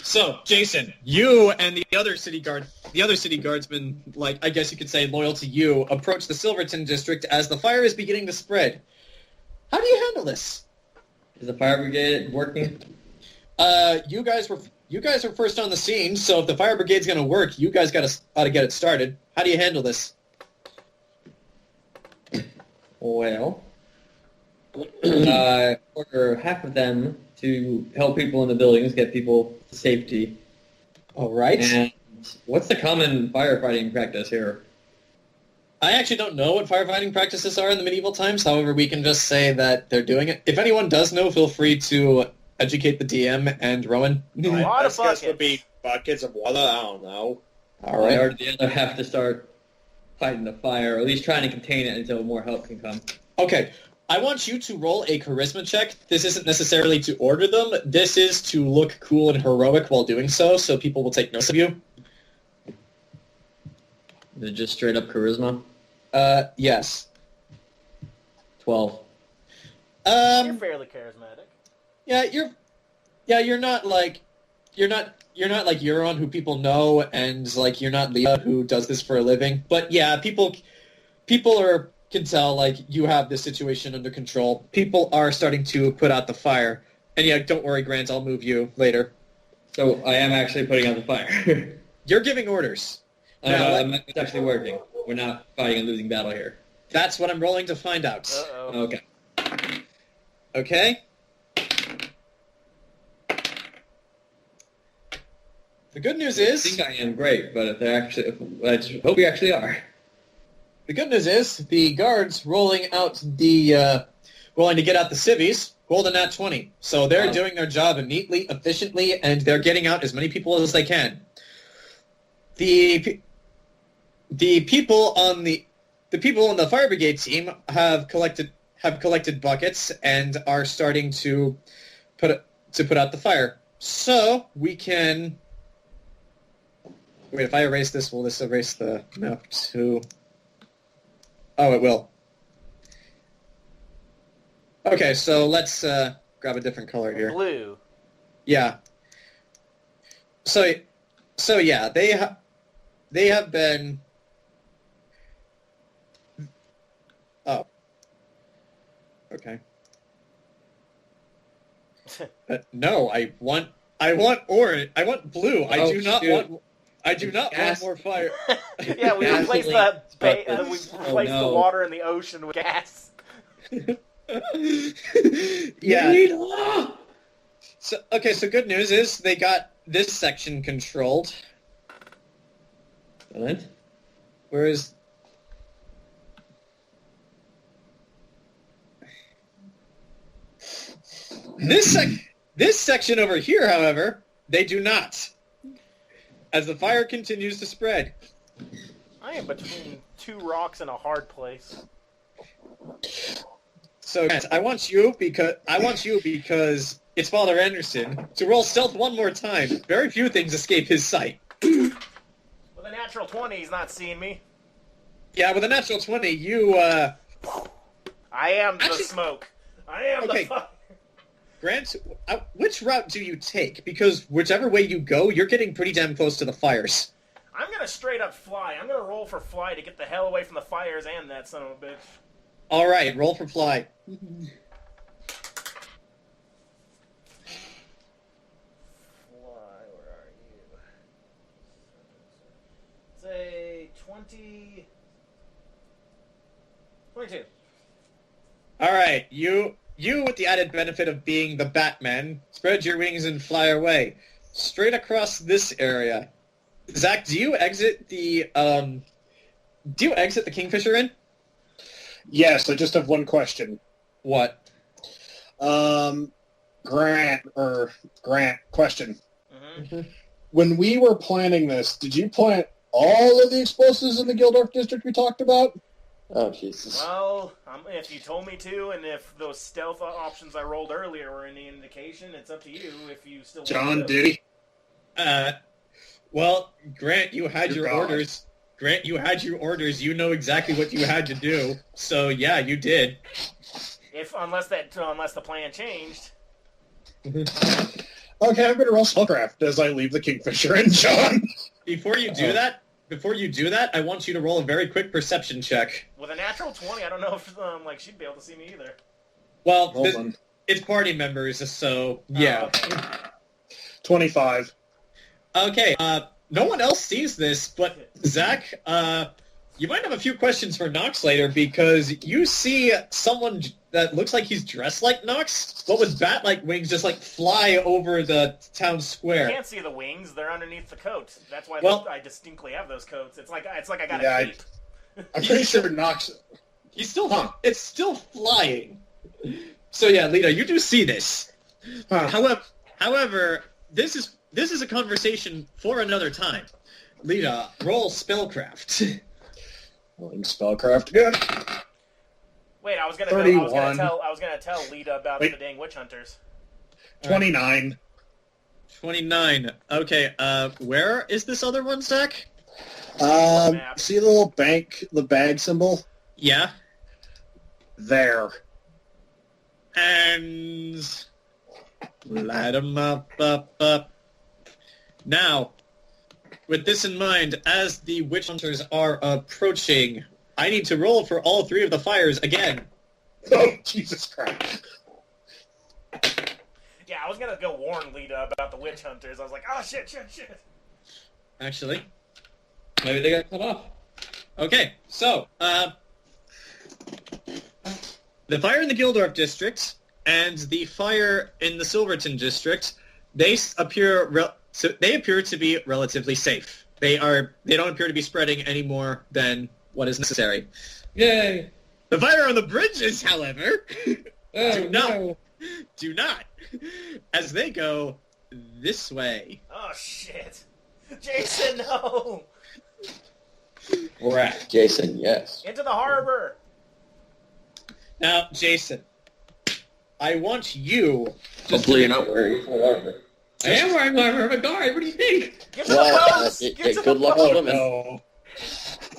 So, Jayson, you and the other city guardsmen, like I guess you could say loyal to you, approach the Silverton district as the fire is beginning to spread. How do you handle this? Is the fire brigade working? You guys were first on the scene, so if the fire brigade's going to work, you guys ought to get it started. How do you handle this? Well, order half of them to help people in the buildings, get people to safety. All right. And what's the common firefighting practice here? I actually don't know what firefighting practices are in the medieval times. However, we can just say that they're doing it. If anyone does know, feel free to educate the DM and Rowan. A lot of Best guess buckets. would be buckets of water. I don't know. All right. Or the other have to start fighting the fire, or at least trying to contain it until more help can come. Okay. I want you to roll a charisma check. This isn't necessarily to order them. This is to look cool and heroic while doing so people will take notice of you. Is it just straight up charisma? Yes. 12. You're fairly charismatic. You're not like Euron, who people know, and like you're not Lita, who does this for a living. But yeah, people can tell like you have this situation under control. People are starting to put out the fire, and yeah, don't worry, Grant, I'll move you later. So I am actually putting out the fire. You're giving orders. It's actually working. We're not fighting a losing battle here. That's what I'm rolling to find out. Uh-oh. Okay. Okay. The good news I is... think I am great, but if they're actually... I just hope we actually are. The good news is the guards rolling to get out the civvies rolled a nat 20. So they're doing their job neatly, efficiently, and they're getting out as many people as they can. The people on the fire brigade team have collected buckets and are starting to put out the fire. So we can wait. If I erase this, will this erase the map too? Oh, it will. Okay, so let's grab a different color here. Blue. Yeah. So yeah, they have been. Oh. Okay. No, I want orange. I want blue. I do not want more fire. Yeah, we replaced the water in the ocean with gas. Yeah. So good news is they got this section controlled. Excellent. Whereas this section over here, however, they do not. as the fire continues to spread. I am between two rocks in a hard place. So, guys, I want you because it's Father Anderson to roll stealth one more time. Very few things escape his sight. With a natural 20, he's not seeing me. Yeah, with a natural 20, you, I am the smoke. I am the fire. Grant, which route do you take? Because whichever way you go, you're getting pretty damn close to the fires. I'm going to straight up fly. I'm going to roll for fly to get the hell away from the fires and that son of a bitch. All right, roll for fly. Fly, where are you? Say 20... 22. All right, you with the added benefit of being the Batman, spread your wings and fly away. Straight across this area. Zach, do you exit the Kingfisher Inn? Yes, I just have one question. What? Grant, question. Mm-hmm. When we were planning this, did you plant all of the explosives in the Gildorf district we talked about? Oh, Jesus. Well, if you told me to, and if those stealth options I rolled earlier were any indication, it's up to you if you still John, want to. did he? Well, Grant, you had your God. orders. Grant, you had your orders. You know exactly what you had to do. So yeah, you did. Unless the plan changed. Okay, I'm going to roll spellcraft as I leave the Kingfisher Inn, John. Before you do that, I want you to roll a very quick perception check. With a natural 20, I don't know if she'd be able to see me either. Well, Hold on. it's party members, so yeah. Okay. 25. Okay, no one else sees this, but Zach, you might have a few questions for Nox later because you see someone that looks like he's dressed like Nox, but with bat-like wings just fly over the town square. I can't see the wings; they're underneath the coat. That's why I distinctly have those coats. It's like I got a cape. I'm pretty sure Nox... He's still, it's still flying. So yeah, Lita, you do see this. However, this is a conversation for another time. Lita, roll spellcraft. Rolling spellcraft again. Wait, I was gonna 31. tell Lita about the dang witch hunters. 29. 29. Okay, where is this other one, Zach? See the little the bag symbol? Yeah. There. And... light 'em up. Now, with this in mind, as the witch hunters are approaching, I need to roll for all three of the fires again. Oh, Jesus Christ. Yeah, I was gonna go warn Lita about the witch hunters. I was like, oh shit. Actually, maybe they got cut off. Okay, so, the fire in the Gildorf district and the fire in the Silverton district, they appear to be relatively safe. They don't appear to be spreading any more than what is necessary. Yay! The fire on the bridges, however, do not, as they go this way. Oh shit, Jayson, no! Right, Jayson, yes. Into the harbor. Now, Jayson, I want you. Hopefully you're not wearing full armor. I am wearing armor of a guard. What do you think? Get to the boats. Good luck swimming. No.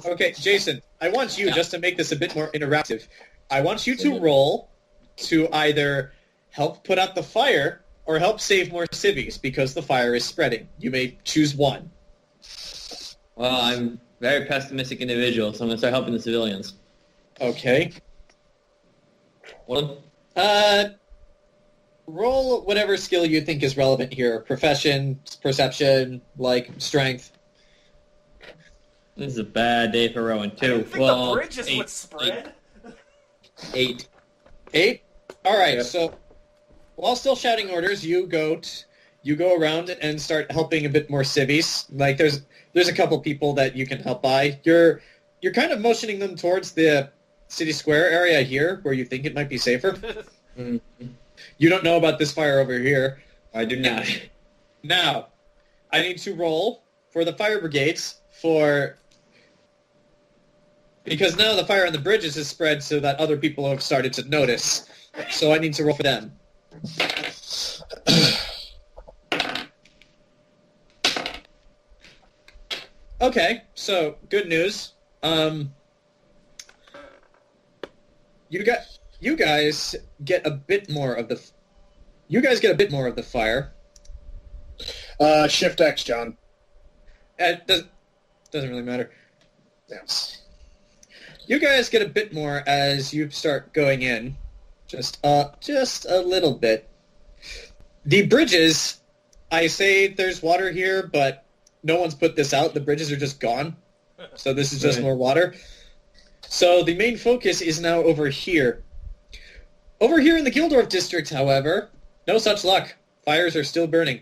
Okay, Jayson, I want you, just to make this a bit more interactive, I want you to roll to either help put out the fire or help save more civvies because the fire is spreading. You may choose one. Well, I'm a very pessimistic individual, so I'm going to start helping the civilians. Okay. One? Roll whatever skill you think is relevant here. Profession, perception, strength. This is a bad day for Rowan, I too. didn't think the bridges would spread. 8. 8? All right, Yep. So while still shouting orders, you go around and start helping a bit more civvies. There's a couple people that you can help by. You're kind of motioning them towards the city square area here where you think it might be safer. Mm-hmm. You don't know about this fire over here. I do not. Now, I need to roll for the fire brigades, because now the fire on the bridges is spread so that other people have started to notice. So I need to roll for them. Okay, so good news. You guys get a bit more of the fire. Shift X, John. It doesn't really matter. Yes. You guys get a bit more as you start going in. Just a little bit. The bridges, I say there's water here, but no one's put this out. The bridges are just gone. So this is just more water. So the main focus is now over here. Over here in the Gildorf district, however, no such luck. Fires are still burning.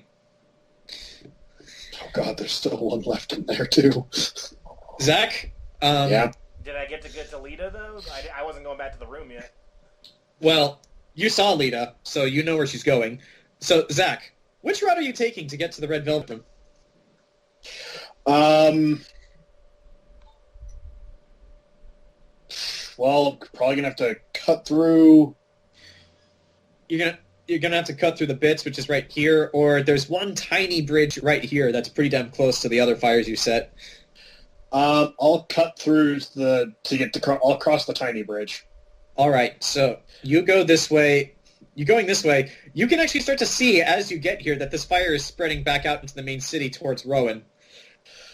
Oh god, there's still one left in there too. Zach? Yeah. Did I get to Lita, though? I wasn't going back to the room yet. Well, you saw Lita, so you know where she's going. So, Zach, which route are you taking to get to the Red Velvet Room? Well, probably gonna have to cut through. You're gonna have to cut through the bits, which is right here, or there's one tiny bridge right here that's pretty damn close to the other fires you set. I'll cut through I'll cross the tiny bridge. All right, so you go this way. You going this way. You can actually start to see as you get here that this fire is spreading back out into the main city towards Rowan.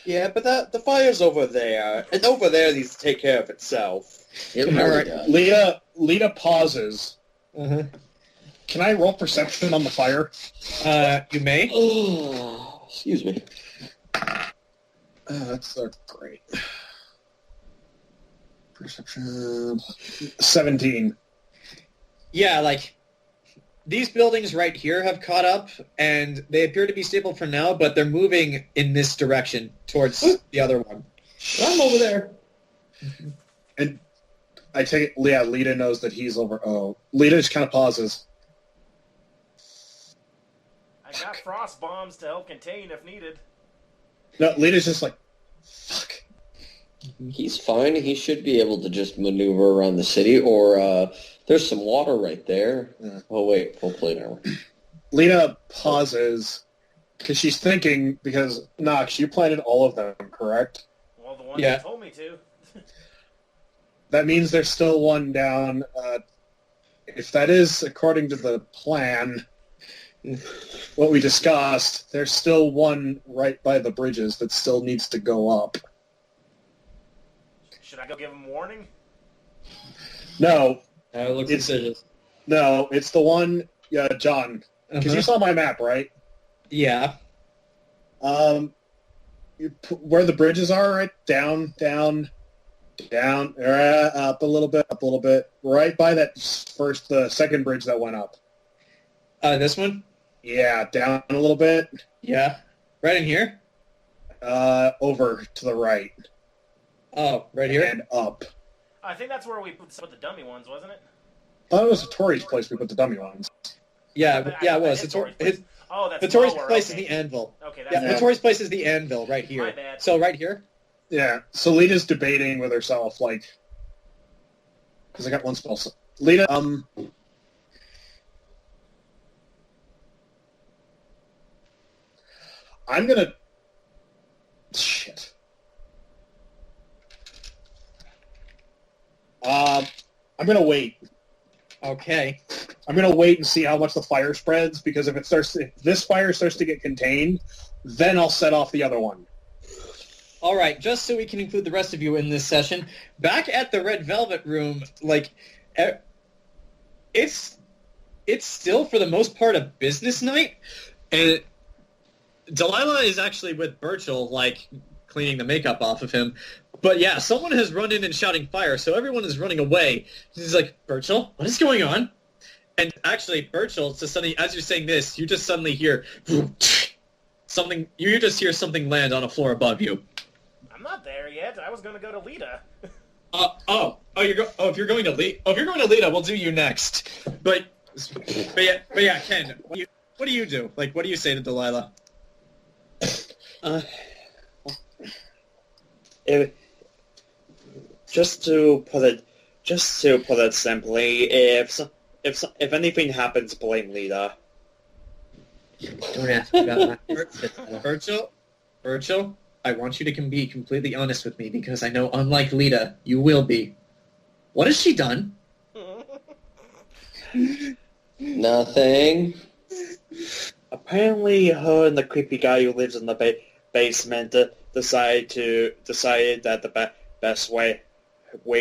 Yeah, but the fire's over there, and over there needs to take care of itself. It All really right. does. Lita pauses. Uh-huh. Can I roll perception on the fire? You may. Oh, excuse me. That's great. Perception 17. Yeah, like, these buildings right here have caught up, and they appear to be stable for now, but they're moving in this direction towards the other one. I'm over there. And I take it, yeah, Lita knows that he's over. Oh, Lita just kind of pauses. I got frost bombs to help contain if needed. No, Lita's just like, fuck. He's fine. He should be able to just maneuver around the city, or there's some water right there. Yeah. Oh, wait. Hopefully never. Lita pauses because she's thinking, because, Nox, you planted all of them, correct? Well, the one Yeah. you told me to. That means there's still one down. If that is according to the plan, what we discussed, there's still one right by the bridges that still needs to go up. Should I go give him warning? No, It looks It's- suspicious. no, it's the one, yeah, John, because you saw my map, right? Yeah. Where the bridges are, right? Down, up a little bit, right by that the second bridge that went up. This one? Yeah, down a little bit, Yeah. Right in here? over to the right, Oh, right here? and up. I think that's where we put some of the dummy ones, wasn't it? I thought it was the Tory's place we put the dummy ones. Yeah, But yeah, I it was. hit It's Tori's place. Oh, that's the Tory's lower, place okay. is the anvil. Okay, that's Yeah, Yeah. the Tory's place is the anvil right here. My bad. So right here? Yeah, so Lita's debating with herself, like, because I got one spell. Lita, I'm gonna... Shit. I'm gonna wait. Okay. I'm gonna wait and see how much the fire spreads, because if this fire starts to get contained, then I'll set off the other one. All right, just so we can include the rest of you in this session, back at the Red Velvet Room, like, it's still, for the most part, a business night, and Delilah is actually with Burchill, like, cleaning the makeup off of him. But yeah, someone has run in and shouting fire, so everyone is running away. He's like, Burchill, what is going on? And actually, Burchill, so suddenly, as you're saying this, you just suddenly hear something. You just hear something land on a floor above you. I'm not there yet. I was going to go to Lita. If you're going to Lita, we'll do you next. But yeah, Ken, what do you do? Like, what do you say to Delilah? Just to put it simply, if anything happens, blame Lita. Don't ask me about my Burchill, I want you to be completely honest with me because I know, unlike Lita, you will be. What has she done? Nothing. Apparently, her and the creepy guy who lives in the basement decided that the best way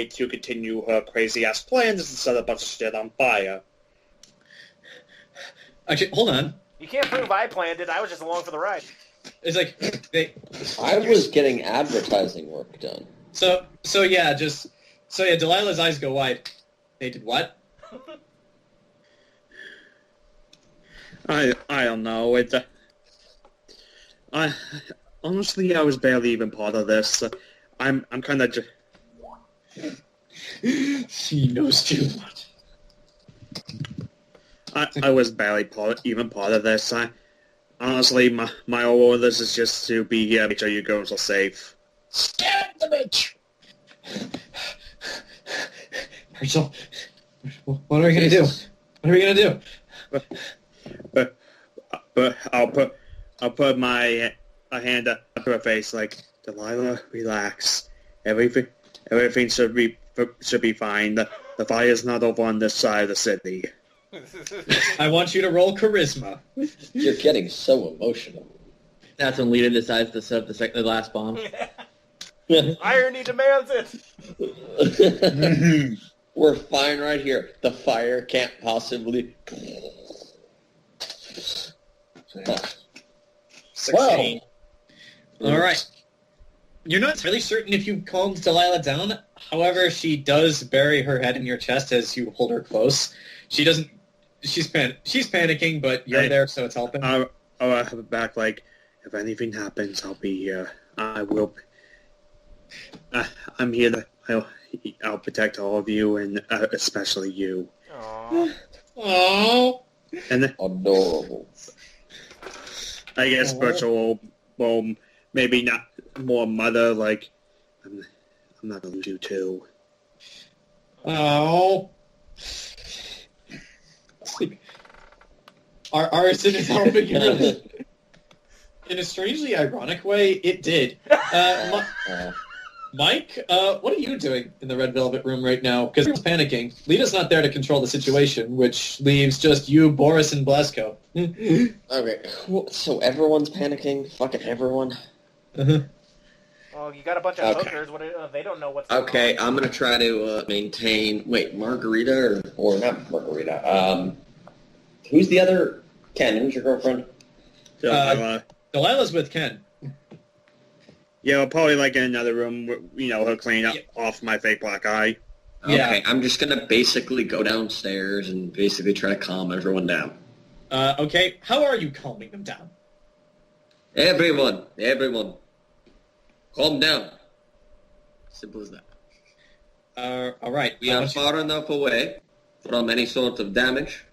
to continue her crazy ass plans is to set a bunch of shit on fire. Actually, hold on. You can't prove I planned it. I was just along for the ride. It's like I was getting advertising work done. So yeah, Delilah's eyes go wide. They did what? I don't know. Honestly, I was barely even part of this. I'm kind of just. She knows too much. I was barely part of this. Honestly, my orders is just to be here, make sure you girls are safe. Stab the bitch! Rachel, what are we gonna do? What are we gonna do? But I'll put my hand up her face like, Delilah, relax. Everything should be fine. The fire's not over on this side of the city. I want you to roll charisma. You're getting so emotional. That's when Lita decides to set up the last bomb. Irony demands it. We're fine right here. The fire can't possibly... 16. All right. You're not really certain if you calmed Delilah down. However, she does bury her head in your chest as you hold her close. She doesn't. She's panicking, but you're there, so it's helping. I'll have it back. Like, if anything happens, I'll be here. I will. I'm here to. I'll protect all of you, and especially you. Aww. And then, adorable. I guess Burchill will maybe not more mother. Like, I'm not gonna lose you too. Oh. Our arson is helping you really. In a strangely ironic way, it did. Mike, what are you doing in the Red Velvet Room right now? Because everyone's panicking. Lita's not there to control the situation, which leaves just you, Boris, and Blasco. Okay, cool. So everyone's panicking? Fucking everyone? Well, you got a bunch of Okay. hookers. They don't know what's going Okay, on. I'm gonna try to maintain... Wait, Margarita or not Margarita? Who's the other... Ken, who's your girlfriend? Delilah's with Ken. Yeah, I'll probably like in another room, her cleaning up off my fake black eye. Yeah. Okay, I'm just gonna basically go downstairs and basically try to calm everyone down. Okay, how are you calming them down? Everyone, calm down. Simple as that. All right. We are far enough away from any sort of damage.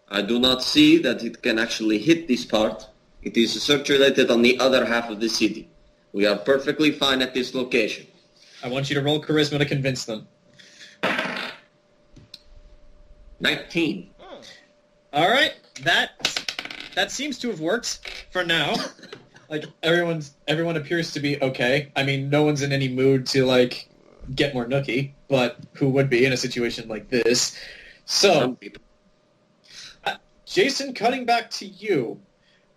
I do not see that it can actually hit this part. It is circulated on the other half of the city. We are perfectly fine at this location. I want you to roll charisma to convince them. 19. All right, that seems to have worked for now. Like everyone appears to be okay. I mean, no one's in any mood to like get more nookie, but who would be in a situation like this? So, Jayson, cutting back to you.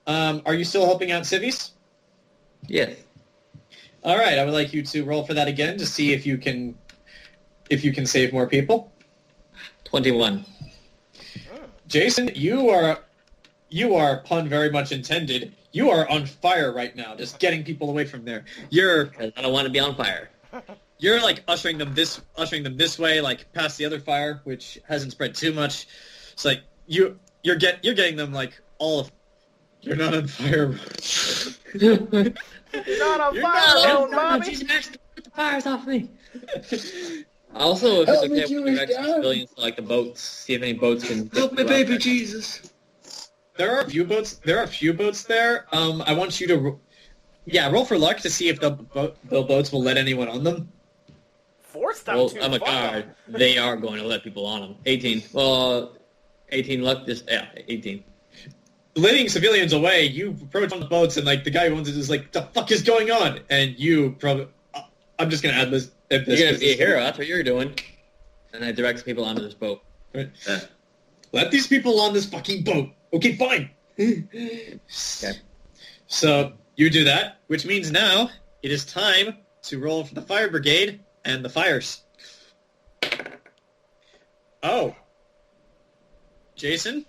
Are you still helping out Civies? Yes. All right, I would like you to roll for that again to see if you can save more people. 21. Jayson, you are pun very much intended. You are on fire right now, just getting people away from there. Because I don't want to be on fire. You're like ushering them this way, like past the other fire, which hasn't spread too much. It's like you're getting them like all of. You're not on fire. You're not on fire, old Bobby. Get the fires off me. Also, if it's okay, we'll direct civilians to like the boats. See if any boats can Help me, baby Jesus. There are a few boats there. I want you to Yeah, roll for luck to see if the boats will let anyone on them. Force them Well, to. I'm a fuck guard. them. They are going to let people on them. 18. Well, 18 luck. 18. Leading civilians away, you approach on the boats, and like the guy who owns it is like, "The fuck is going on?" And you probably, I'm just gonna add this. You're going to be a hero. That's what you're doing. And I direct people onto this boat. Let these people on this fucking boat. Okay, fine. Okay. So you do that, which means now it is time to roll for the fire brigade and the fires. Oh, Jayson,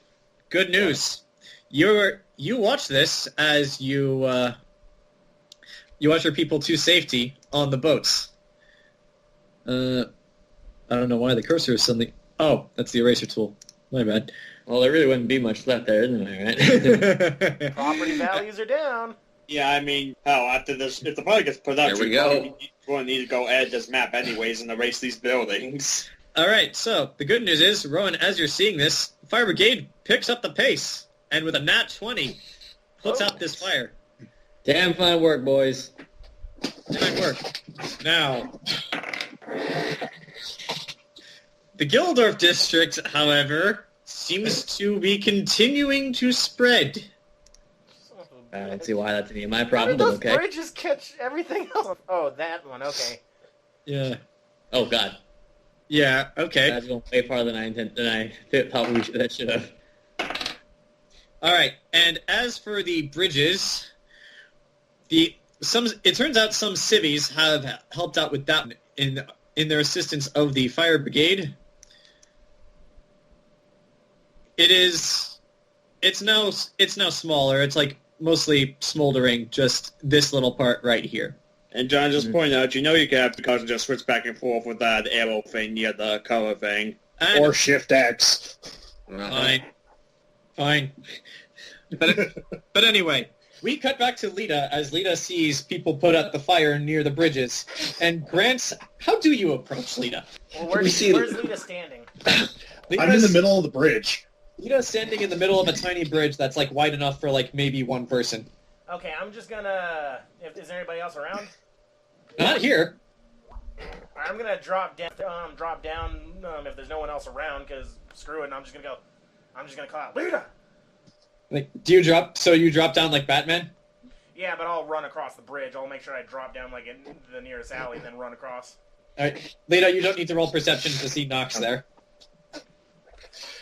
good news. You watch this as you watch your people to safety on the boats. I don't know why the cursor is suddenly. Oh, that's the eraser tool. My bad. Well, there really wouldn't be much left there, isn't there, right? Property values are down. Yeah, I mean, hell, after this, if the product gets production, There we go. we're going to need to go edit this map anyways and erase these buildings. All right, so the good news is, Rowan, as you're seeing this, Fire Brigade picks up the pace, and with a nat 20, puts out this fire. Damn fine work, boys. Fine work. Now, the Gildorf district, however, seems to be continuing to spread. I don't see why that's any of my How problem, did but those okay. bridges catch everything else? Oh, that one. Okay. Yeah. Oh, God. Yeah, okay. That's going way farther than I thought that should have. All right, and as for the bridges, it turns out some civvies have helped out with that in their assistance of the fire brigade. It's now smaller. It's like mostly smoldering, just this little part right here. And John just pointed out, you can have the cars just switch back and forth with that arrow thing near the cover thing. And Or Shift X. Fine. But anyway, we cut back to Lita as Lita sees people put out the fire near the bridges. And Grant, how do you approach Lita? Well, Where's where's Lita standing? I'm in the middle of the bridge. Lita's standing in the middle of a tiny bridge that's like wide enough for like maybe one person. Okay, I'm just gonna... Is there anybody else around? Not here. I'm gonna drop down if there's no one else around, because screw it, and I'm just gonna call out, Lita! Like, do you drop? So you drop down like Batman? Yeah, but I'll run across the bridge. I'll make sure I drop down like in the nearest alley and then run across. All right, Lita, you don't need to roll perception to see Nox there.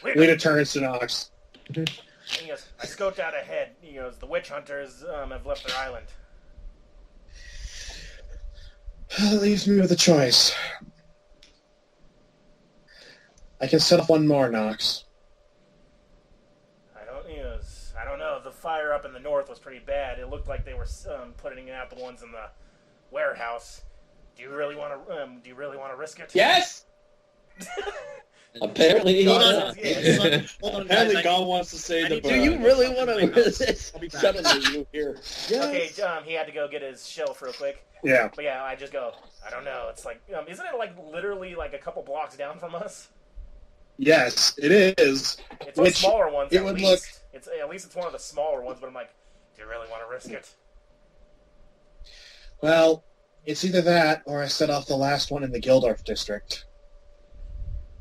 Lita turns to Nox. He goes, I scoped out ahead. He goes, the witch hunters have left their island. That leaves me with a choice. I can set off one more, Nox. I don't know. The fire up in the north was pretty bad. It looked like they were putting out the ones in the warehouse. Do you really want to risk it? Yes. Apparently, Hold yeah. on. Hold on, Apparently, guys. God wants to say the Do bird. Do you really want to resist? I'll be back. Suddenly, you hear. Okay, he had to go get his shelf real quick. Yeah. But yeah, I just go, I don't know. It's like, isn't it like literally like a couple blocks down from us? Yes, it is. It's one of the smaller ones. It would look. At least it's one of the smaller ones. But I'm like, do you really want to risk it? Well, it's either that or I set off the last one in the Gildorf district.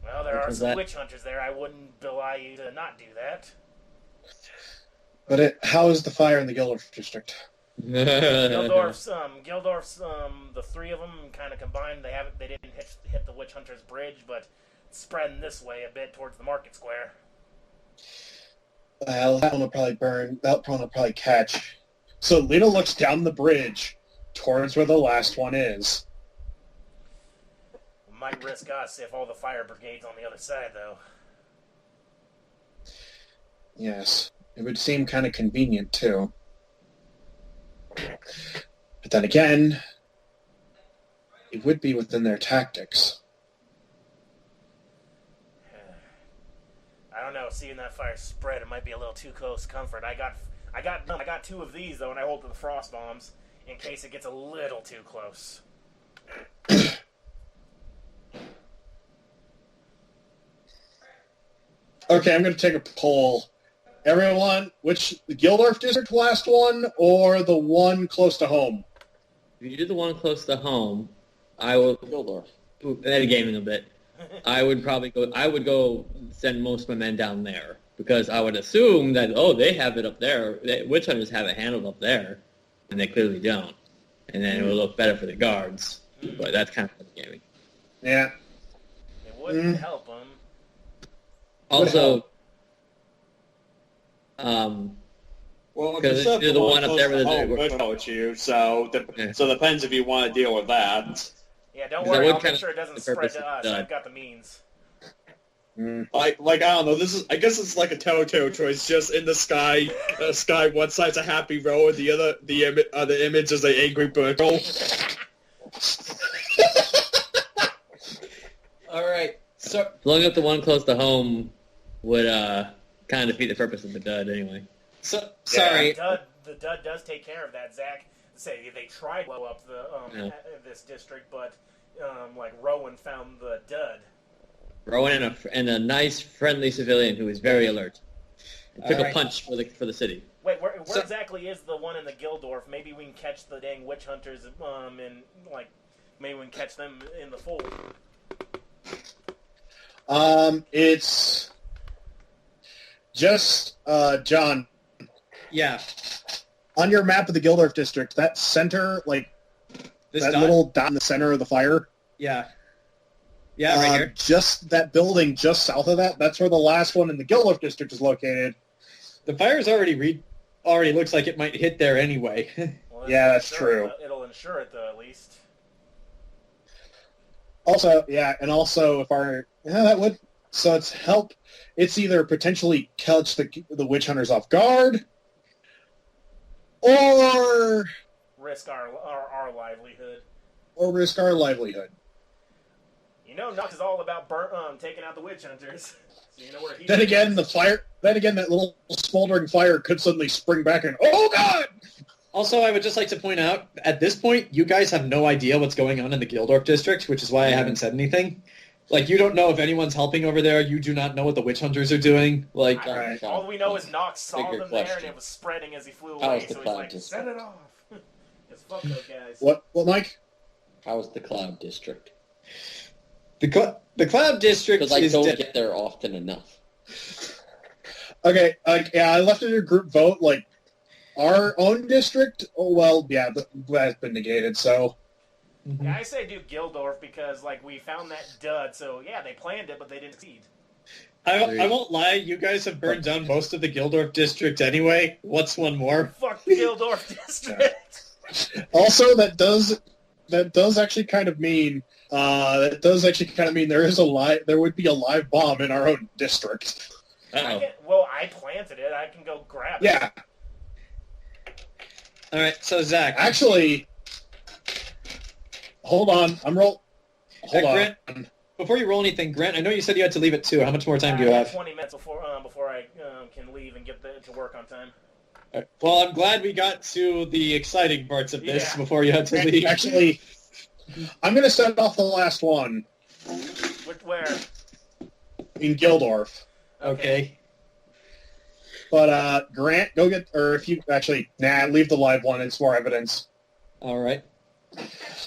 Well, there are was some that? witch hunters there. I wouldn't belie you to not do that. But how is the fire in the Gildorf district? Gildorf's, the three of them kind of combined. They didn't hit the witch hunters bridge, but it's spreading this way a bit towards the market square. Well, that one will probably burn. That one will probably catch. So Lita looks down the bridge towards where the last one is. Might risk us if all the fire brigades on the other side, though. Yes. It would seem kind of convenient, too. But then again, it would be within their tactics. I don't know. Seeing that fire spread, it might be a little too close comfort. I got two of these though, and I hold the frost bombs in case it gets a little too close. Okay, I'm going to take a poll Everyone, which the Gildorf district last one or the one close to home? If you do the one close to home, I will. Gildorf. Metagaming a bit. I would probably go. I would go send most of my men down there because I would assume that they have it up there. Witch hunters have it handled up there, and they clearly don't. And then it will look better for the guards. But that's kind of metagaming. Yeah. It wouldn't help them. Also, Well, because they're the one up there with the would help you, so so depends if you want to deal with that. Yeah, don't Because worry. that would I'll make kind sure it of doesn't the spread purpose to of us. the- I've got the means. I don't know. I guess it's like a telltale choice. Just in the sky, one side's a happy row, and the image is an angry Burchill. All right. So blowing up the one close to home would kind of defeat the purpose of the dud anyway. Sorry. The dud does take care of that. Zach say they tried to blow up the this district, but like Rowan found the dud. Rowan and a nice, friendly civilian who was very alert. Took a punch for the city. Wait, where exactly is the one in the Gildorf? Maybe we can catch the dang witch hunters, and like maybe we can catch them in the fold. It's just John. Yeah. On your map of the Gildorf district, that center, like This that dot? little dot in the center of the fire. Yeah. Yeah, right here. Just that building just south of that. That's where the last one in the Gildorf district is located. The fire's already looks like it might hit there anyway. Well, Yeah, that's true. It'll insure it though, at least. Also, if that would. So it's help. It's either potentially catch the witch hunters off guard, or Risk our livelihood. risk our livelihood. You know, Nox is all about taking out the witch hunters. So you know where he. Then again, that little smoldering fire could suddenly spring back and oh god! Also, I would just like to point out, at this point, you guys have no idea what's going on in the Gildorf district, which is why I haven't said anything. Like, you don't know if anyone's helping over there. You do not know what the witch hunters are doing. Like, All we know is Nox saw Bigger them there, and question. it was spreading as he flew How's away. the So he's cloud like, district? set it off. Just fuck those guys. What, Mike? How's the Cloud District? the Cloud district Because I is don't dead. get there often enough. Okay, I left it a group vote. Like, our own district, that's been negated, so... Yeah, I say do Gildorf because like we found that dud. So yeah, they planned it, but they didn't succeed. I won't lie, you guys have burned down most of the Gildorf district anyway. What's one more? Fuck the Gildorf district. Also, that does actually kind of mean there would be a live bomb in our own district. I planted it. I can go grab it. Yeah, All right, so Zach. actually, hold on. Hold Grant, on. before you roll anything, Grant, I know you said you had to leave at 2. How much more time do I you have have? 20 minutes before I can leave and get to work on time. All right. Well, I'm glad we got to the exciting parts of this Yeah. before you had to leave. Actually, I'm going to set off the last one Where? in Gildorf. Okay. But Grant, go get, or if you actually, leave the live one. It's more evidence. All right.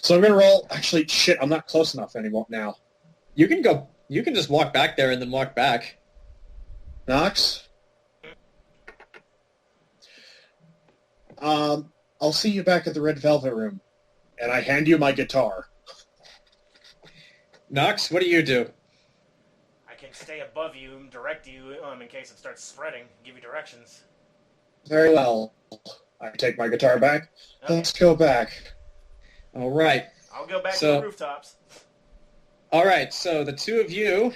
So I'm going to roll. Actually, shit, I'm not close enough anymore now. You can go. You can just walk back there and then walk back. Knox? I'll see you back at the Red Velvet Room. And I hand you my guitar. Knox, what do you do? I can stay above you and direct you in case it starts spreading. Give you directions. Very well. I take my guitar back. Okay. Let's go back. All right. I'll go back to So- the rooftops. All right. So the two of you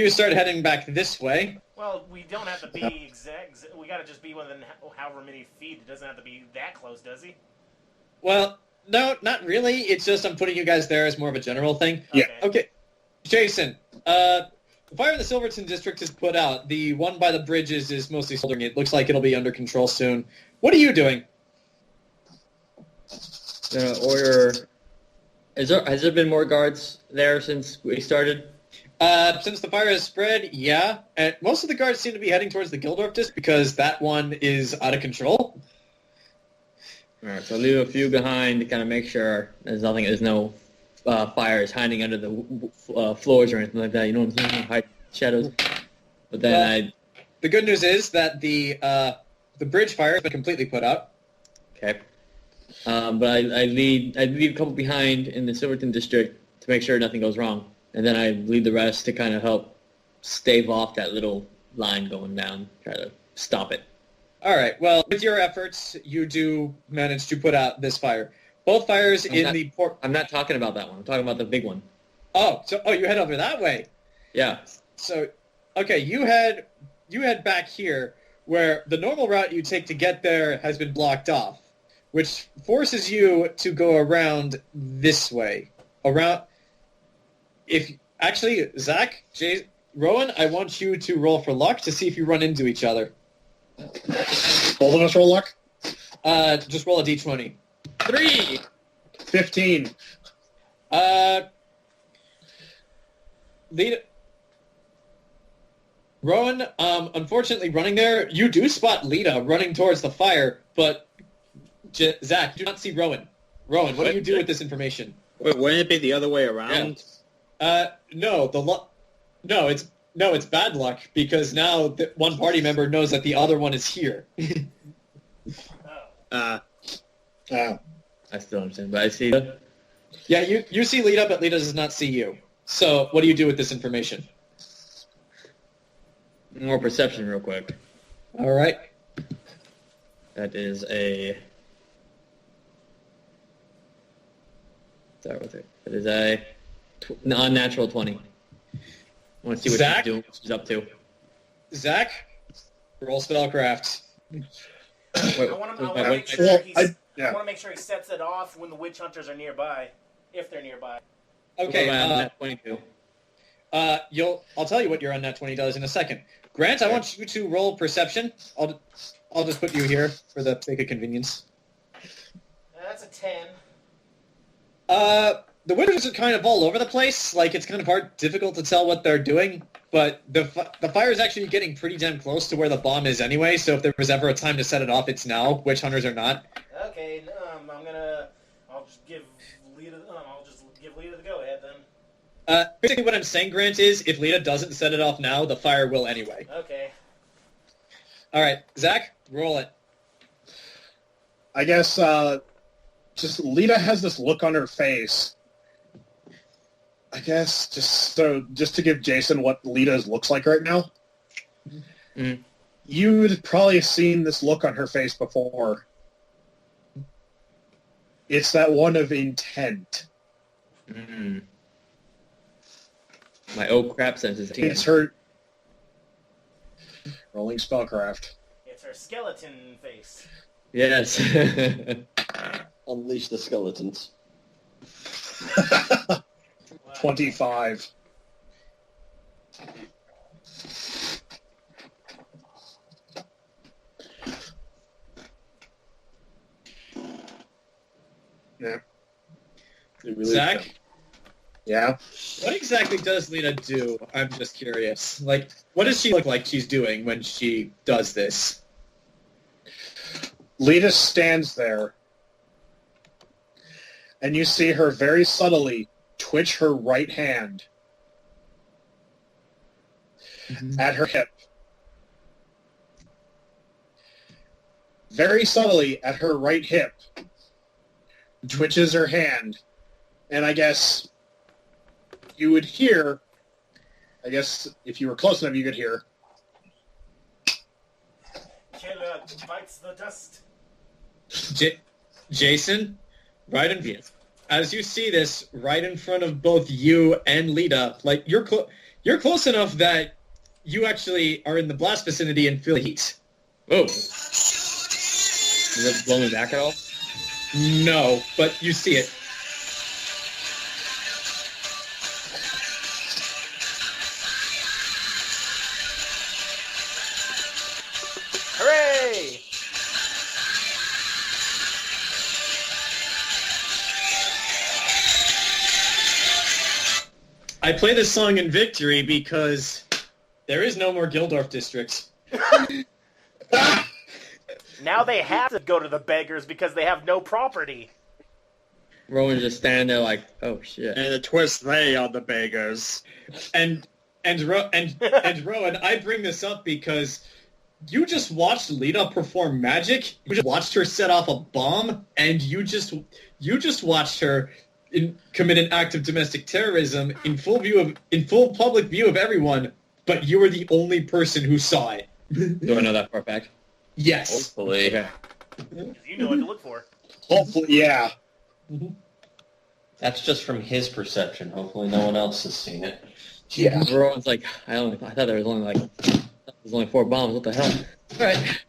start heading back this way. Well, we don't have to be exact. We got to just be within however many feet. It doesn't have to be that close, does he? Well, no, not really. It's just I'm putting you guys there as more of a general thing. Yeah. Okay. Jayson, the fire in the Silverton district is put out. The one by the bridges is mostly smoldering. It looks like it'll be under control soon. What are you doing? Order. Has there been more guards there since we started? Since the fire has spread, yeah. And most of the guards seem to be heading towards the Gildorf district because that one is out of control. All right, so I'll leave a few behind to kind of make sure there's no fires hiding under the floors or anything like that. You know what I'm saying? Hide shadows. But then the good news is that the bridge fire has been completely put out. Okay. But I leave a couple behind in the Silverton district to make sure nothing goes wrong, and then I leave the rest to kind of help stave off that little line going down, try to stop it. All right. Well, with your efforts, you do manage to put out this fire. Both fires the port. I'm not talking about that one. I'm talking about the big one. Oh, you head over that way. Yeah. So, okay, you head back here where the normal route you take to get there has been blocked off, which forces you to go around this way. Zach, Rowan, I want you to roll for luck to see if you run into each other. Both of us roll luck? Just roll a d20. 3! 15. Lita, Rowan, unfortunately running there, you do spot Lita running towards the fire, but Zach, you do not see Rowan. Rowan, what do you do with this information? Wait, wouldn't it be the other way around? No, it's bad luck because now one party member knows that the other one is here. I still understand, but I see Lita. Yeah, you see Lita, but Lita does not see you. So what do you do with this information? More perception real quick. All right. That is a... Start with it. That is a unnatural 20. I want to see what she's up to. Zach, roll spellcraft. I want to make sure he sets it off when the witch hunters are nearby, if they're nearby. Okay. Nat 22. I'll tell you what your unnat 20 does in a second. Grant, I want you to roll perception. I'll just put you here for the sake of convenience. That's a 10. The witches are kind of all over the place. Like, it's kind of difficult to tell what they're doing. But the fire is actually getting pretty damn close to where the bomb is anyway. So if there was ever a time to set it off, it's now. Witch hunters are not. Okay, I'll just give Lita the go ahead then. Basically, what I'm saying, Grant, is if Lita doesn't set it off now, the fire will anyway. Okay. All right, Zach, roll it. I guess just Lita has this look on her face. I guess just to give Jayson what Lita's looks like right now. Mm. You'd probably seen this look on her face before. It's that one of intent. Mm. My oh crap sense is... It's her... Rolling spellcraft. It's her skeleton face. Yes. Unleash the skeletons. 25. Yeah. Really Zach? Yeah? What exactly does Lita do? I'm just curious. Like, what does she look like she's doing when she does this? Lita stands there, and you see her very subtly twitch her right hand at her hip. Very subtly at her right hip, twitches her hand, and I guess you would hear, I guess if you were close enough, you could hear. Killer bites the dust. Jayson, as you see this right in front of both you and Lita, like you're close enough that you actually are in the blast vicinity and feel the heat. Oh. Does it blow me back at all? No, but you see it. Hooray! I play this song in victory because there is no more Gildorf districts. Now they have to go to the beggars because they have no property. Rowan's just standing there like, oh shit. And a twist, they are the beggars. And Rowan, I bring this up because you just watched Lita perform magic. You just watched her set off a bomb, and you just watched her commit an act of domestic terrorism in full public view of everyone. But you were the only person who saw it. Do I know that for a fact? Yes. Hopefully. Okay. You know what to look for. Hopefully, yeah. That's just from his perception. Hopefully no one else has seen it. Yeah. Rowan's like, I thought there was only 4 bombs. What the hell? All right.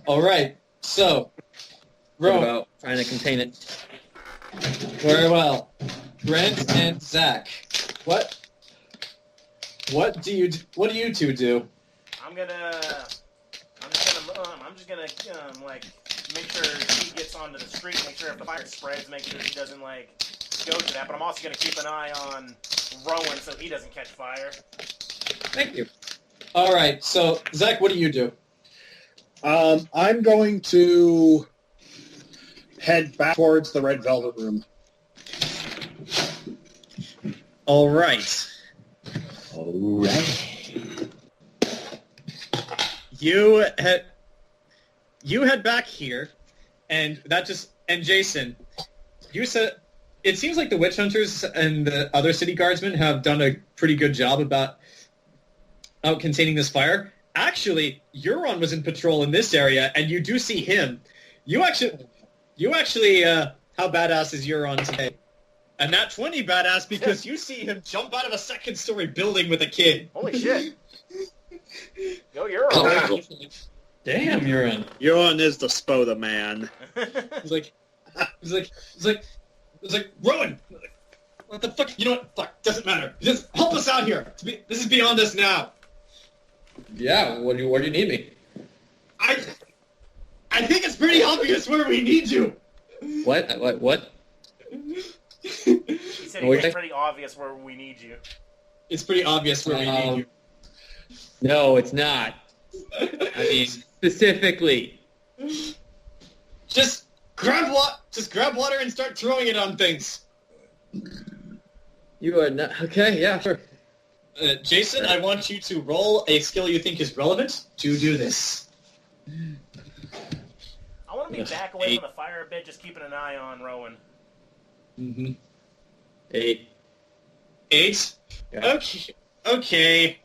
All right. So, What Rowan, about trying to contain it? very well. Brent and Zach, what do you two do? I'm just gonna like make sure he gets onto the street, make sure if the fire spreads, make sure he doesn't like go to that. But I'm also gonna keep an eye on Rowan so he doesn't catch fire. Thank you. All right. So, Zach, what do you do? I'm going to head back towards the Red Velvet Room. All right. All right. You head back here, and Jayson, you said it seems like the witch hunters and the other city guardsmen have done a pretty good job about out containing this fire. Actually, Euron was in patrol in this area, and you do see him. You actually, how badass is Euron today? A nat 20 badass because you see him jump out of a second-story building with a kid. Holy shit! Go, you're alright. Damn, Euron. Euron is the Spoda man. He's like, Rowan, what the fuck? You know what? Fuck, doesn't matter. Just help us out here. This is beyond us now. Yeah, where do you need me? I think it's pretty obvious where we need you. What? He said it's pretty obvious where we need you. It's pretty obvious where we need you. No, it's not. I mean, specifically. Just grab water and start throwing it on things. You are not... Okay, yeah, sure. Jayson, I want you to roll a skill you think is relevant to do this. I want to be back away from the fire a bit, just keeping an eye on Rowan. Mm-hmm. 8. 8? Yeah. Okay.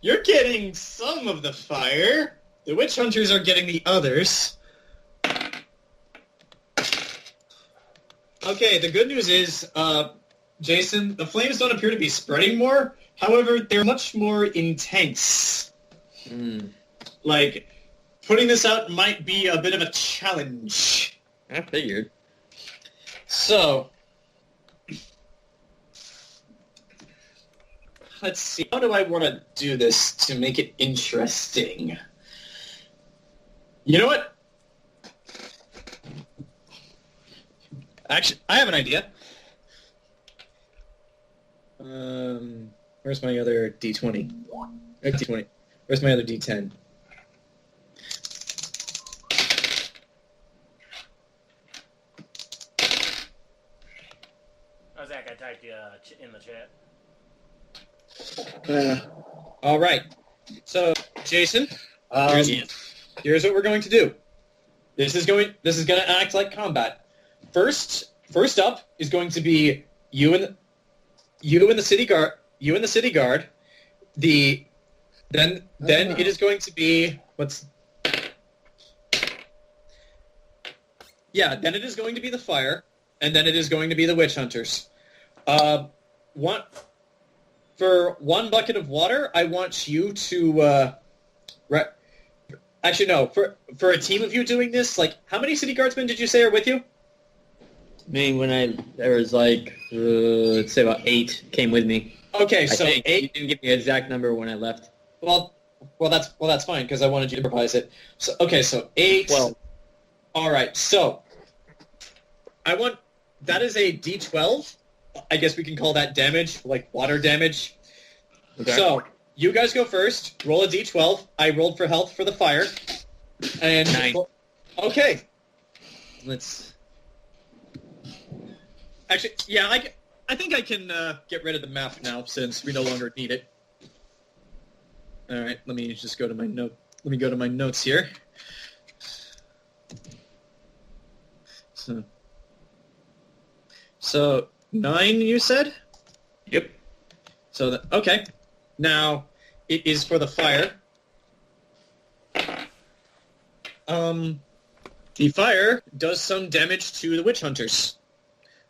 You're getting some of the fire. The witch hunters are getting the others. Okay, the good news is, Jayson, the flames don't appear to be spreading more. However, they're much more intense. Like, putting this out might be a bit of a challenge. I figured. So, let's see. How do I want to do this to make it interesting? You know what? Actually, I have an idea. Where's my other D20? D20. Where's my other D10? Oh, Zach, I typed you in the chat. All right. So, Jayson, here's what we're going to do. This is going to act like combat. First up is going to be you and the city guard. You and the city guard. Then it is going to be then it is going to be the fire, and then it is going to be the witch hunters. For one bucket of water, I want you to actually no, for a team of you doing this, like how many city guardsmen did you say are with you? I mean, there was like, let's say about 8 came with me. Okay, so 8. You didn't give me an exact number when I left. Well, that's fine because I wanted you to improvise it. So 8. 12. All right, so that is a D12. I guess we can call that damage, like water damage. Okay. So, you guys go first. Roll a d12. I rolled for health for the fire. And 9. Okay. Let's... Actually, yeah, I think I can get rid of the map now since we no longer need it. All right, let me just go to my note. Let me go to my notes here. So 9, you said? Yep. So okay. Now it is for the fire. The fire does some damage to the witch hunters.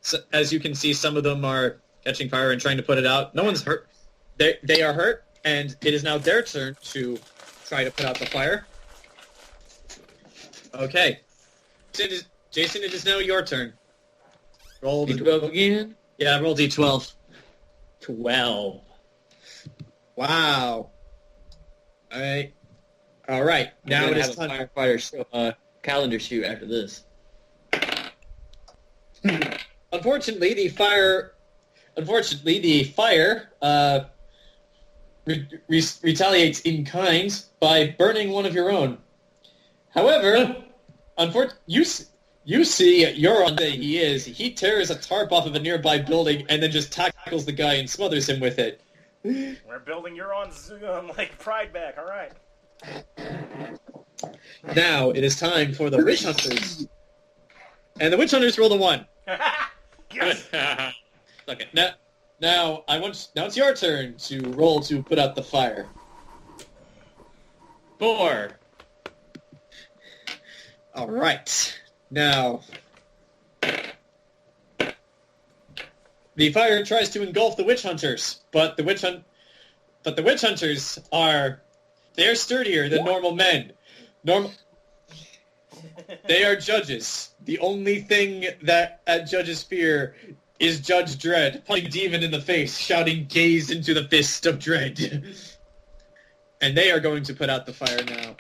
So, as you can see, some of them are catching fire and trying to put it out. No one's hurt. They are hurt, and it is now their turn to try to put out the fire. Okay. Jayson, it is now your turn. Roll D12 again? Yeah, roll D12. 12. Wow. All right. Now it is have time. a firefighter calendar shoot after this. Unfortunately, the fire retaliates in kind by burning one of your own. However, you see Euron that he tears a tarp off of a nearby building and then just tackles the guy and smothers him with it. We're building Euron's pride back. All right. Now it is time for the witch hunters, and the witch hunters roll a 1. Yes. Okay. Now it's your turn to roll to put out the fire. 4. All right. Now, the fire tries to engulf the witch hunters, but the witch hunters they're sturdier than normal men. They are judges. The only thing that judges fear is Judge Dredd, punching a demon in the face, shouting, "Gaze into the fist of dread." And they are going to put out the fire now.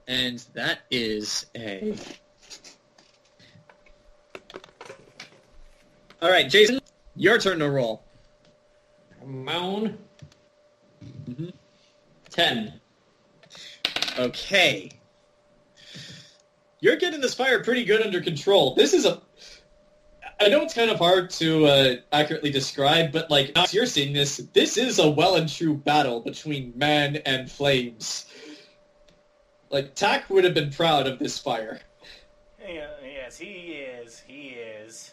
And that is a... All right, Jayson, your turn to roll. Come on. Mm-hmm. 10. Okay. You're getting this fire pretty good under control. I know it's kind of hard to accurately describe, but as you're seeing this is a well and true battle between man and flames. Tak would have been proud of this fire. Yeah, yes, he is. He is.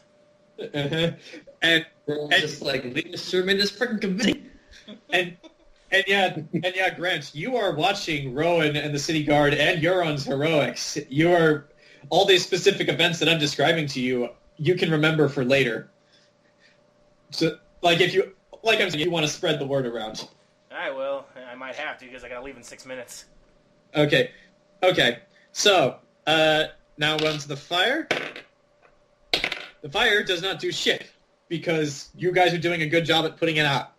And Just Lita Sherman is freaking convincing. And yeah, Grant, you are watching Rowan and the City Guard and Euron's heroics. All these specific events that I'm describing to you, you can remember for later. So, if you want to spread the word around. I will. I might have to because I gotta leave in 6 minutes. Okay. So, now on to the fire. The fire does not do shit because you guys are doing a good job at putting it out.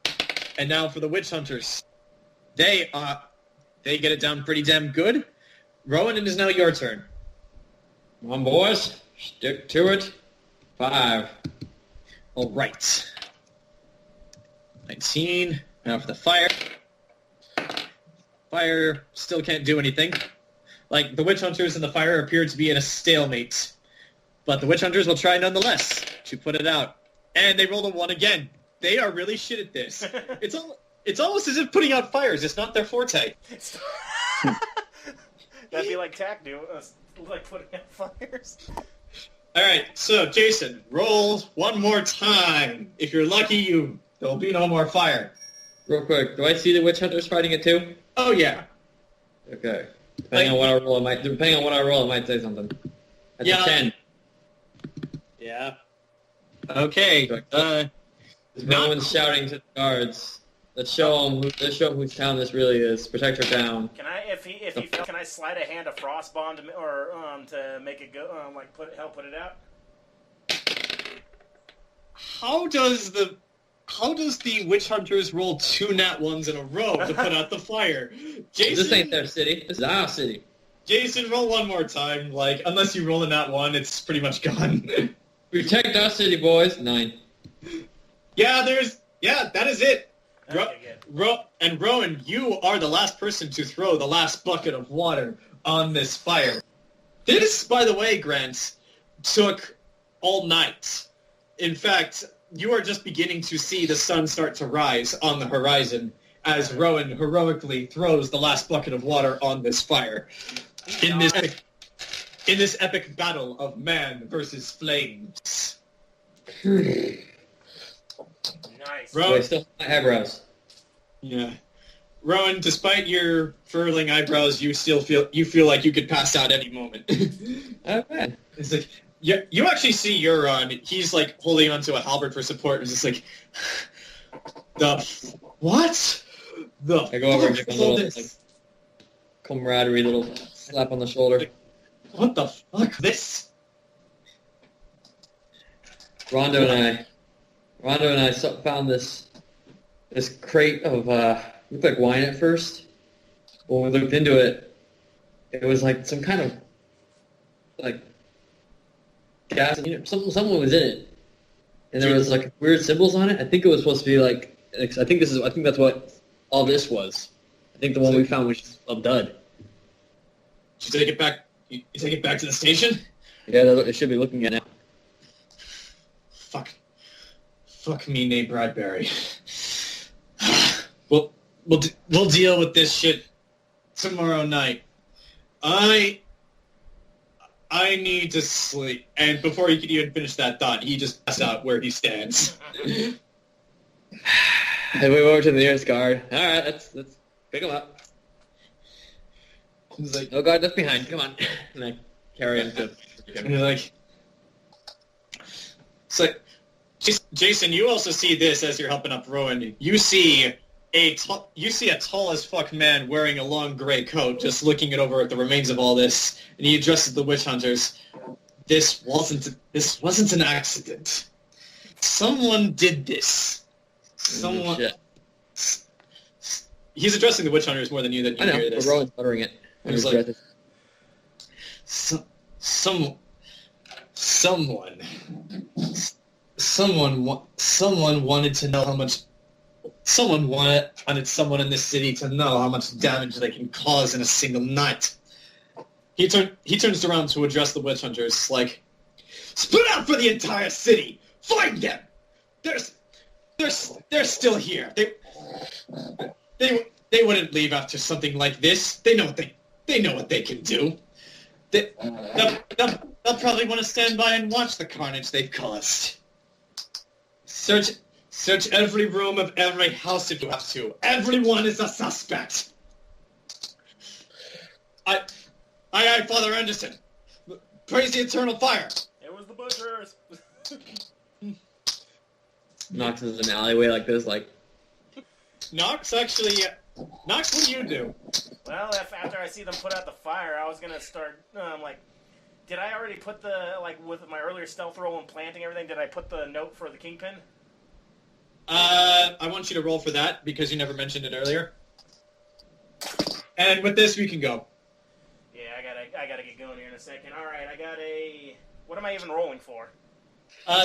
And now for the witch hunters. They get it down pretty damn good. Rowan, it is now your turn. Come on, boys. Stick to it. 5. All right. 19. Now for the fire. Fire still can't do anything. The witch hunters and the fire appear to be in a stalemate. But the witch hunters will try nonetheless to put it out. And they rolled a 1 again. They are really shit at this. It's almost as if putting out fires is not their forte. That'd be like Tack doing, putting out fires. All right, so Jayson, roll one more time. If you're lucky, there'll be no more fire. Real quick, do I see the witch hunters fighting it too? Oh yeah. Okay. Depending on what I roll, I might say something. That's a 10. Yeah. Okay. Rowan's shouting to the guards. Let's show them whose town this really is. Protect our town. Can I, if he fails, can I slide a hand of frost bomb to make it go, help put it out? How does the witch hunters roll 2 nat 1s in a row to put out the fire? Jayson, this ain't their city. This is our city. Jayson, roll one more time. Unless you roll a nat 1, it's pretty much gone. Protect our city, boys. 9. Yeah, that is it. Okay, good. And Rowan, you are the last person to throw the last bucket of water on this fire. This, by the way, Grant, took all night. In fact, you are just beginning to see the sun start to rise on the horizon as Rowan heroically throws the last bucket of water on this fire. In this epic battle of man versus flames. Nice. Rowan, Still my eyebrows. yeah. Rowan, despite your furling eyebrows, you feel like you could pass out any moment. Okay. It's like you actually see Euron. He's like holding onto a halberd for support. It's just like what? I go over and give him a little like, camaraderie, little slap on the shoulder. What the fuck? This? Rondo and I found this crate of looked like wine at first. When we looked into it, it was like some kind of like gas. Someone was in it, and there was like weird symbols on it. I think it was supposed to be like. I think that's what all this was. I think the one we found was just a dud. Did you take it back? You take it back to the station? Yeah, they should be looking at it now. Fuck me, Nate Bradbury. We'll deal with this shit tomorrow night. I need to sleep. And before he could even finish that thought, he just passed out where he stands. I move over to the nearest guard. All right, let's pick him up. He's like, Oh God, that's behind. Come on, and I carry him to. and you're like, it's like, Jayson, you also see this as you're helping up Rowan. You see a tall as fuck man wearing a long gray coat, just looking it over at the remains of all this, and he addresses the witch hunters. This wasn't an accident. Someone did this. Someone. Shit. He's addressing the witch hunters more than you. That you I know, hear but this. Rowan's uttering it. It was like, someone wanted to know how much. Someone wanted someone in this city to know how much damage they can cause in a single night. He turns around to address the witch hunters, like, split out for the entire city. Find them. They're still here. They wouldn't leave after something like this. They know what they can do. They'll probably want to stand by and watch the carnage they've caused. Search every room of every house if you have to. Everyone is a suspect. Aye, Father Anderson. Praise the eternal fire. It was the butchers. Knox is in an alleyway like this, like. Knox, what do you do? Well, after I see them put out the fire, I was gonna start. Did I already put with my earlier stealth roll and planting everything? Did I put the note for the kingpin? I want you to roll for that because you never mentioned it earlier. And with this, we can go. Yeah, I gotta get going here in a second. All right, I got a. What am I even rolling for?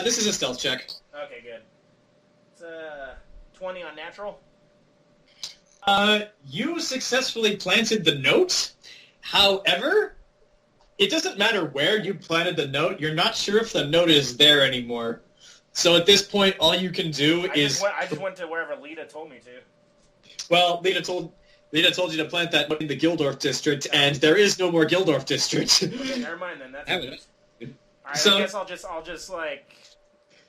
This is a stealth check. Okay, good. It's 20 on natural. You successfully planted the note. However, it doesn't matter where you planted the note. You're not sure if the note is there anymore. So at this point, all you can do is... I just went to wherever Lita told me to. Well, Lita told you to plant that note in the Gildorf district, and there is no more Gildorf district. Okay, never mind then. That's Alright, I guess I'll just like...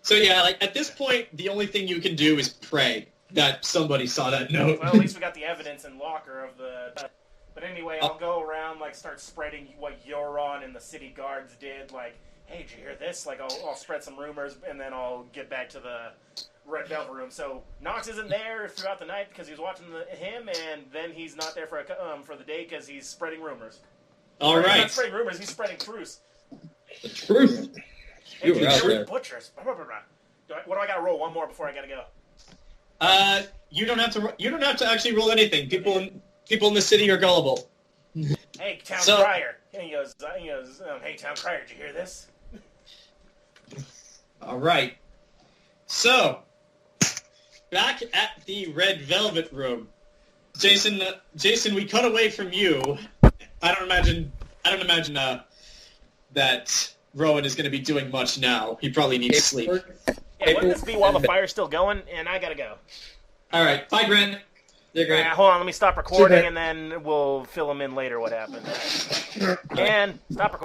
So yeah, like at this point, the only thing you can do is pray that somebody saw that note. Well, at least we got the evidence in locker of the... But anyway, I'll go around, start spreading what Euron and the city guards did, hey, did you hear this? I'll spread some rumors, and then I'll get back to the Red Velvet room. So Knox isn't there throughout the night because he was watching him, and then he's not there for the day because he's spreading rumors. All right. He's not spreading rumors, he's spreading truce. The truth. Hey, You were out there. Butchers. What do I got to roll? One more before I got to go. You don't have to actually roll anything. People in the city are gullible. Hey, Town Crier. And he goes, hey, Town Crier, did you hear this? All right. So, back at the Red Velvet Room, Jayson, we cut away from you. I don't imagine that Rowan is going to be doing much now. He probably needs sleep. Yeah, wouldn't this be while the fire's still going? And I gotta go. All right, bye, Grant. Yeah, great. Hold on, let me stop recording, and then we'll fill them in later what happened. And stop recording.